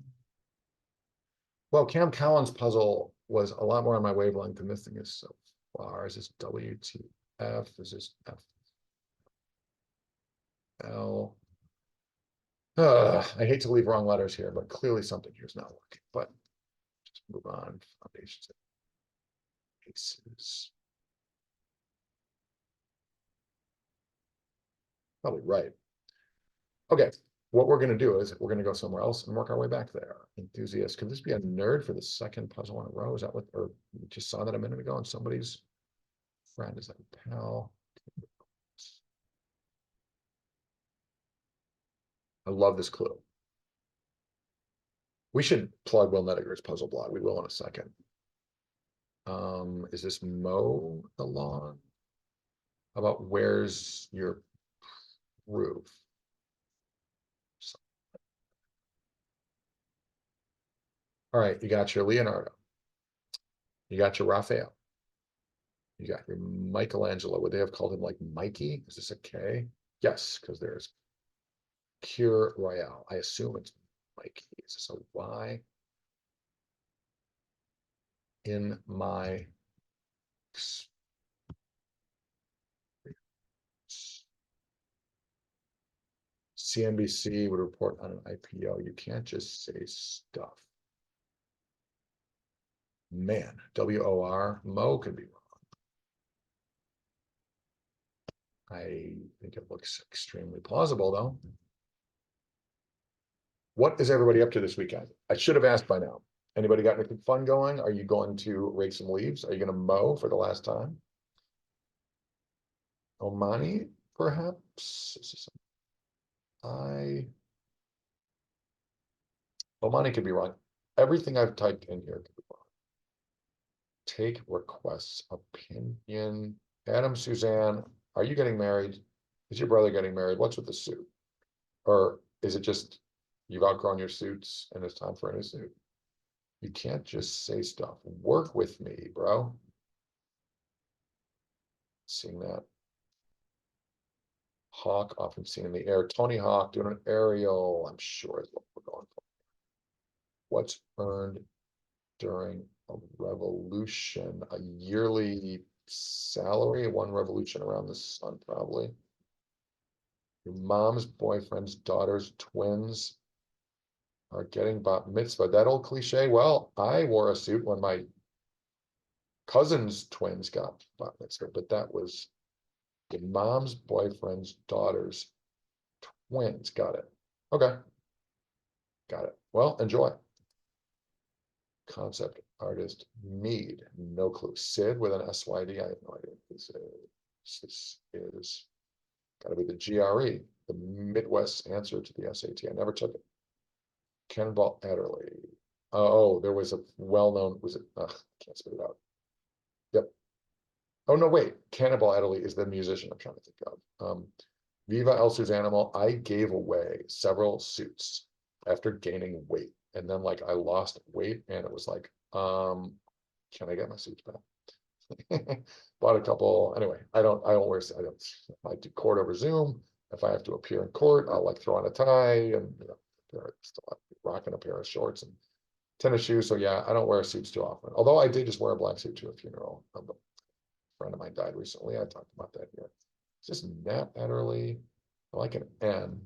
Well, Cam Collins' puzzle was a lot more on my wavelength than this thing is so far. Is this WTF? Is this FL? I hate to leave wrong letters here, but clearly something here is not working. But just move on. Foundations. Aces. Probably right. Okay, what we're going to do is we're going to go somewhere else and work our way back there. Enthusiast. Could this be a nerd for the second puzzle in a row? Is that what, or we just saw that a minute ago and somebody's friend? Is that a pal? I love this clue. We should plug Will Nediger's puzzle blog. We will in a second. Is this mow the lawn? How about where's your roof? All right, you got your Leonardo. You got your Raphael. You got your Michelangelo. Would they have called him like Mikey? Is this a K? Yes, because there's Cure Royale. I assume it's Mikey. So why in my CNBC would report on an IPO. You can't just say stuff. Man, WOR, Mo could be wrong. I think it looks extremely plausible, though. What is everybody up to this weekend? I should have asked by now. Anybody got anything fun going? Are you going to rake some leaves? Are you going to mow for the last time? Omani, perhaps? Omani could be wrong. Everything I've typed in here could be wrong. Take requests, opinion. Adam, Suzanne, are you getting married? Is your brother getting married? What's with the suit? Or is it just you've outgrown your suits and it's time for a new suit? You can't just say stuff. Work with me, bro. Seeing that. Hawk, often seen in the air. Tony Hawk doing an aerial, I'm sure is what we're going for. What's earned during a revolution? A yearly salary, one revolution around the sun, probably. Your mom's boyfriend's daughter's twins are getting bat mitzvah. That old cliche. Well, I wore a suit when my cousin's twins got bat mitzvah, but that was your mom's boyfriend's daughter's twins. Got it. Okay. Got it. Well, enjoy. Concept artist Mead. No clue. Sid with an SYD. I have no idea what this is. This is got to be the GRE, the Midwest answer to the SAT. I never took it. Cannonball Adderley. Oh, there was a well-known, was it? Can't spit it out. Yep. Oh, no, wait. Cannonball Adderley is the musician I'm trying to think of. Viva El Suzanimal. I gave away several suits after gaining weight. And then like I lost weight and it was like, can I get my suits back? Bought a couple. Anyway, I don't wear, I do court over Zoom. If I have to appear in court, I'll like throw on a tie and still rocking a pair of shorts and tennis shoes. So yeah, I don't wear suits too often. Although I did just wear a black suit to a funeral. A friend of mine died recently. I talked about that here. It's just Nat Adderley. I like an N.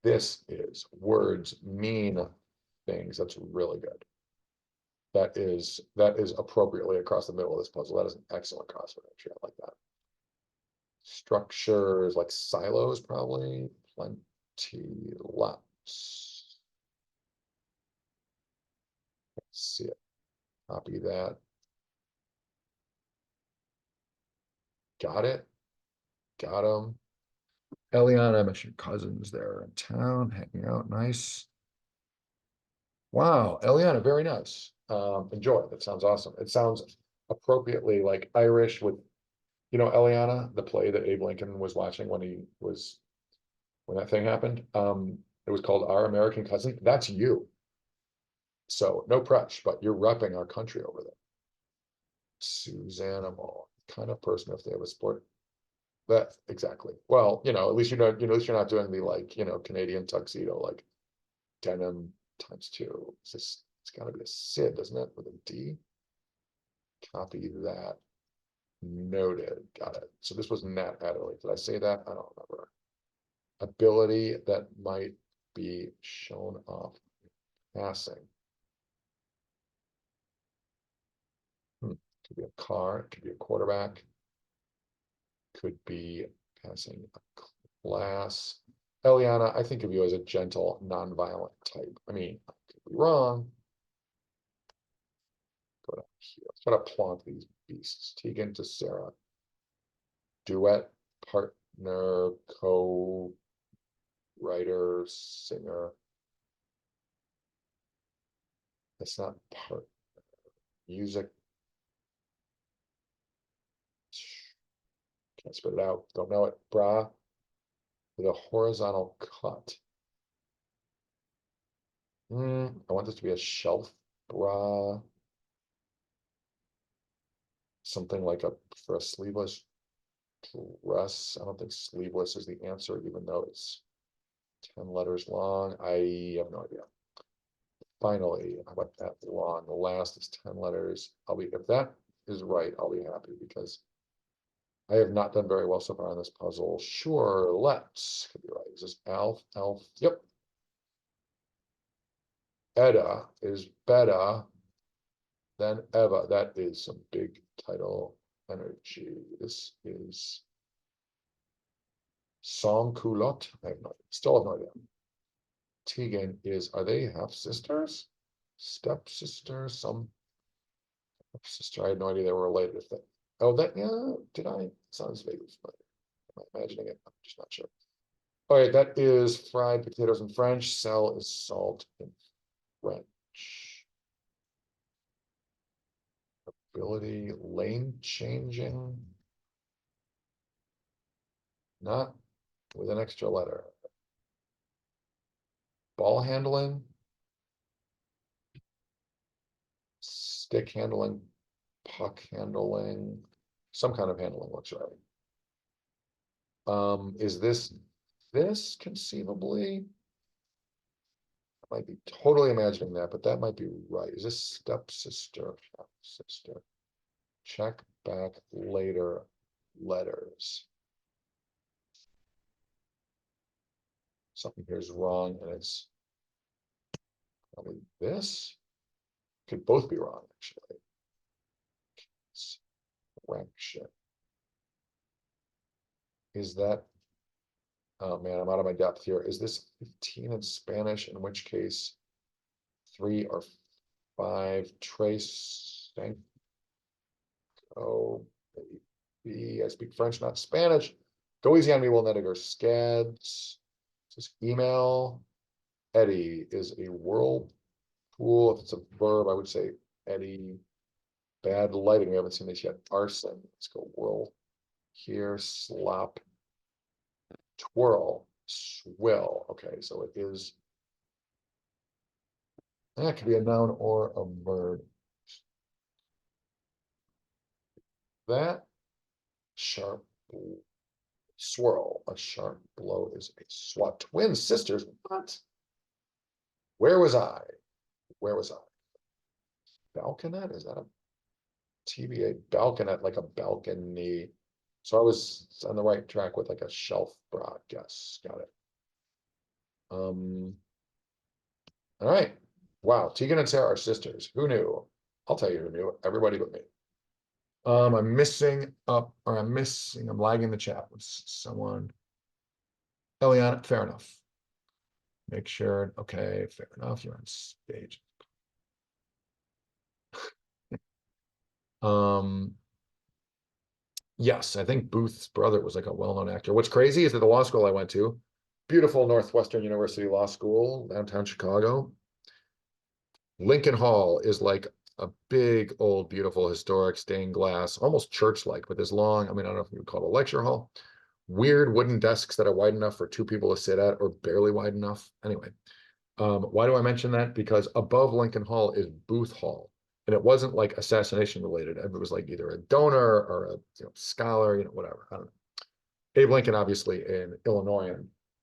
This is words mean things. That's really good. That is appropriately across the middle of this puzzle. That is an excellent crossword entry. I like that. Structures like silos, probably. Plenty, lots. Let's see it. Copy that. Got it. Got them. Eliana, I mentioned cousins there in town, hanging out. Nice. Wow, Eliana, very nice. Enjoy. That sounds awesome. It sounds appropriately like Irish with, Eliana, the play that Abe Lincoln was watching when that thing happened. It was called Our American Cousin. That's you. So no pressure, but you're repping our country over there. Susanna Mall, kind of person if they have a sport. That exactly. Well, at least at least you're not doing the like, Canadian tuxedo, like denim ×2. It's gotta be a Sid, doesn't it? With a D. Copy that. Noted. Got it. So this was Nat Adderley. Did I say that? I don't remember. Ability that might be shown off passing. Could be a car, it could be a quarterback, could be passing a class. Eliana, I think of you as a gentle, nonviolent type. I mean, I could be wrong. Go down here. Let's try to plonk these beasts. Tegan to Sarah. Duet, partner, co-writer, singer. That's not part. Music. Can't spit it out. Don't know it. Bra with a horizontal cut. I want this to be a shelf bra. Something like for a sleeveless dress. I don't think sleeveless is the answer, even though it's 10 letters long. I have no idea. Finally, how about that long? The last is 10 letters. If that is right, I'll be happy because I have not done very well so far on this puzzle. Sure, let's. Could be right. Is this Alf? Elf? Yep. Edda is better than Eva. That is some big title energy. This is Sans Culotte. I have no idea. Still have no idea. Tegan is, are they half sisters? Stepsister, some sister. I had no idea they were related. If that, oh, that, yeah, did I? Sounds vaguely familiar. Am I imagining it? I'm just not sure. All right, that is fried potatoes in French. Sel is salt in French. Ability, lane changing. Not with an extra letter. Ball handling. Stick handling. Puck handling. Some kind of handling looks right. Is this conceivably? I might be totally imagining that, but that might be right. Is this stepsister? Sister. Check back later letters. Something here is wrong, and it's probably this. Could both be wrong, actually. It's correction. Is that, oh man, I'm out of my depth here. Is this 15 in Spanish, in which case 3 or 5 trace? Oh, maybe I speak French, not Spanish. Go easy on me, Will Nediger. Scads. This email. Eddy is a whirlpool. If it's a verb, I would say eddy. Bad lighting. We haven't seen this yet. Arson. Let's go whirl. Here, slop. Twirl. Swill. Okay, so it is. That could be a noun or a verb. That sharp swirl. A sharp blow is a swat. Twin sisters. What? Where was I? Where was I? Balconet? Is that a TBA? Balconet, like a balcony. So I was on the right track with like a shelf bra, guess. Got it. All right. Wow, Tegan and Sarah are sisters. Who knew? I'll tell you who knew. Everybody but me. I'm missing up, or I'm lagging the chat with someone. Eliana, fair enough. Make sure, okay, fair enough. You're on stage. Yes, I think Booth's brother was like a well-known actor. What's crazy is that the law school I went to, beautiful Northwestern University Law School, downtown Chicago. Lincoln Hall is like a big, old, beautiful, historic stained glass, almost church-like, but this long, I mean, I don't know if you would call it a lecture hall. Weird wooden desks that are wide enough for 2 people to sit at, or barely wide enough. Anyway, why do I mention that? Because above Lincoln Hall is Booth Hall. And it wasn't like assassination related. It was like either a donor or a scholar, whatever. I don't know. Abe Lincoln, obviously, in Illinois.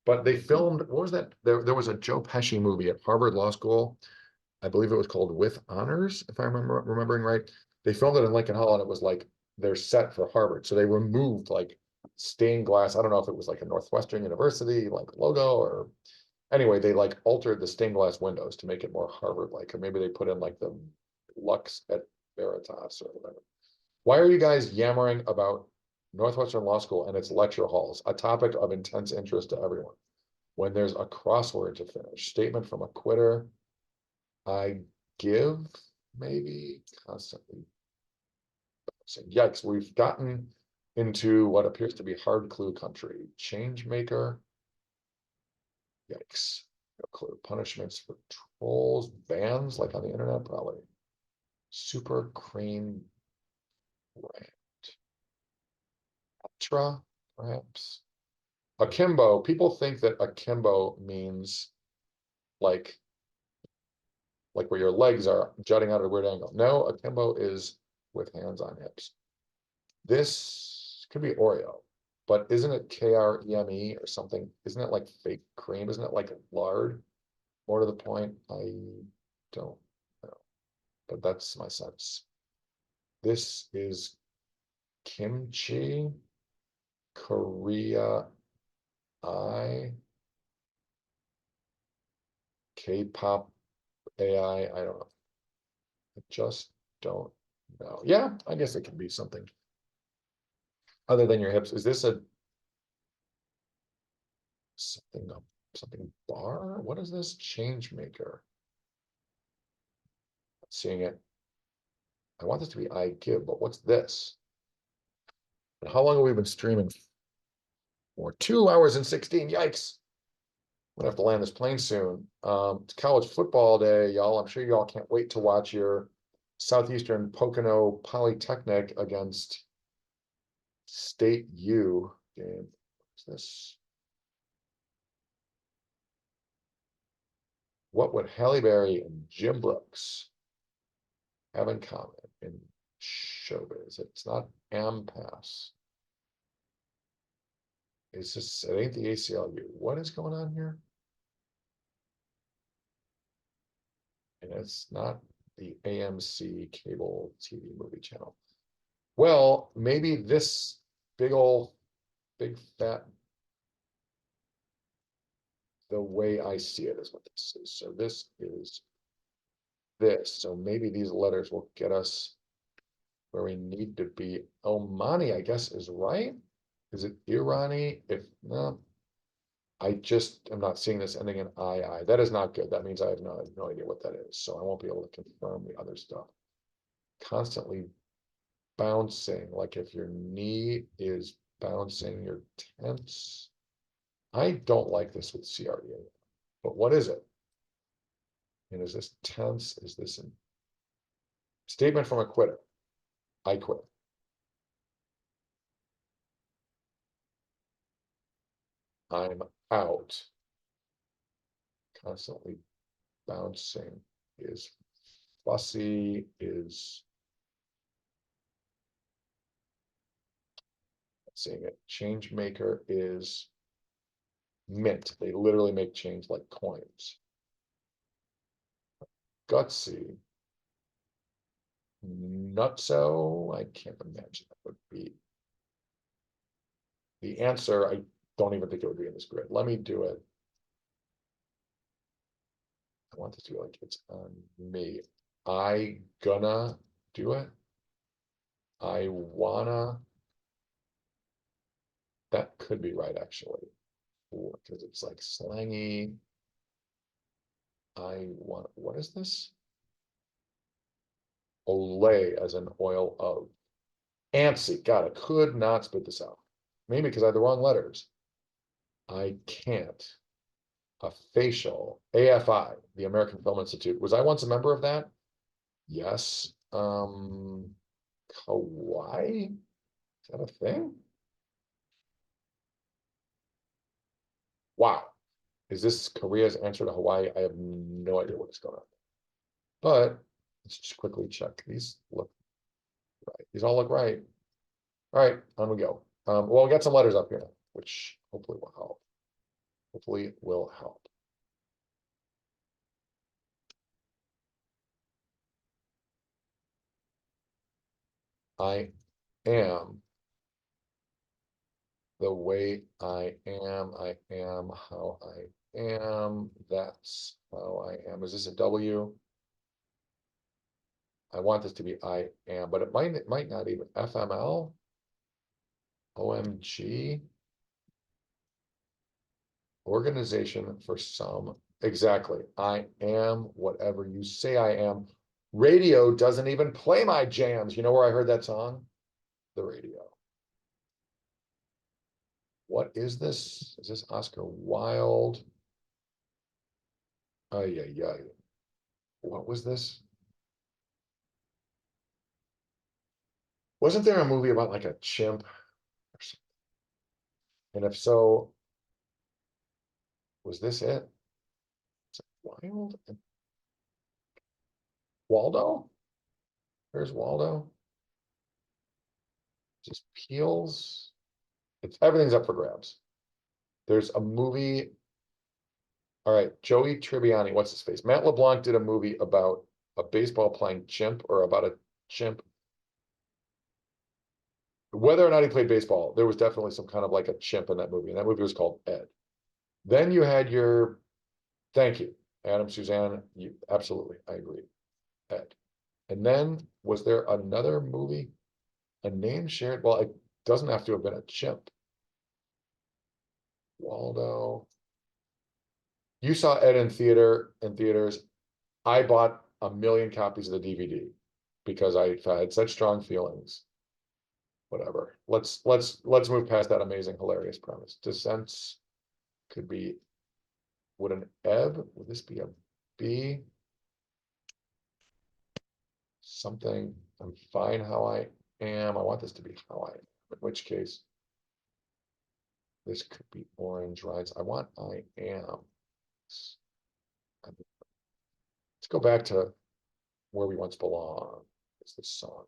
But they filmed, what was that? There was a Joe Pesci movie at Harvard Law School. I believe it was called With Honors, if I'm remembering right. They filmed it in Lincoln Hall, and it was like their set for Harvard. So they removed like stained glass. I don't know if it was like a Northwestern University like logo, or anyway, they like altered the stained glass windows to make it more Harvard-like, or maybe they put in like the Lux et Veritas or whatever. Why are you guys yammering about Northwestern Law School and its lecture halls, a topic of intense interest to everyone, when there's a crossword to finish? Statement from a quitter. I give, maybe, constantly. So, yikes, we've gotten into what appears to be hard clue country. Change maker. Yikes. No clue. Punishments for trolls, bans like on the internet, probably. Super cream brand. Ultra, perhaps. Akimbo. People think that akimbo means like where your legs are jutting out at a weird angle. No, akimbo is with hands on hips. This could be Oreo. but isn't it KREME or something? Isn't it like fake cream? Isn't it like lard? More to the point, I don't know, but that's my sense. This is kimchi, Korea, K-pop, I don't know. I just don't know. Yeah, I guess it can be something other than your hips. Is this a something something bar? What is this? Change maker. Seeing it. I want this to be I give, but what's this? And how long have we been streaming for? 2 hours and 16. Yikes. I'm gonna have to land this plane soon. It's college football day, y'all. I'm sure y'all can't wait to watch your Southeastern Pocono Polytechnic against State U game. What's this? What would Halle Berry and Jim Brooks have in common in showbiz? It's not AMPAS. It's just, it ain't the ACLU. What is going on here? And it's not the AMC cable TV movie channel. Well, maybe this big old, big fat, the way I see it is what this is. So this is this. So maybe these letters will get us where we need to be. Omani, I guess, is right. Is it Irani? If no, I just am not seeing this ending in I. That is not good. That means I have no idea what that is. So I won't be able to confirm the other stuff. Constantly bouncing, like if your knee is bouncing, you're tense. I don't like this with CRDA, but what is it? And is this tense? Is this a statement from a quitter? I quit. I'm out. Constantly bouncing is fussy, is seeing it. Change maker is mint. They literally make change like coins. Gutsy. Nutso. I can't imagine that would be the answer. I don't even think it would be in this grid. Let me do it. I want this to be like it's on me. I gonna do it. I wanna. That could be right actually, because it's like slangy. I want. What is this? Olay as an oil of. Antsy. God, I could not spit this out. Maybe because I had the wrong letters. I can't. A facial. AFI, the American Film Institute. Was I once a member of that? Yes. Hawaii? Is that a thing? Wow. Is this Korea's answer to Hawaii? I have no idea what is going on. But let's just quickly check. These look right. These all look right. All right, on we go. Well, we got some letters up here, which hopefully will help. Hopefully will help. I am the way I am how I am, that's how I am. Is this a W? I want this to be I am, but it might not even. FML, OMG, organization for some. Exactly. I am whatever you say I am. Radio doesn't even play my jams. You know where I heard that song? The radio. What is this? Is this Oscar Wilde? Oh, yeah. What was this? Wasn't there a movie about like a chimp or something? And if so, was this it? Is it Wild? Waldo? There's Waldo. Just Peels. everything's up for grabs. There's a movie. All right, Joey Tribbiani, what's his face? Matt LeBlanc did a movie about a baseball playing chimp or about a chimp. Whether or not he played baseball, there was definitely some kind of like a chimp in that movie, and that movie was called Ed. Then you had your, thank you, Adam, Suzanne, you absolutely, I agree, Ed. And then was there another movie, a name shared? Well, it doesn't have to have been a chimp. Waldo. You saw Ed in theaters. I bought a million copies of the DVD because I had such strong feelings. Whatever. Let's move past that amazing, hilarious premise. Descents could be, would an ebb, would this be a B? Something, I'm fine how I am. I want this to be how I am, in which case this could be orange, right? I want I am. Let's go back to where we once belonged. It's the song.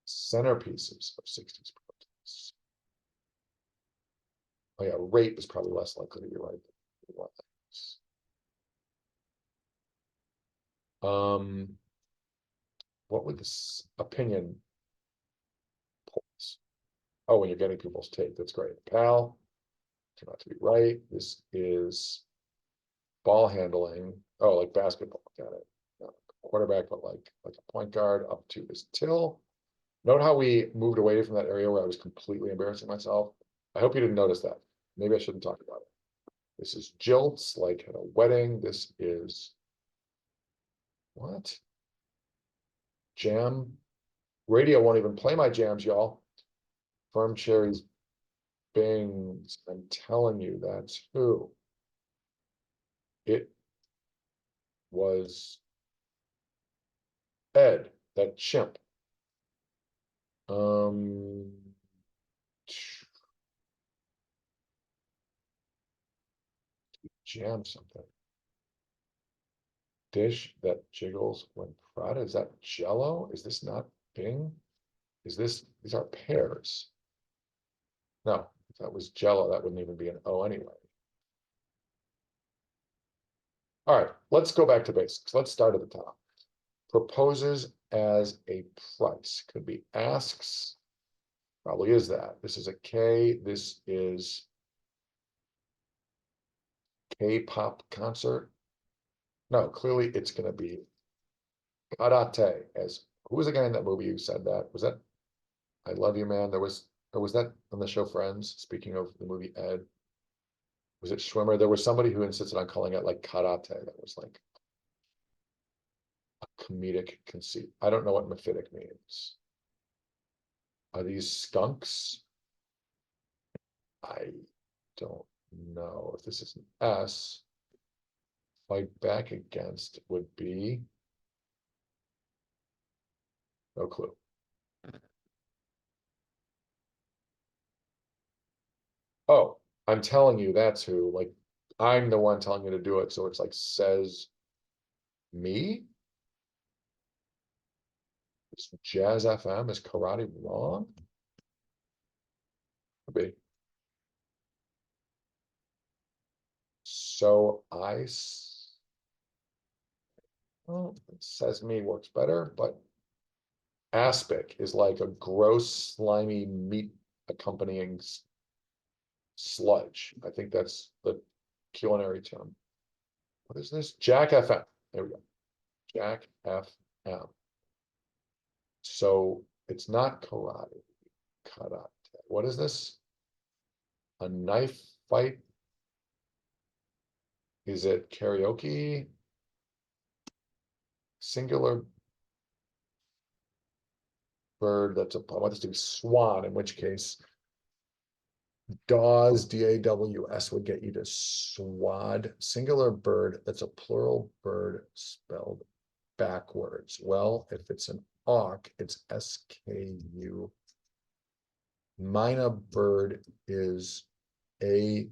Centerpieces of 60s protests. Oh yeah, rape is probably less likely to be right. What would this opinion polls? Oh, when you're getting people's take, that's great. Pal, turned out to be right. This is ball handling. Oh, like basketball. Got it. Not quarterback, but like a point guard up to his till. Note how we moved away from that area where I was completely embarrassing myself. I hope you didn't notice that. Maybe I shouldn't talk about it. This is jilts, like at a wedding. This is what? Jam. Radio won't even play my jams, y'all. Firm cherries, bangs. I'm telling you, that's who. It was Ed, that chimp. Jam something. Dish that jiggles when Prada. Is that Jello? Is this not Bing? Is this, these are pears. No, if that was Jello, that wouldn't even be an O anyway. All right, let's go back to basics. Let's start at the top. Proposes as a price. Could be asks. Probably is that. This is a K. This is K-pop concert. No, clearly it's going to be karate. As who was the guy in that movie who said that? Was that I Love You, Man? There was, or was that on the show Friends? Speaking of the movie Ed, was it Schwimmer? There was somebody who insisted on calling it like karate. That was like a comedic conceit. I don't know what mephitic means. Are these skunks? I don't know. If this is an S, fight back against would be no clue. Oh, I'm telling you, that's who. Like, I'm the one telling you to do it. So it's like says me. Is Jazz FM, is karate wrong? Could be. So well, it says me works better, but aspic is like a gross, slimy meat accompanying sludge. I think that's the culinary term. What is this? Jack FM. There we go. Jack FM. So it's not karate. Karate. What is this? A knife fight? Is it karaoke? Singular bird. That's a, I want this to be swan, in which case DAWS, DAWS would get you to swad. Singular bird, that's a plural bird spelled backwards. Well, if it's an auk, it's SKU. Mina bird is a,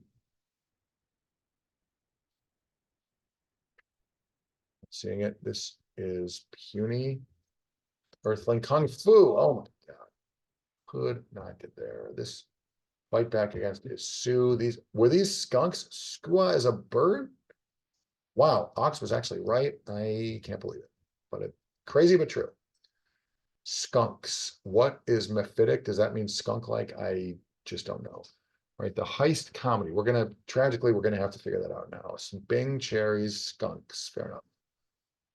seeing it, this is puny. Earthling Kung Fu. Oh my God. Could not get there. This fight back against is Sue. Were these skunks? Skua is a bird? Wow, Ox was actually right. I can't believe it. But crazy but true. Skunks. What is mephitic? Does that mean skunk-like? I just don't know. Right, the heist comedy. Tragically, we're gonna have to figure that out now. Some Bing, cherries, skunks. Fair enough.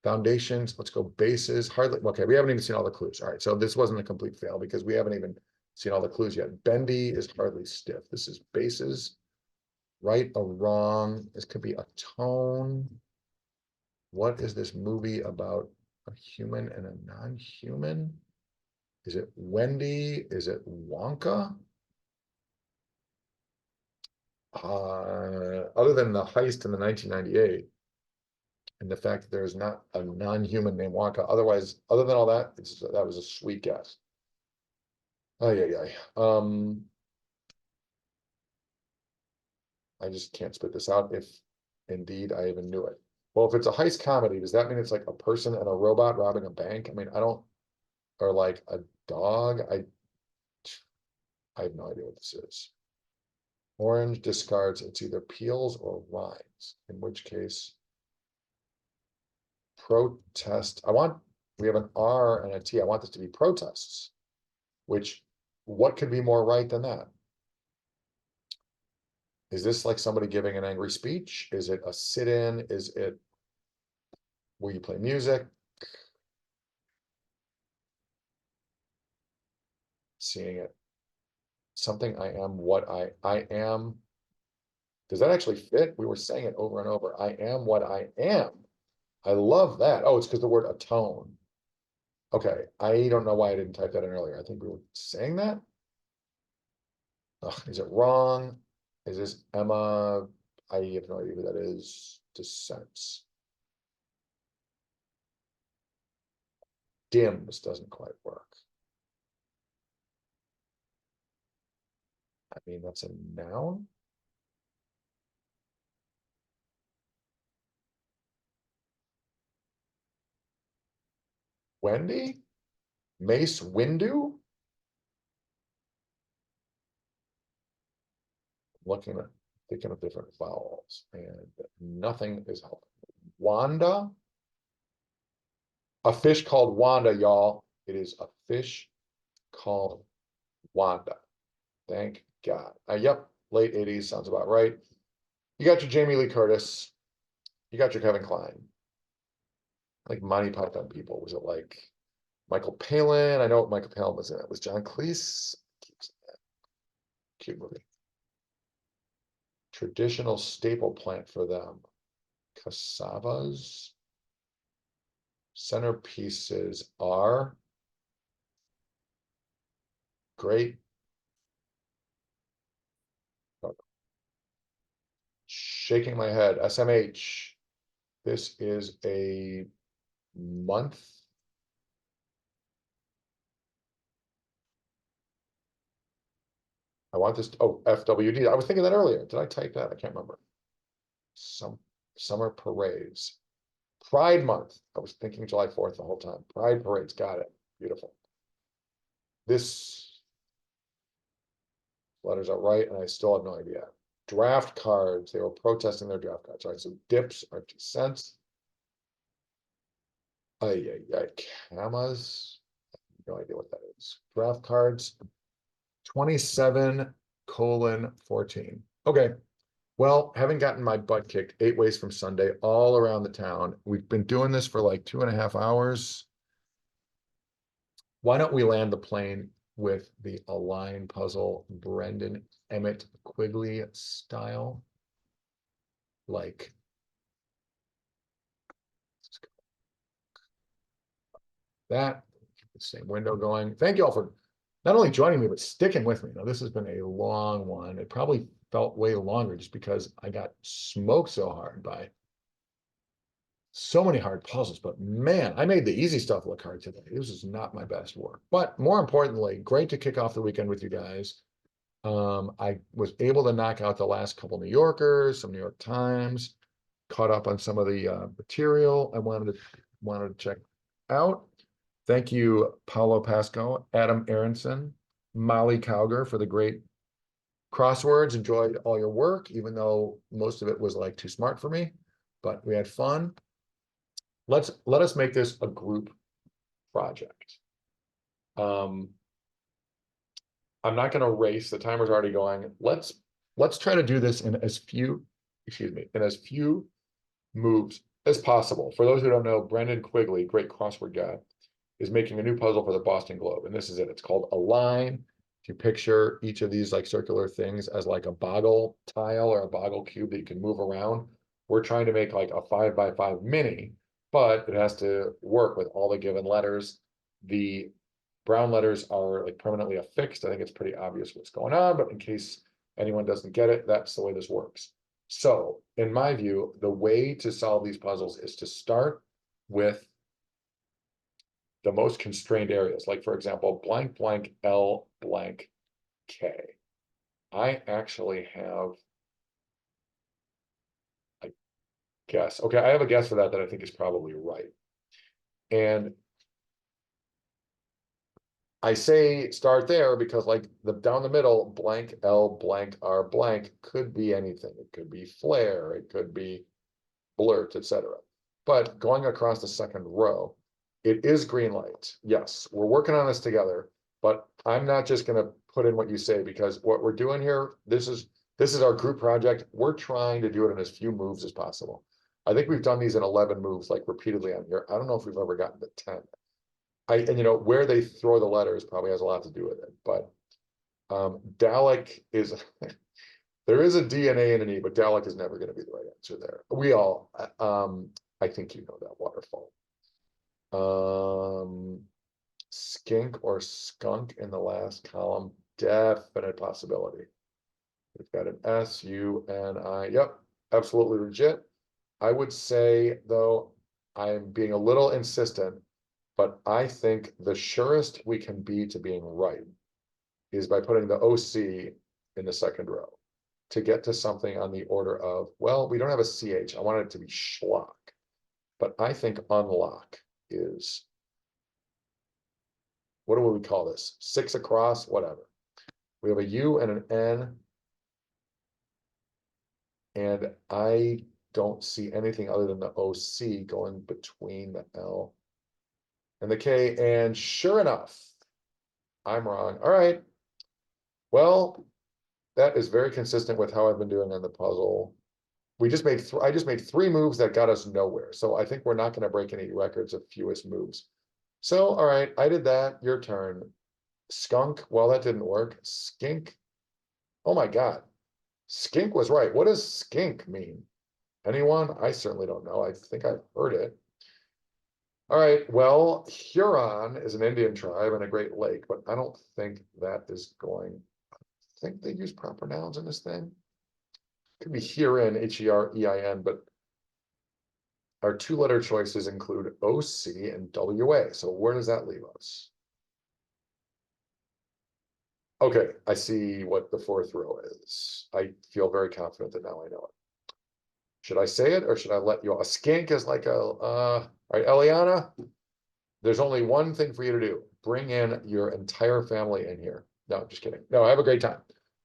Foundations, let's go bases. Hardly, okay, we haven't even seen all the clues. All right, so this wasn't a complete fail because we haven't even seen all the clues yet. Bendy is hardly stiff. This is bases. Right or wrong. This could be a tone. What is this movie about? A human and a non-human? Is it Wendy? Is it Wonka? Other than the heist in the 1998 and the fact that there's not a non-human named Wonka. Otherwise, other than all that, that was a sweet guess. Oh yeah. I just can't spit this out if indeed I even knew it. Well, if it's a heist comedy, does that mean it's like a person and a robot robbing a bank? I mean, I don't, or like a dog. I have no idea what this is. Orange discards, it's either peels or rinds, in which case protest. We have an R and a T. I want this to be protests, which what could be more right than that? Is this like somebody giving an angry speech? Is it a sit-in? Is it, will you play music? Seeing it. Something I am what I am. Does that actually fit? We were saying it over and over. I am what I am. I love that. Oh, it's because the word atone. Okay, I don't know why I didn't type that in earlier. I think we were saying that. Is it wrong? Is this Emma? I have no idea who that is. Dissents. Dims doesn't quite work. I mean, that's a noun. Wendy? Mace Windu? Looking at, thinking of different vowels, and nothing is helping. Wanda? A fish called Wanda, y'all. It is a fish called Wanda. Thank God. Yep, late 80s sounds about right. You got your Jamie Lee Curtis. You got your Kevin Kline. Like Monty Python people. Was it like Michael Palin? I know what Michael Palin was in it. Was John Cleese? Cute movie. Traditional staple plant for them. Cassavas. Centerpieces are great. Shaking my head. SMH. This is a month. I want this. Oh, FWD. I was thinking that earlier. Did I type that? I can't remember. Some summer parades. Pride Month. I was thinking July 4th the whole time. Pride parades. Got it. Beautiful. This letters are right, and I still have no idea. Draft cards. They were protesting their draft cards. All right, so dips are 2 cents. Ay. Camas. No idea what that is. Draft cards. 27:14. Okay. Well, having gotten my butt kicked 8 ways from Sunday all around the town, we've been doing this for like 2.5 hours. Why don't we land the plane with the Align puzzle, Brendan Emmett Quigley style? Like, that. Keep the same window going. Thank you all for not only joining me, but sticking with me. Now, this has been a long one. It probably felt way longer just because I got smoked so hard by so many hard puzzles. But man, I made the easy stuff look hard today. This is not my best work. But more importantly, great to kick off the weekend with you guys. I was able to knock out the last couple New Yorkers, some New York Times, caught up on some of the material I wanted to check out. Thank you, Paulo Pasco, Adam Aronson, Molly Cowger for the great crosswords. Enjoyed all your work, even though most of it was like too smart for me, but we had fun. Let us make this a group project. I'm not going to race. The timer's already going. Let's try to do this in as few, excuse me, in as few moves as possible. For those who don't know, Brendan Quigley, great crossword guy, is making a new puzzle for the Boston Globe, and this is it. It's called Align. If you picture each of these like circular things as like a boggle tile or a boggle cube that you can move around, we're trying to make like a 5x5 mini, but it has to work with all the given letters. The brown letters are like permanently affixed. I think it's pretty obvious what's going on, but in case anyone doesn't get it, that's the way this works. So in my view, the way to solve these puzzles is to start with the most constrained areas, like for example, blank blank L blank K. I actually have a guess. Okay, I have a guess for that I think is probably right. And I say start there because like down the middle, blank L blank R blank could be anything. It could be flare, it could be blurt, etc. But going across the second row, it is green light. Yes, we're working on this together, but I'm not just going to put in what you say because what we're doing here, this is our group project. We're trying to do it in as few moves as possible. I think we've done these in 11 moves like repeatedly on here. I don't know if we've ever gotten to 10. And you know, where they throw the letters probably has a lot to do with it, but Dalek is there is a DNA and an E, but Dalek is never going to be the right answer there. We all, I think you know that waterfall. Skink or skunk in the last column, definite possibility. We've got an S-U-N-I. Yep, absolutely legit. I would say, though, I'm being a little insistent, but I think the surest we can be to being right is by putting the OC in the second row to get to something on the order of, well, we don't have a CH. I want it to be schlock, but I think unlock is, what do we call this? 6 across, whatever. We have a U and an N, and I don't see anything other than the OC going between the L and the K, and sure enough, I'm wrong. All right. Well, that is very consistent with how I've been doing on the puzzle. I just made 3 moves that got us nowhere. So I think we're not going to break any records of fewest moves. So, all right, I did that. Your turn. Skunk. Well, that didn't work. Skink. Oh my God. Skink was right. What does skink mean? Anyone? I certainly don't know. I think I've heard it. All right. Well, Huron is an Indian tribe and a Great Lake, but I don't think that is going. I think they use proper nouns in this thing. Could be Huron, H-E-R-E-I-N, but our 2-letter choices include O-C and W-A. So where does that leave us? Okay, I see what the 4th row is. I feel very confident that now I know it. Should I say it or should I let you off? A skink is like all right, Eliana, there's only one thing for you to do. Bring in your entire family in here. No, just kidding. No, have a great time.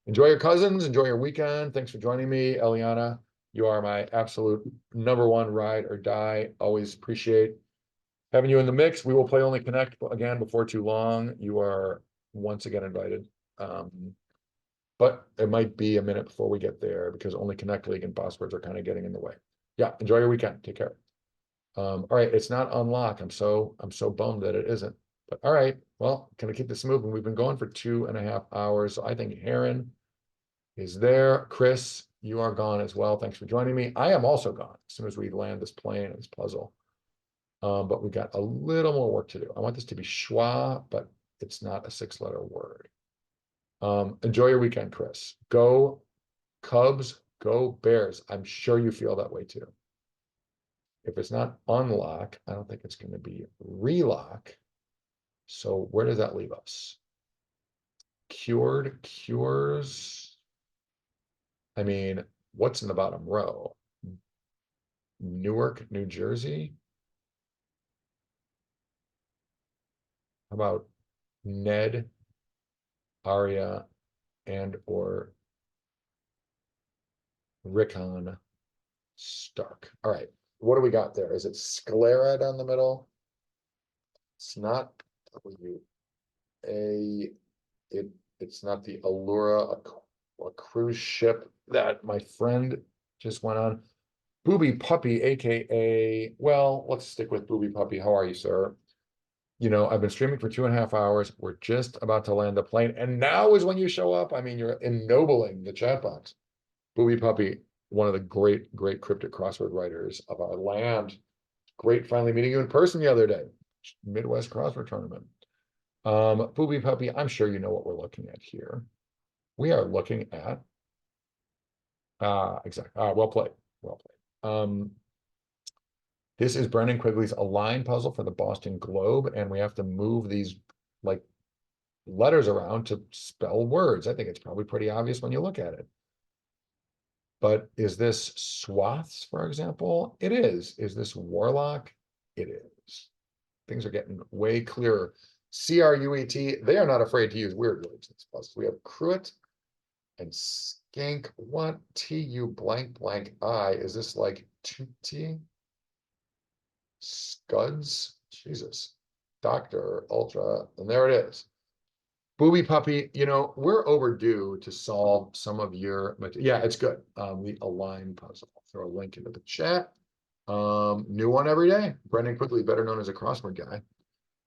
Enjoy your cousins, enjoy your weekend. Thanks for joining me, Eliana. You are my absolute #1 ride or die. Always appreciate having you in the mix. We will play Only Connect again before too long. You are once again invited. But it might be a minute before we get there because Only Connect League and passwords are kind of getting in the way. Yeah, enjoy your weekend. Take care. All right, it's not unlock. I'm so bummed that it isn't. But all right, well, can we keep this moving? We've been going for 2.5 hours. So I think Heron is there. Chris, you are gone as well. Thanks for joining me. I am also gone as soon as we land this plane and this puzzle. But we got a little more work to do. I want this to be schwa, but it's not a 6-letter word. Enjoy your weekend, Chris. Go Cubs, go Bears. I'm sure you feel that way too. If it's not unlock, I don't think it's going to be relock. So where does that leave us? Cured, cures. I mean, what's in the bottom row? Newark, New Jersey. How about Ned, Arya, and or Rickon Stark? All right. What do we got there? Is it sclera down the middle? It's not W A. It's not the Allura, a cruise ship that my friend just went on. Booby Puppy, aka, well, let's stick with Booby Puppy. How are you, sir? You know, I've been streaming for 2.5 hours. We're just about to land the plane, and now is when you show up. I mean, you're ennobling the chat box. Booby Puppy, one of the great cryptic crossword writers of our land. Great finally meeting you in person the other day. Midwest crossword tournament. Booby Puppy, I'm sure you know what we're looking at here. We are looking at exactly. Well played. Well played. This is Brendan Quigley's Align puzzle for the Boston Globe, and we have to move these like letters around to spell words. I think it's probably pretty obvious when you look at it. But is this swaths, for example? It is. Is this warlock? It is. Things are getting way clearer. CRUET, they are not afraid to use weird words in this puzzle. We have cruet and skank. What? TU blank blank I. Is this like tutti? Scuds? Jesus. Doctor, ultra, and there it is. Booby Puppy, you know, we're overdue to solve some of your, yeah, it's good. The Align puzzle. I'll throw a link into the chat. New one every day. Brendan Quigley, better known as a crossword guy.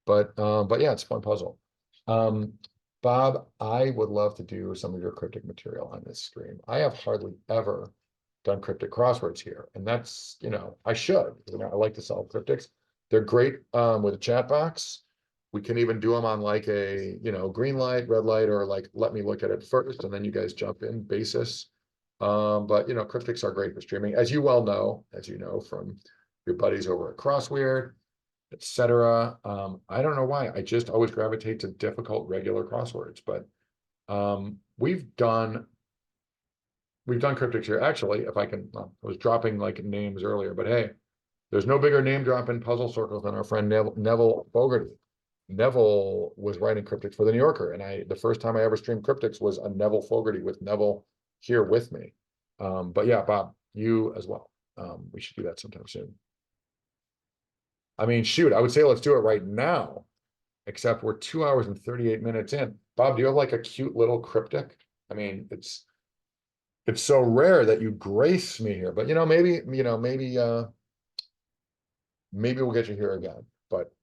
But yeah, it's a fun puzzle. Bob, I would love to do some of your cryptic material on this stream. I have hardly ever done cryptic crosswords here, and that's, you know, I should. You know, I like to solve cryptics. They're great with a chat box. We can even do them on like a, you know, green light, red light, or like let me look at it first, and then you guys jump in basis. But you know, cryptics are great for streaming, as you well know, as you know from your buddies over at Crossweird, etc. I don't know why. I just always gravitate to difficult regular crosswords, but we've done cryptics here. Actually, if I can, I was dropping like names earlier, but hey, there's no bigger name drop in puzzle circles than our friend Neville Fogarty. Neville was writing cryptics for the New Yorker, and the first time I ever streamed cryptics was a Neville Fogarty with Neville here with me. But yeah, Bob, you as well. We should do that sometime soon. I mean, shoot, I would say let's do it right now, except we're 2 hours and 38 minutes in. Bob, do you have like a cute little cryptic? I mean, it's so rare that you grace me here, but you know, maybe we'll get you here again. But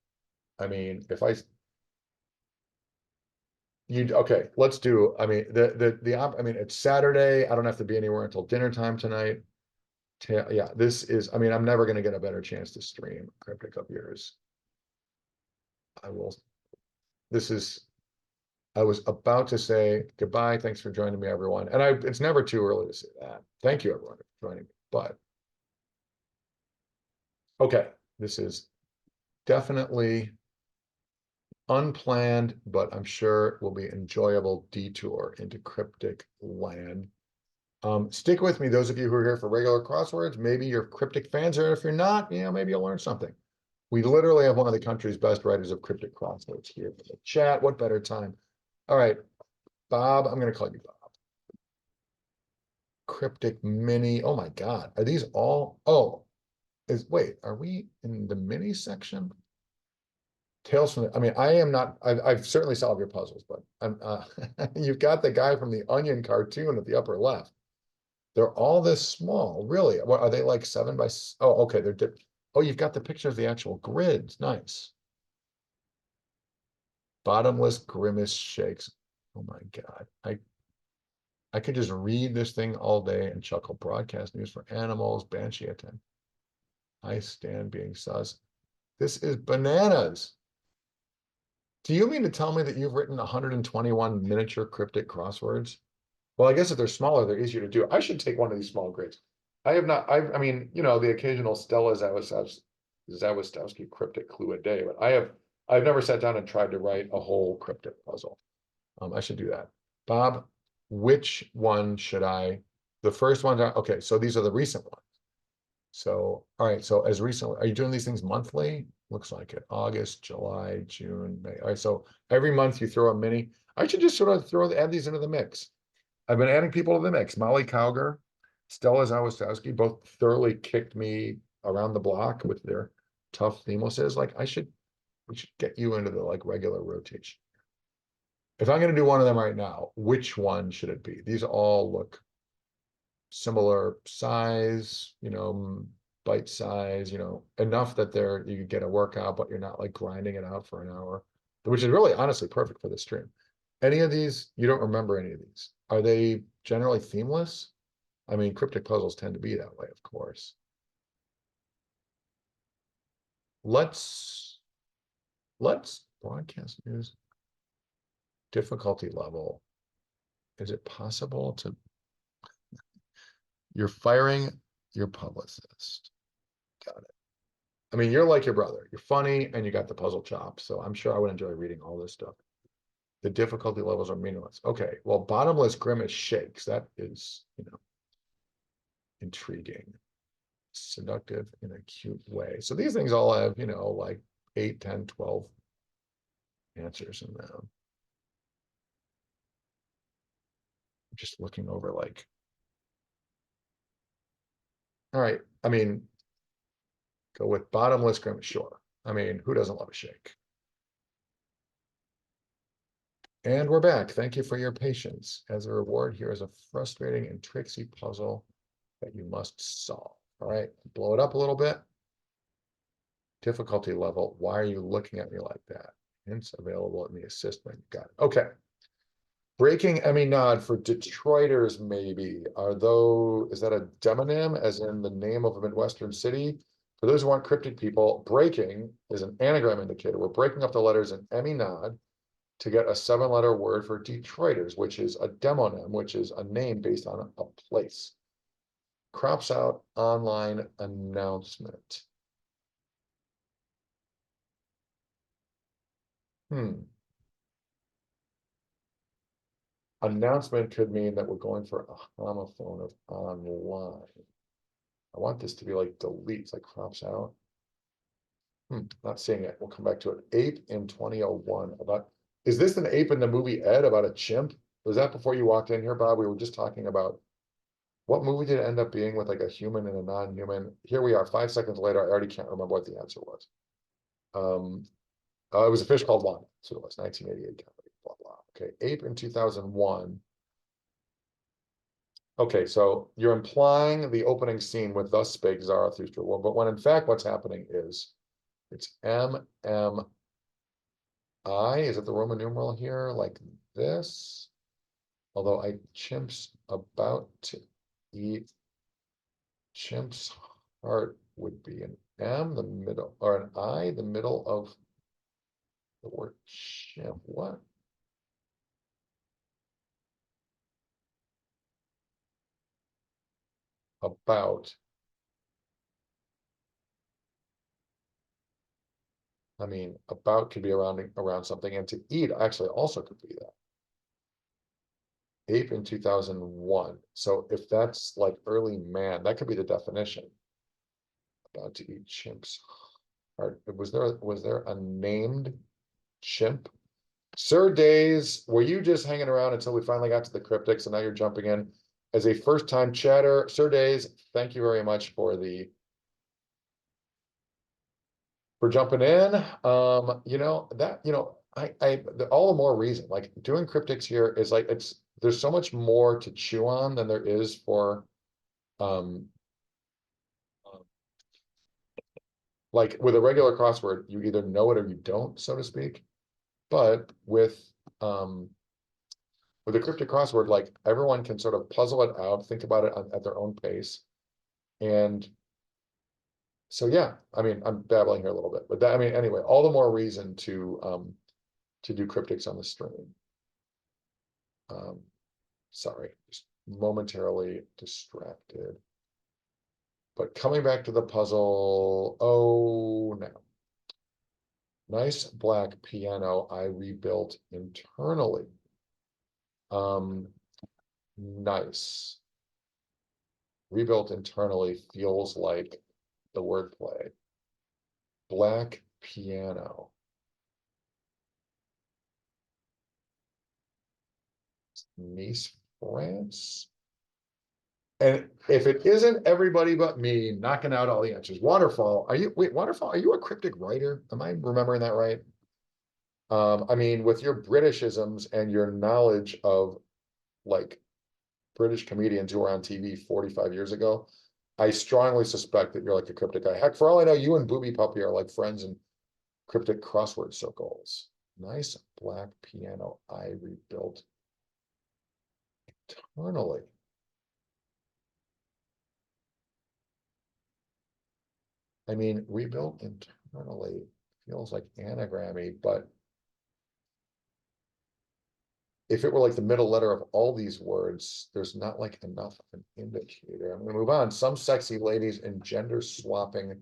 I mean, okay, let's do, I mean, I mean, it's Saturday. I don't have to be anywhere until dinner time tonight. Yeah, this is, I mean, I'm never going to get a better chance to stream cryptic of yours. I will, I was about to say goodbye. Thanks for joining me, everyone. And it's never too early to say that. Thank you, everyone, for joining me. But okay, this is definitely unplanned, but I'm sure it will be an enjoyable detour into cryptic land. Stick with me, those of you who are here for regular crosswords. Maybe you're cryptic fans, or if you're not, you know, maybe you'll learn something. We literally have one of the country's best writers of cryptic crosswords here for the chat. What better time? All right, Bob, I'm going to call you Bob. Cryptic mini. Oh my God, are these all? Oh, wait, are we in the mini section? Tales from the, I mean, I am not, I've certainly solved your puzzles, but I'm you've got the guy from the Onion cartoon at the upper left. They're all this small, really. What are they, like 7 by? Oh, okay, they're oh, you've got the picture of the actual grids. Nice. Bottomless grimace shakes. Oh my God. I could just read this thing all day and chuckle. Broadcast news for animals, banshee attack. I stand being sus. This is bananas. Do you mean to tell me that you've written 121 miniature cryptic crosswords? Well, I guess if they're smaller, they're easier to do. I should take one of these small grids. I have not, I mean, you know, the occasional Stella Zawistowski cryptic clue a day, but I've never sat down and tried to write a whole cryptic puzzle. I should do that. Bob, which one should the first ones okay, so these are the recent ones. So, all right, so as recently, are you doing these things monthly? Looks like it. August, July, June, May. All right, so every month you throw a mini. I should just sort of add these into the mix. I've been adding people to the mix. Molly Cowger, Stella Zawistowski, both thoroughly kicked me around the block with their tough themoses. Like we should get you into the like regular rotation. If I'm going to do one of them right now, which one should it be? These all look similar size, bite size, enough that you can get a workout, but you're not like grinding it out for an hour, which is really honestly perfect for the stream. Any of these, you don't remember any of these. Are they generally themeless? I mean, cryptic puzzles tend to be that way, of course. Let's broadcast news difficulty level. Is it possible to you're firing your publicist? Got it. I mean, you're like your brother. You're funny and you got the puzzle chops. So I'm sure I would enjoy reading all this stuff. The difficulty levels are meaningless. Okay, well, bottomless grimace shakes. That is, intriguing, seductive in a cute way. So these things all have, like 8, 10, 12 answers in them. Just looking over like, all right, I mean, go with bottomless grimace, sure. I mean, who doesn't love a shake? And we're back. Thank you for your patience. As a reward, here is a frustrating and tricksy puzzle that you must solve. All right, blow it up a little bit. Difficulty level. Why are you looking at me like that? Hints available in the assist menu. Got it. Okay. Breaking Emmy nod for Detroiters, maybe. Is that a demonym, as in the name of a Midwestern city? For those who aren't cryptic people, breaking is an anagram indicator. We're breaking up the letters in Emmy nod to get a 7-letter word for Detroiters, which is a demonym, which is a name based on a place. Crops out online announcement. Announcement could mean that we're going for a homophone of online. I want this to be like deletes, like crops out. Not seeing it. We'll come back to it. Ape in 2001. Is this an ape in the movie Ed about a chimp? Was that before you walked in here, Bob? We were just talking about what movie did it end up being with like a human and a non-human? Here we are, 5 seconds later. I already can't remember what the answer was. It was A Fish Called Wanda. So it was 1988 comedy, blah, blah. Okay, Ape in 2001. Okay, so you're implying the opening scene with "Thus spake Zarathustra," well, but when in fact what's happening is it's MMI. Is it the Roman numeral here, like this? Although chimp's about to eat. Chimp's heart would be an M, the middle, or an I, the middle of the word chimp. What? About. I mean, about could be around something, and to eat actually also could be that. Ape in 2001. So if that's like early man, that could be the definition. About to eat chimps. Or was there a named chimp? Sir Days, were you just hanging around until we finally got to the cryptics and now you're jumping in as a first-time chatter? Sir Days, thank you very much for jumping in. All the more reason, like doing cryptics here is like there's so much more to chew on than there is for like with a regular crossword, you either know it or you don't, so to speak. But with a cryptic crossword, like everyone can sort of puzzle it out, think about it at their own pace. And so, yeah, I mean, I'm babbling here a little bit, but anyway, all the more reason to do cryptics on the stream. Sorry, just momentarily distracted. But coming back to the puzzle, oh no. Nice black piano I rebuilt internally. Nice. Rebuilt internally feels like the wordplay. Black piano. Nice, France. And if it isn't everybody but me knocking out all the answers, Waterfall, wait, Waterfall, are you a cryptic writer? Am I remembering that right? I mean, with your Britishisms and your knowledge of like British comedians who were on TV 45 years ago, I strongly suspect that you're like a cryptic guy. Heck, for all I know, you and Booby Puppy are like friends in cryptic crossword circles. Nice black piano I rebuilt internally. I mean, rebuilt internally feels like anagrammy, but if it were like the middle letter of all these words, there's not like enough of an indicator. I'm gonna move on. Some sexy ladies in gender swapping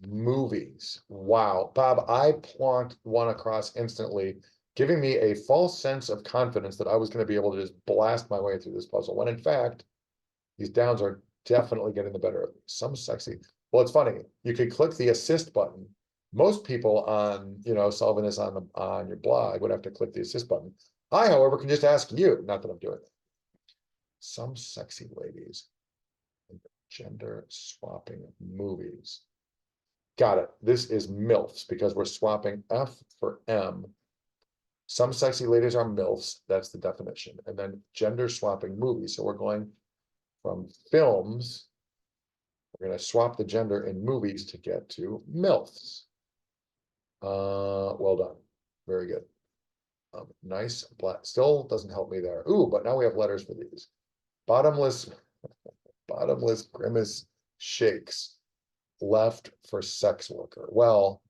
movies. Wow, Bob, I plonked one across instantly, giving me a false sense of confidence that I was going to be able to just blast my way through this puzzle, when in fact, these downs are definitely getting the better of me. Some sexy. Well, it's funny. You could click the assist button. Most people on, solving this on your blog would have to click the assist button. I, however, can just ask you, not that I'm doing it. Some sexy ladies in gender swapping movies. Got it. This is MILFs because we're swapping F for M. Some sexy ladies are MILFs. That's the definition. And then gender swapping movies. So we're going from films. We're going to swap the gender in movies to get to MILFs. Well done. Very good. Nice. Black. Still doesn't help me there. Ooh, but now we have letters for these. Bottomless grimace shakes. Left for sex worker. Well,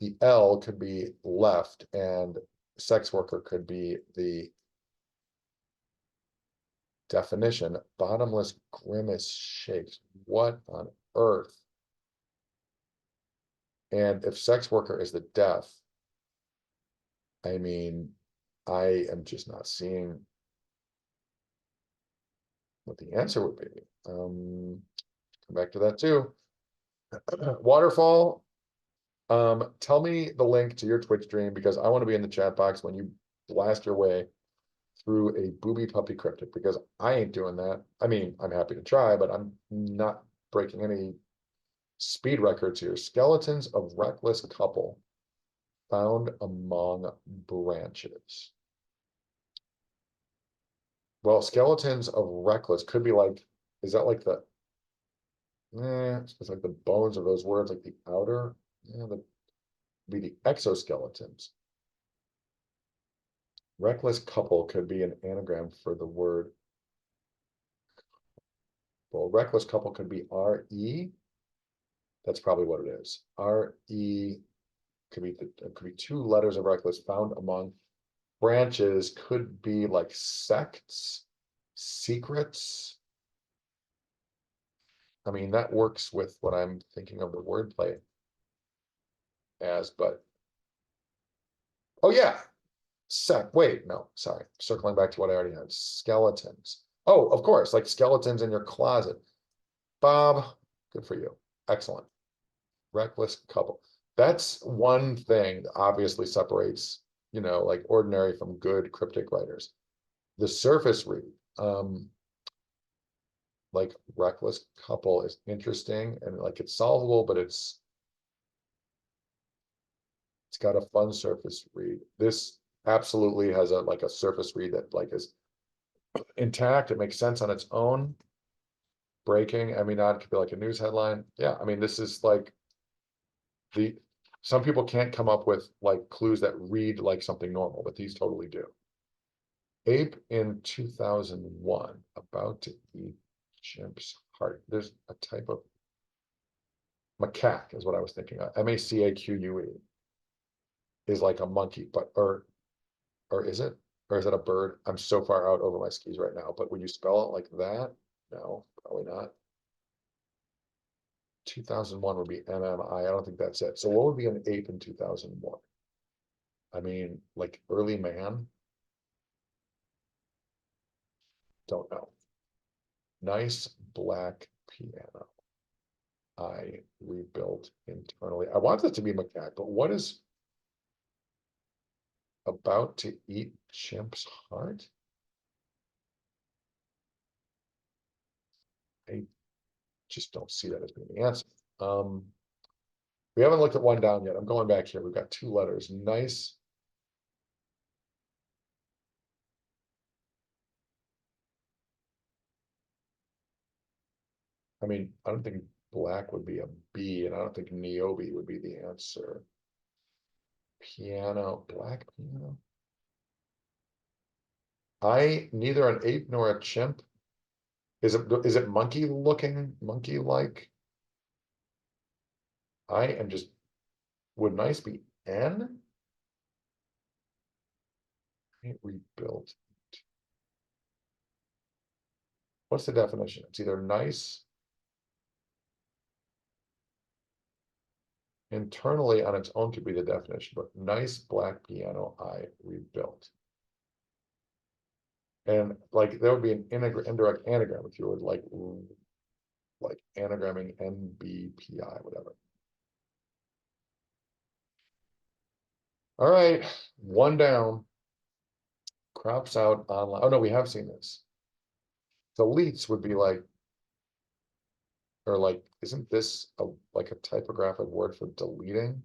the L could be left and sex worker could be the definition. Bottomless grimace shakes. What on earth? And if sex worker is the def, I mean, I am just not seeing what the answer would be. Come back to that too. Waterfall, tell me the link to your Twitch stream because I want to be in the chat box when you blast your way through a booby puppy cryptic because I ain't doing that. I mean, I'm happy to try, but I'm not breaking any speed records here. Skeletons of reckless couple found among branches. Well, skeletons of reckless could be like, is that like the, it's like the bones of those words, like the outer, be the exoskeletons. Reckless couple could be an anagram for the word. Well, reckless couple could be RE. That's probably what it is. RE could be two letters of reckless found among branches, could be like sects, secrets. I mean, that works with what I'm thinking of the wordplay as, but oh yeah, wait, no, sorry, circling back to what I already had. Skeletons. Oh, of course, like skeletons in your closet. Bob, good for you. Excellent. Reckless couple. That's one thing that obviously separates, like ordinary from good cryptic writers. The surface read, like reckless couple is interesting and like it's solvable, but it's got a fun surface read. This absolutely has a surface read that like is intact. It makes sense on its own. Breaking, I mean, that could be like a news headline. Yeah, I mean, this is like some people can't come up with like clues that read like something normal, but these totally do. Ape in 2001 about to eat chimp's heart. There's a type of macaque is what I was thinking of. MACAQUE is like a monkey, but or is it? Or is that a bird? I'm so far out over my skis right now, but would you spell it like that? No, probably not. 2001 would be MMI. I don't think that's it. So what would be an ape in 2001? I mean, like early man? Don't know. Nice black piano. I rebuilt internally. I want it to be macaque, but what is about to eat chimp's heart? I just don't see that as being the answer. We haven't looked at one down yet. I'm going back here. We've got two letters. Nice. I mean, I don't think black would be a B, and I don't think Niobe would be the answer. Piano, black piano. Neither an ape nor a chimp. Is it monkey looking, monkey like? I am just, would nice be N? Rebuilt. What's the definition? It's either nice internally on its own could be the definition, but nice black piano I rebuilt. And like there would be an indirect anagram if you would like anagramming NBPI, whatever. All right, one down. Crops out online. Oh no, we have seen this. Deletes would be like, or like, isn't this like a typographic word for deleting?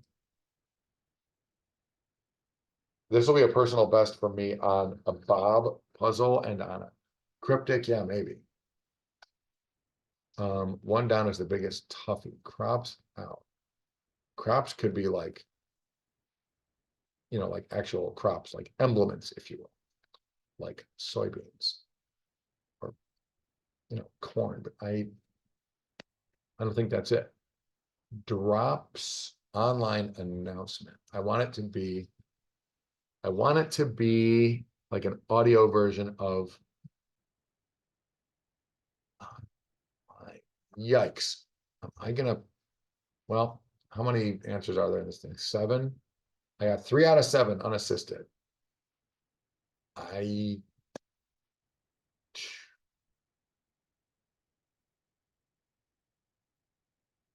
This will be a personal best for me on a Bob puzzle and on a cryptic. Yeah, maybe. One down is the biggest toughie. Crops out. Crops could be like, like actual crops, like emblements, if you will, like soybeans or corn. But I don't think that's it. Drops online announcement. I want it to be like an audio version of yikes. Am I gonna, well, how many answers are there in this thing? 7. I got 3 out of 7 unassisted.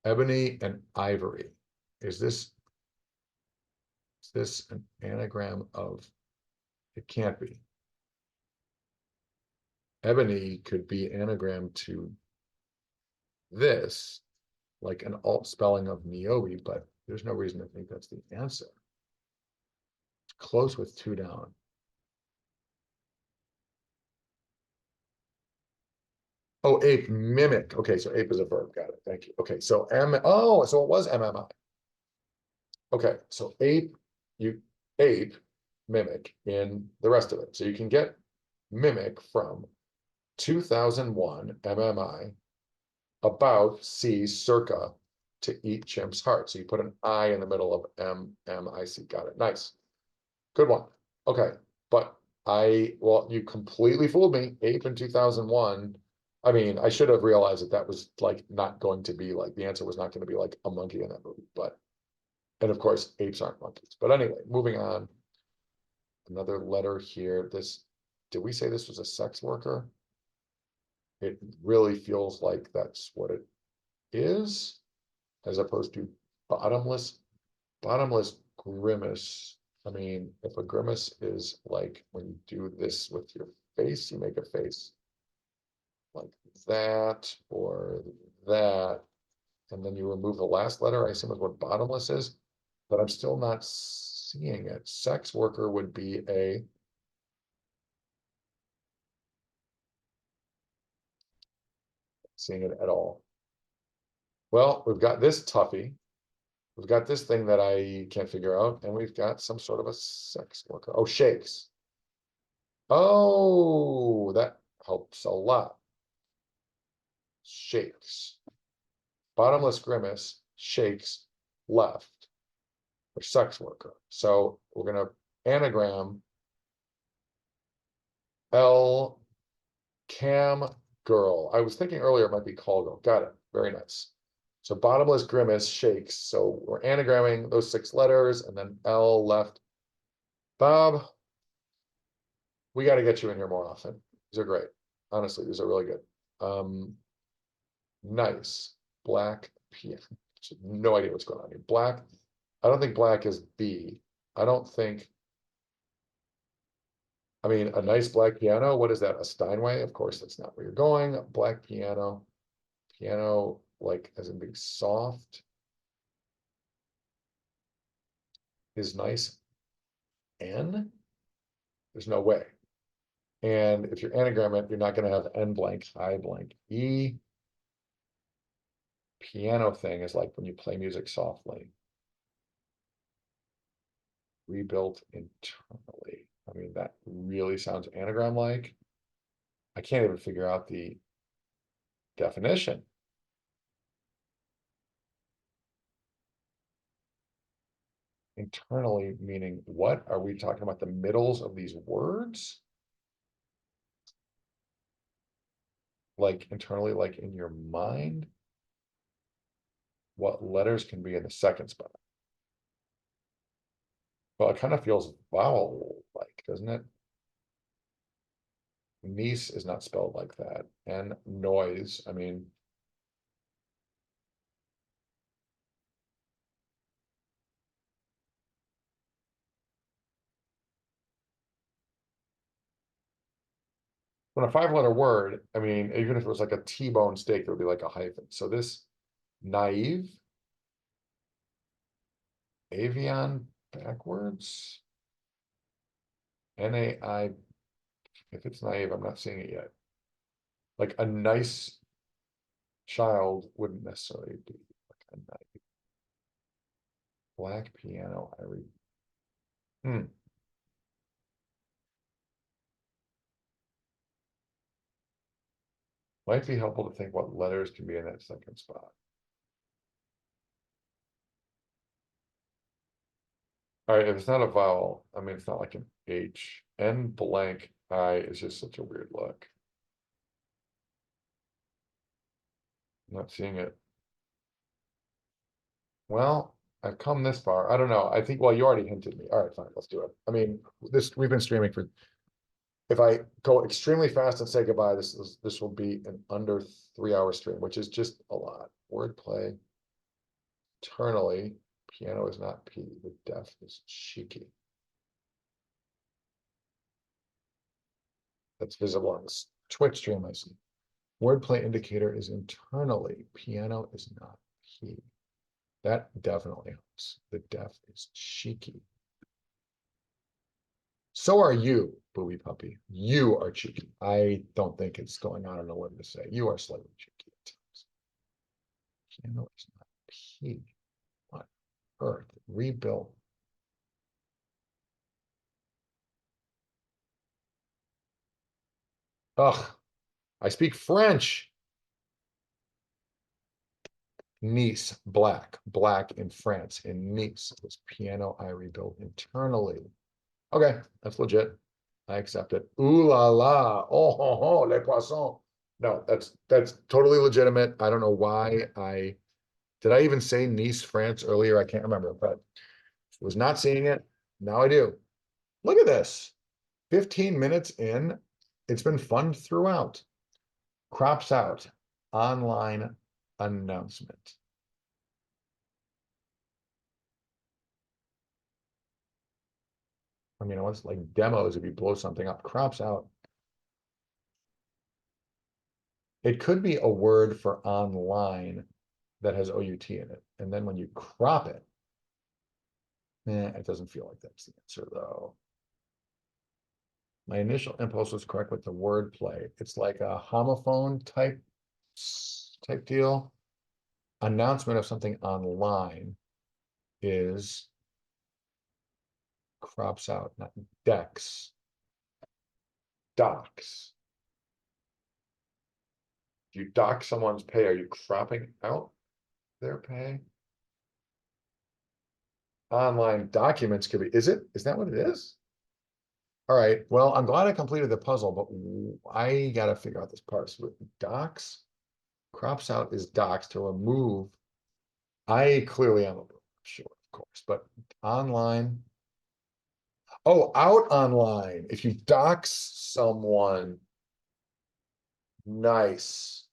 Ebony and ivory. Is this an anagram of, it can't be. Ebony could be anagram to this, like an alt spelling of Niobe, but there's no reason to think that's the answer. It's close with 2 down. Oh, ape, mimic. Okay, so ape is a verb. Got it. Thank you. Okay, so so it was MMI. Okay, so ape, mimic in the rest of it. So you can get mimic from 2001 MMI about C circa to eat chimp's heart. So you put an I in the middle of MMIC. Got it. Nice. Good one. Okay. But well, you completely fooled me. Ape in 2001. I mean, I should have realized that was like not going to be like, the answer was not going to be like a monkey in that movie. But, and of course, apes aren't monkeys. But anyway, moving on. Another letter here. Did we say this was a sex worker? It really feels like that's what it is, as opposed to bottomless grimace. I mean, if a grimace is like when you do this with your face, you make a face like that or that, and then you remove the last letter, I assume is what bottomless is, but I'm still not seeing it. Sex worker would be seeing it at all. Well, we've got this toughie. We've got this thing that I can't figure out, and we've got some sort of a sex worker. Oh, shakes. Oh, that helps a lot. Shakes. Bottomless grimace, shakes, left, or sex worker. So we're going to anagram L cam girl. I was thinking earlier it might be call girl. Got it. Very nice. So bottomless grimace, shakes. So we're anagramming those 6 letters and then L left. Bob, we got to get you in here more often. These are great. Honestly, these are really good. Nice. Black piano. No idea what's going on here. Black, I don't think black is B. I don't think, I mean, a nice black piano, what is that? A Steinway? Of course, that's not where you're going. Black piano, piano, like as in being soft, is nice. N? There's no way. And if you're anagram it, you're not going to have N blank, I blank. E, piano thing is like when you play music softly. Rebuilt internally. I mean, that really sounds anagram-like. I can't even figure out the definition. Internally meaning what? Are we talking about the middles of these words? Like internally, like in your mind? What letters can be in the second spot? Well, it kind of feels vowel-like, doesn't it? Niece is not spelled like that. And noise, I mean, when a 5-letter word, I mean, even if it was like a T-bone steak, it would be like a hyphen. So this naive, avian backwards, NAI, if it's naive, I'm not seeing it yet. Like a nice child wouldn't necessarily be like a naive. Black piano, I read. Might be helpful to think what letters can be in that second spot. All right, if it's not a vowel, I mean, it's not like an H. N blank I is just such a weird look. I'm not seeing it. Well, I've come this far. I don't know. I think, well, you already hinted me. All right, fine, let's do it. I mean, we've been streaming for, if I go extremely fast and say goodbye, this will be an under 3-hour stream, which is just a lot. Wordplay. Eternally, piano is not P. The deaf is cheeky. That's visible on this Twitch stream I see. Wordplay indicator is internally. Piano is not P. That definitely helps. The deaf is cheeky. So are you, Booby Puppy. You are cheeky. I don't think it's going on. I don't know what to say. You are slightly cheeky at times. Piano is not P. What earth? Rebuilt. Ugh, I speak French. Nice, black, black in France. In Nice, this piano I rebuilt internally. Okay, that's legit. I accept it. Ooh la la. Oh ho ho, les poissons. No, that's totally legitimate. I don't know why did I even say Nice, France earlier? I can't remember, but was not seeing it. Now I do. Look at this. 15 minutes in. It's been fun throughout. Crops out. Online announcement. I mean, what's like demos if you blow something up? Crops out. It could be a word for online that has OUT in it. And then when you crop it, it doesn't feel like that's the answer though. My initial impulse was correct with the word play. It's like a homophone type deal. Announcement of something online is crops out, not decks. Docs. If you dock someone's pay, are you cropping out their pay? Online documents could be, is that what it is? All right, well, I'm glad I completed the puzzle, but I gotta figure out this parse with docs. Crops out is docs to remove. I clearly am a boomer, sure, of course, but online. Oh, out online. If you dox someone, nice.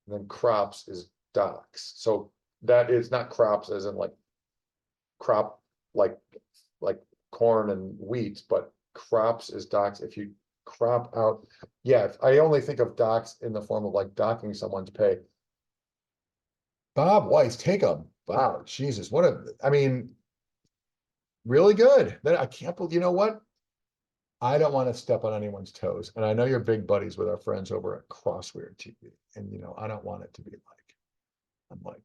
And then crops is docs. So that is not crops as in like crop, like corn and wheat, but crops is docks. If you crop out, yeah, I only think of docks in the form of like docking someone's pay. Bob Weiss, take them. Wow, Jesus, what a, I mean, really good. Then I can't believe, you know what? I don't want to step on anyone's toes. And I know you're big buddies with our friends over at Crossweird TV. And I don't want it to be like, I'm like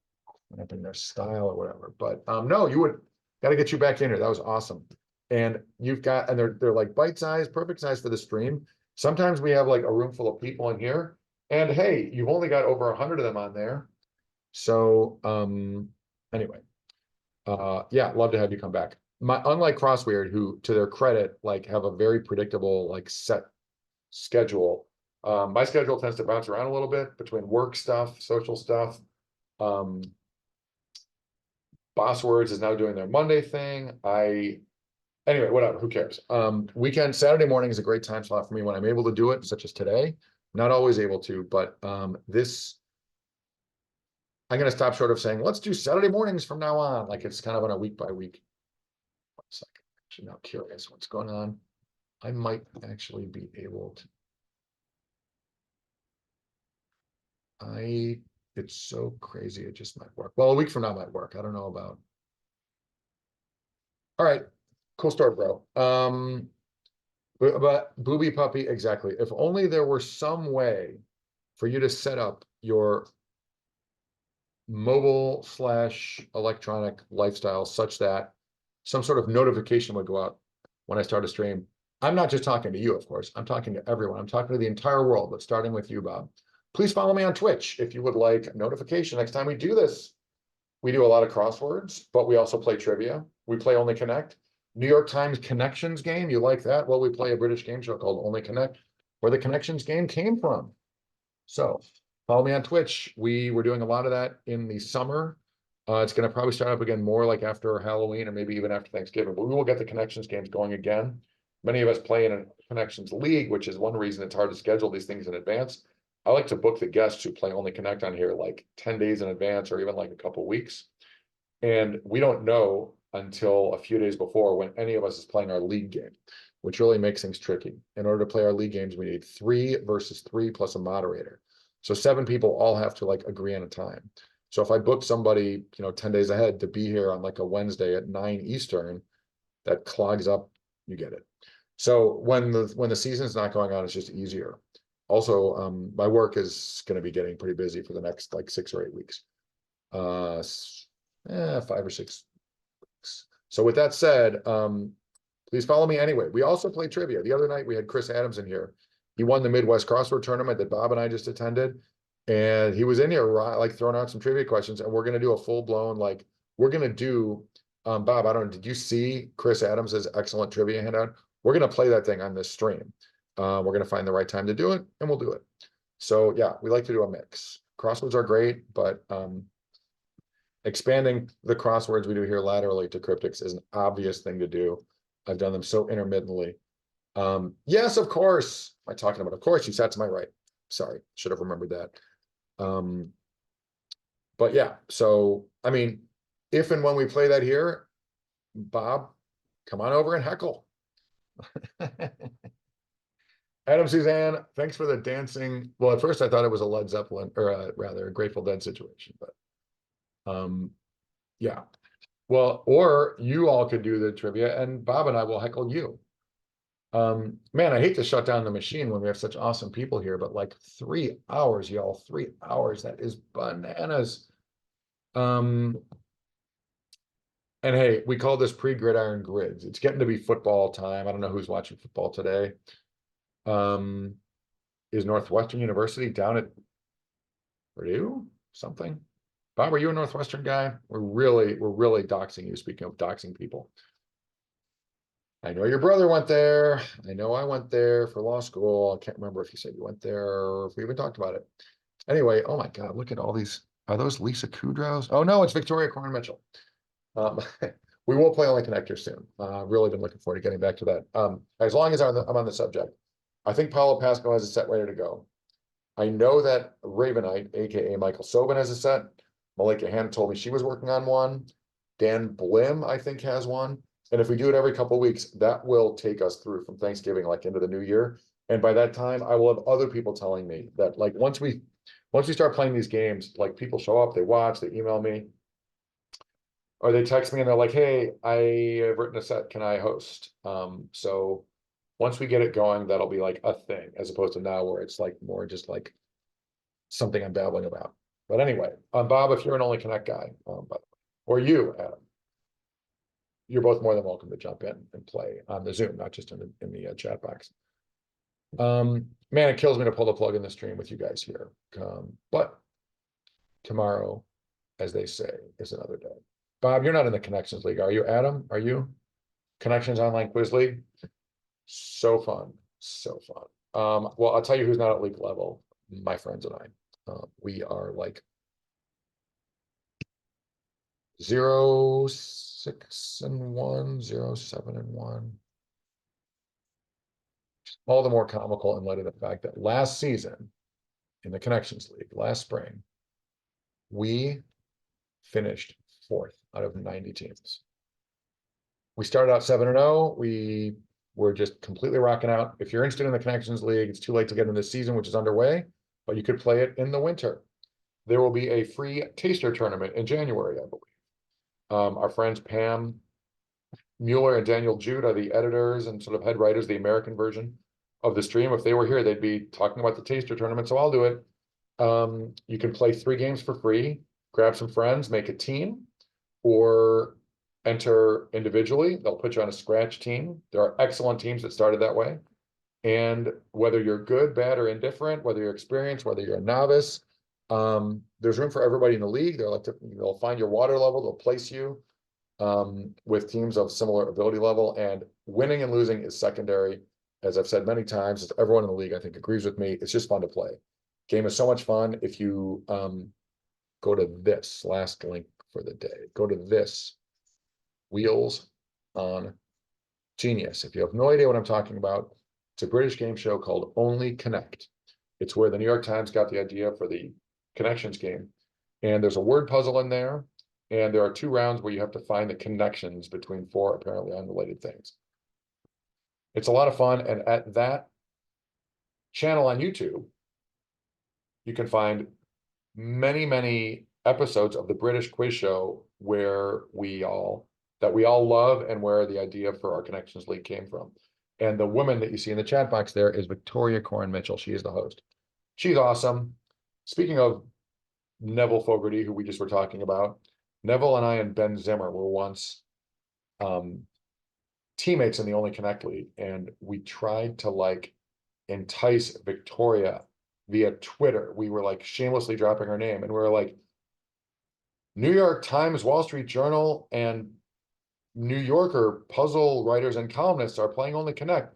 cramping their style or whatever. But no, you would got to get you back in here. That was awesome. And you've got, and they're like bite size, perfect size for the stream. Sometimes we have like a room full of people in here. And hey, you've only got over 100 of them on there. So anyway, yeah, love to have you come back. Unlike Crossweird, who to their credit, like have a very predictable, like set schedule. My schedule tends to bounce around a little bit between work stuff, social stuff. Boss Words is now doing their Monday thing. Anyway, whatever, who cares? Weekend, Saturday morning is a great time slot for me when I'm able to do it, such as today. Not always able to, but this, I'm going to stop short of saying, let's do Saturday mornings from now on. Like it's kind of on a week by week. 1 second. Actually, now curious what's going on. I might actually be able to. It's so crazy. It just might work. Well, a week from now might work. I don't know about. All right. Cool story, bro. But Booby Puppy, exactly. If only there were some way for you to set up your mobile / electronic lifestyle such that some sort of notification would go out when I start a stream. I'm not just talking to you, of course. I'm talking to everyone. I'm talking to the entire world, but starting with you, Bob. Please follow me on Twitch if you would like notification next time we do this. We do a lot of crosswords, but we also play trivia. We play Only Connect. New York Times Connections game. You like that? Well, we play a British game show called Only Connect, where the Connections game came from. So follow me on Twitch. We were doing a lot of that in the summer. It's going to probably start up again more like after Halloween or maybe even after Thanksgiving, but we will get the Connections games going again. Many of us play in a Connections league, which is one reason it's hard to schedule these things in advance. I like to book the guests who play Only Connect on here like 10 days in advance or even like a couple weeks. And we don't know until a few days before when any of us is playing our league game, which really makes things tricky. In order to play our league games, we need 3 versus 3 plus a moderator. So 7 people all have to like agree on a time. So if I book somebody, 10 days ahead to be here on like a Wednesday at 9 Eastern, that clogs up, you get it. So when the season's not going on, it's just easier. Also, my work is going to be getting pretty busy for the next like 6 or 8 weeks. 5 or 6 weeks. So with that said, please follow me anyway. We also play trivia. The other night we had Chris Adams in here. He won the Midwest Crossword Tournament that Bob and I just attended. And he was in here like throwing out some trivia questions. And we're going to do a full-blown, like, we're going to do, Bob, I don't know, did you see Chris Adams's excellent trivia handout? We're going to play that thing on this stream. We're going to find the right time to do it, and we'll do it. So yeah, we like to do a mix. Crosswords are great, but expanding the crosswords we do here laterally to cryptics is an obvious thing to do. I've done them so intermittently. Yes, of course. Am I talking about? Of course, you sat to my right. Sorry, should have remembered that. But yeah, so I mean, if and when we play that here, Bob, come on over and heckle. Adam Suzanne, thanks for the dancing. Well, at first I thought it was a Led Zeppelin, or rather a Grateful Dead situation, but yeah. Well, or you all could do the trivia and Bob and I will heckle you. Man, I hate to shut down the machine when we have such awesome people here, but like 3 hours, y'all, 3 hours, that is bananas. And hey, we call this pre-gridiron grids. It's getting to be football time. I don't know who's watching football today. Is Northwestern University down at Purdue? Something? Bob, are you a Northwestern guy? We're really doxing you, speaking of doxing people. I know your brother went there. I know I went there for law school. I can't remember if you said you went there or if we even talked about it. Anyway, oh my God, look at all these. Are those Lisa Kudrow's? Oh no, it's Victoria Corn Mitchell. We will play Only Connector soon. Really been looking forward to getting back to that. As long as I'm on the subject, I think Paulo Pascal has a set ready to go. I know that Ravenite, aka Michael Sobin, has a set. Malika Hand told me she was working on one. Dan Blim, I think, has one. And if we do it every couple of weeks, that will take us through from Thanksgiving, like into the new year. And by that time, I will have other people telling me that, like, once we start playing these games, like, people show up, they watch, they email me, or they text me and they're like, hey, I have written a set, can I host? So once we get it going, that'll be like a thing, as opposed to now where it's like more just like something I'm babbling about. But anyway, Bob, if you're an Only Connect guy, or you, Adam, you're both more than welcome to jump in and play on the Zoom, not just in the chat box. Man, it kills me to pull the plug in the stream with you guys here. But tomorrow, as they say, is another day. Bob, you're not in the Connections League, are you? Adam, are you? Connections Online Quiz League? So fun, so fun. Well, I'll tell you who's not at league level, my friends and I. We are like 0-6-1, 0-7-1. All the more comical in light of the fact that last season in the Connections League, last spring, we finished 4th out of 90 teams. We started out 7-0. We were just completely rocking out. If you're interested in the Connections League, it's too late to get in this season, which is underway, but you could play it in the winter. There will be a free taster tournament in January, I believe. Our friends Pam Mueller and Daniel Jude are the editors and sort of head writers, the American version of the stream. If they were here, they'd be talking about the taster tournament, so I'll do it. You can play 3 games for free, grab some friends, make a team, or enter individually. They'll put you on a scratch team. There are excellent teams that started that way. And whether you're good, bad, or indifferent, whether you're experienced, whether you're a novice, there's room for everybody in the league. They'll find your water level, they'll place you with teams of similar ability level, and winning and losing is secondary. As I've said many times, everyone in the league, I think, agrees with me. It's just fun to play. Game is so much fun. If you go to this last link for the day, go to this Wheels on Genius. If you have no idea what I'm talking about, it's a British game show called Only Connect. It's where the New York Times got the idea for the Connections game. And there's a word puzzle in there. And there are 2 rounds where you have to find the connections between 4 apparently unrelated things. It's a lot of fun. And at that channel on YouTube, you can find many, many episodes of the British quiz show that we all love, and where the idea for our Connections League came from. And the woman that you see in the chat box there is Victoria Corin Mitchell. She is the host. She's awesome. Speaking of Neville Fogarty, who we just were talking about, Neville and I and Ben Zimmer were once teammates in the Only Connect League, and we tried to like entice Victoria via Twitter. We were like shamelessly dropping her name, and we were like, New York Times, Wall Street Journal, and New Yorker puzzle writers and columnists are playing Only Connect.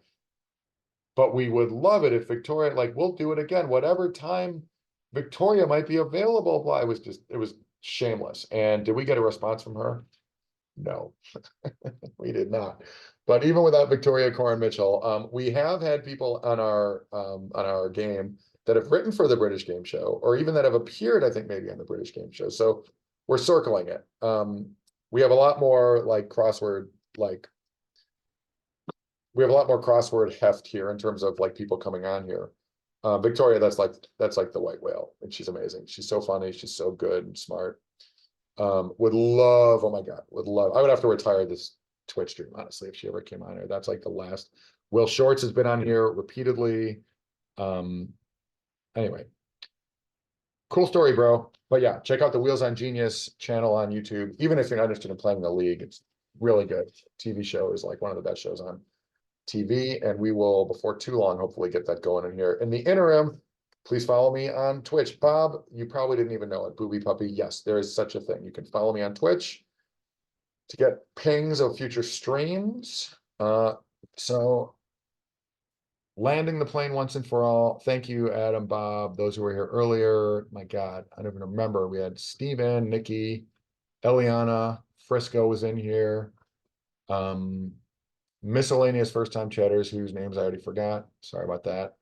But we would love it if Victoria, like, we'll do it again, whatever time Victoria might be available. Blah. It was shameless. And did we get a response from her? No, we did not. But even without Victoria Corin Mitchell, we have had people on our game that have written for the British Game Show, or even that have appeared, I think, maybe on the British Game Show. So we're circling it. We have a lot more crossword heft here in terms of like people coming on here. Victoria, that's like the white whale, and she's amazing. She's so funny. She's so good and smart. Would love, oh my God, I would have to retire this Twitch stream, honestly, if she ever came on here. That's like the last. Will Shorts has been on here repeatedly. Anyway, cool story, bro. But yeah, check out the Wheels on Genius channel on YouTube. Even if you're not interested in playing in the league, it's really good. TV show is like one of the best shows on TV, and we will, before too long, hopefully get that going in here. In the interim, please follow me on Twitch. Bob, you probably didn't even know it. Booby Puppy, yes, there is such a thing. You can follow me on Twitch to get pings of future streams. So landing the plane once and for all. Thank you, Adam, Bob, those who were here earlier. My God, I don't even remember. We had Steven, Nikki, Eliana, Frisco was in here. Miscellaneous first-time chatters whose names I already forgot. Sorry about that.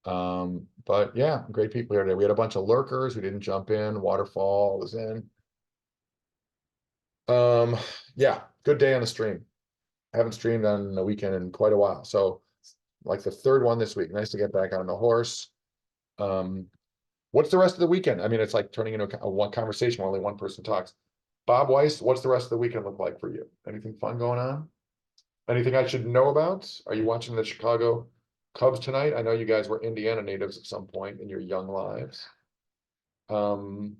But yeah, great people here today. We had a bunch of lurkers who didn't jump in. Waterfall was in. Yeah, good day on the stream. I haven't streamed on the weekend in quite a while. So like the third one this week. Nice to get back on the horse. Um, what's the rest of the weekend? I mean, it's like turning into a one conversation where only one person talks. Bob Weiss, what's the rest of the weekend look like for you? Anything fun going on? Anything I should know about? Are you watching the Chicago Cubs tonight? I know you guys were Indiana natives at some point in your young lives. Um,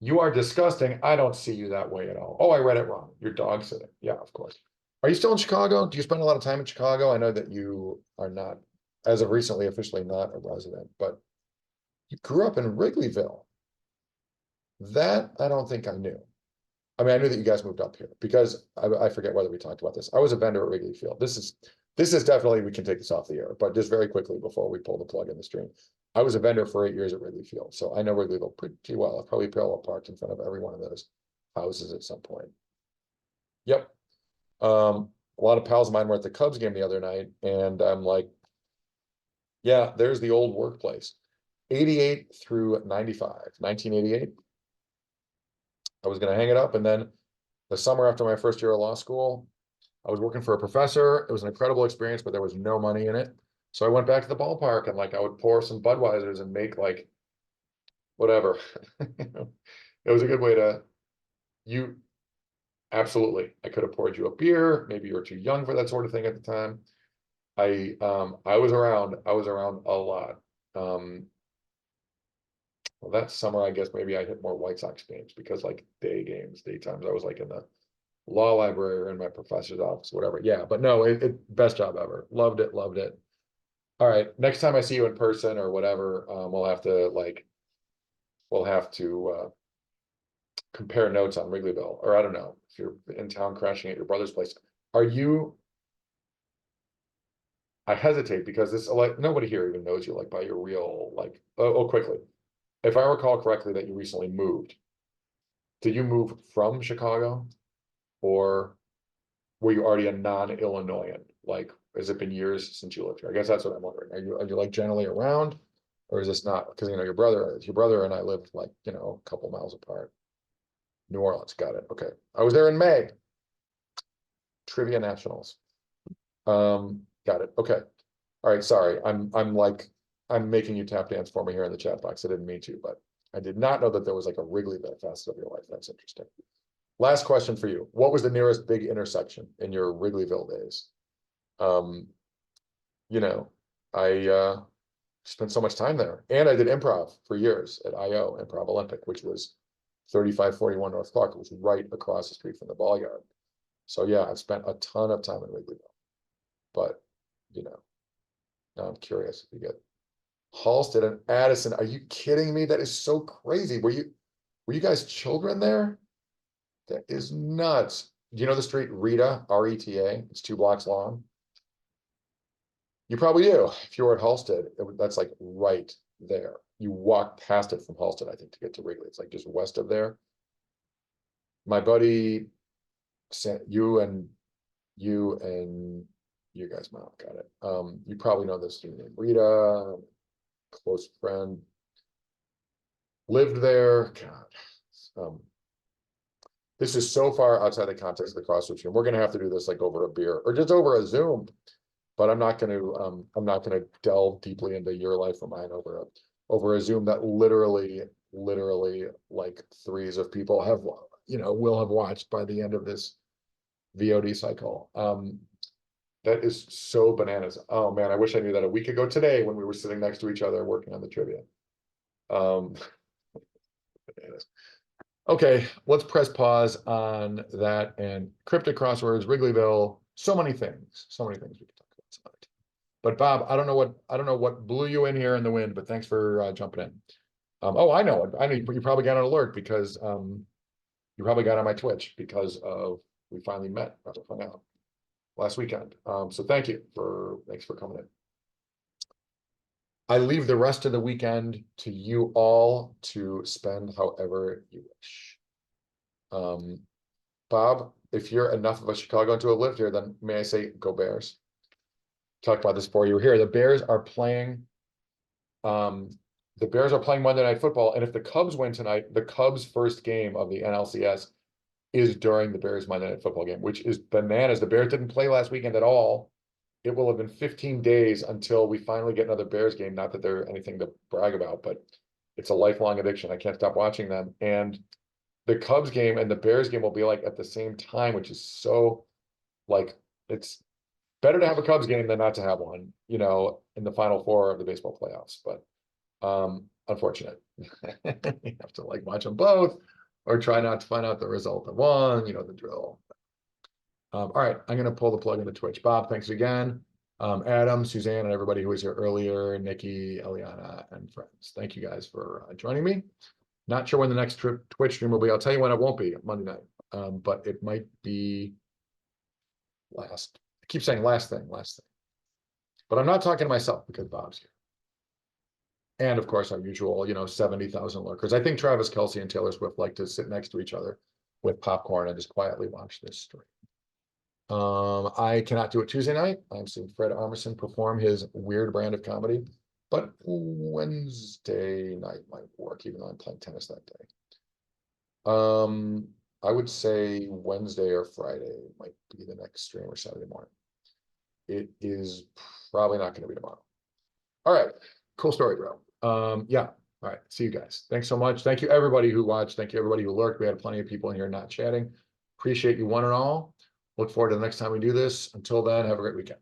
you are disgusting. I don't see you that way at all. Oh, I read it wrong. You're dog sitting. Yeah, of course. Are you still in Chicago? Do you spend a lot of time in Chicago? I know that you are not, as of recently, officially not a resident, but you grew up in Wrigleyville. That I don't think I knew. I mean, I knew that you guys moved up here because I forget whether we talked about this. I was a vendor at Wrigley Field. This is definitely, we can take this off the air, but just very quickly before we pull the plug in the stream. I was a vendor for 8 years at Wrigley Field, so I know Wrigleyville pretty well. I've probably parallel parked in front of every one of those houses at some point. Yep. A lot of pals of mine were at the Cubs game the other night, and I'm like, yeah, there's the old workplace. 88 through 95, 1988. I was gonna hang it up, and then the summer after my first year of law school, I was working for a professor. It was an incredible experience, but there was no money in it. So I went back to the ballpark and like I would pour some Budweisers and make like whatever. It was a good way to you absolutely. I could have poured you a beer. Maybe you were too young for that sort of thing at the time. I was around. I was around a lot. Well, that summer, I guess maybe I hit more White Sox games because like daytimes, I was like in the law library or in my professor's office, whatever. Yeah, but no, best job ever. Loved it, loved it. All right, next time I see you in person or whatever, we'll have to compare notes on Wrigleyville, or I don't know if you're in town crashing at your brother's place. Are you? I hesitate because this like nobody here even knows you like by your real like. Oh, quickly, if I recall correctly, that you recently moved. Did you move from Chicago, or were you already a non-Illinoisan? Like, has it been years since you lived here? I guess that's what I'm wondering. Are you like generally around, or is this not? Because your brother and I lived like a couple miles apart. New Orleans, got it. Okay, I was there in May. Trivia Nationals. Got it. Okay. All right. Sorry, I'm making you tap dance for me here in the chat box. I didn't mean to, but I did not know that there was like a Wrigleyville facet of your life. That's interesting. Last question for you. What was the nearest big intersection in your Wrigleyville days? Um, you know, I spent so much time there. And I did improv for years at IO, Improv Olympic, which was 3541 North Clark. It was right across the street from the ball yard. So yeah, I've spent a ton of time in Wrigleyville. But, now I'm curious if you get Halsted and Addison. Are you kidding me? That is so crazy. Were you guys children there? That is nuts. Do you know the street Rita, R-E-T-A? It's 2 blocks long. You probably do. If you were at Halsted, that's like right there. You walk past it from Halsted, I think, to get to Wrigley. It's like just west of there. My buddy sent you guys, mom, got it. You probably know this student named Rita, close friend, lived there. God, this is so far outside the context of the crossroads room. We're gonna have to do this like over a beer or just over a Zoom. But I'm not gonna delve deeply into your life or mine over a Zoom that literally like threes of people will have watched by the end of this VOD cycle. That is so bananas. Oh man, I wish I knew that a week ago today when we were sitting next to each other working on the trivia. Bananas. Okay, let's press pause on that and cryptic crosswords, Wrigleyville, so many things we can talk about tonight. But Bob, I don't know what blew you in here in the wind, but thanks for jumping in. Oh, I know you probably got an alert because you probably got on my Twitch because of we finally met, hung out last weekend. So thanks for coming in. I leave the rest of the weekend to you all to spend however you wish. Bob, if you're enough of a Chicagoan to have lived here, then may I say, go Bears. Talk about this before you were here. The Bears are playing The Bears are playing Monday Night Football, and if the Cubs win tonight, the Cubs' first game of the NLCS is during the Bears Monday Night Football game, which is bananas. The Bears didn't play last weekend at all. It will have been 15 days until we finally get another Bears game. Not that they're anything to brag about, but it's a lifelong addiction. I can't stop watching them. And the Cubs game and the Bears game will be like at the same time, which is so like it's better to have a Cubs game than not to have one, you know, in the Final Four of the baseball playoffs. But unfortunate. You have to like watch them both or try not to find out the result of one, you know, the drill. All right, I'm going to pull the plug into Twitch. Bob, thanks again. Adam, Suzanne, and everybody who was here earlier, Nikki, Eliana, and friends. Thank you guys for joining me. Not sure when the next Twitch stream will be. I'll tell you when it won't be, Monday night. But it might be I keep saying last thing. But I'm not talking to myself because Bob's here. And of course, our usual, you know, 70,000 lurkers. I think Travis Kelce and Taylor Swift like to sit next to each other with popcorn and just quietly watch this stream. I cannot do it Tuesday night. I'm seeing Fred Armisen perform his weird brand of comedy, but Wednesday night might work, even though I'm playing tennis that day. I would say Wednesday or Friday might be the next stream, or Saturday morning. It is probably not going to be tomorrow. All right, cool story, bro. Yeah. All right, see you guys. Thanks so much. Thank you everybody who watched. Thank you everybody who lurked. We had plenty of people in here not chatting. Appreciate you one and all. Look forward to the next time we do this. Until then, have a great weekend.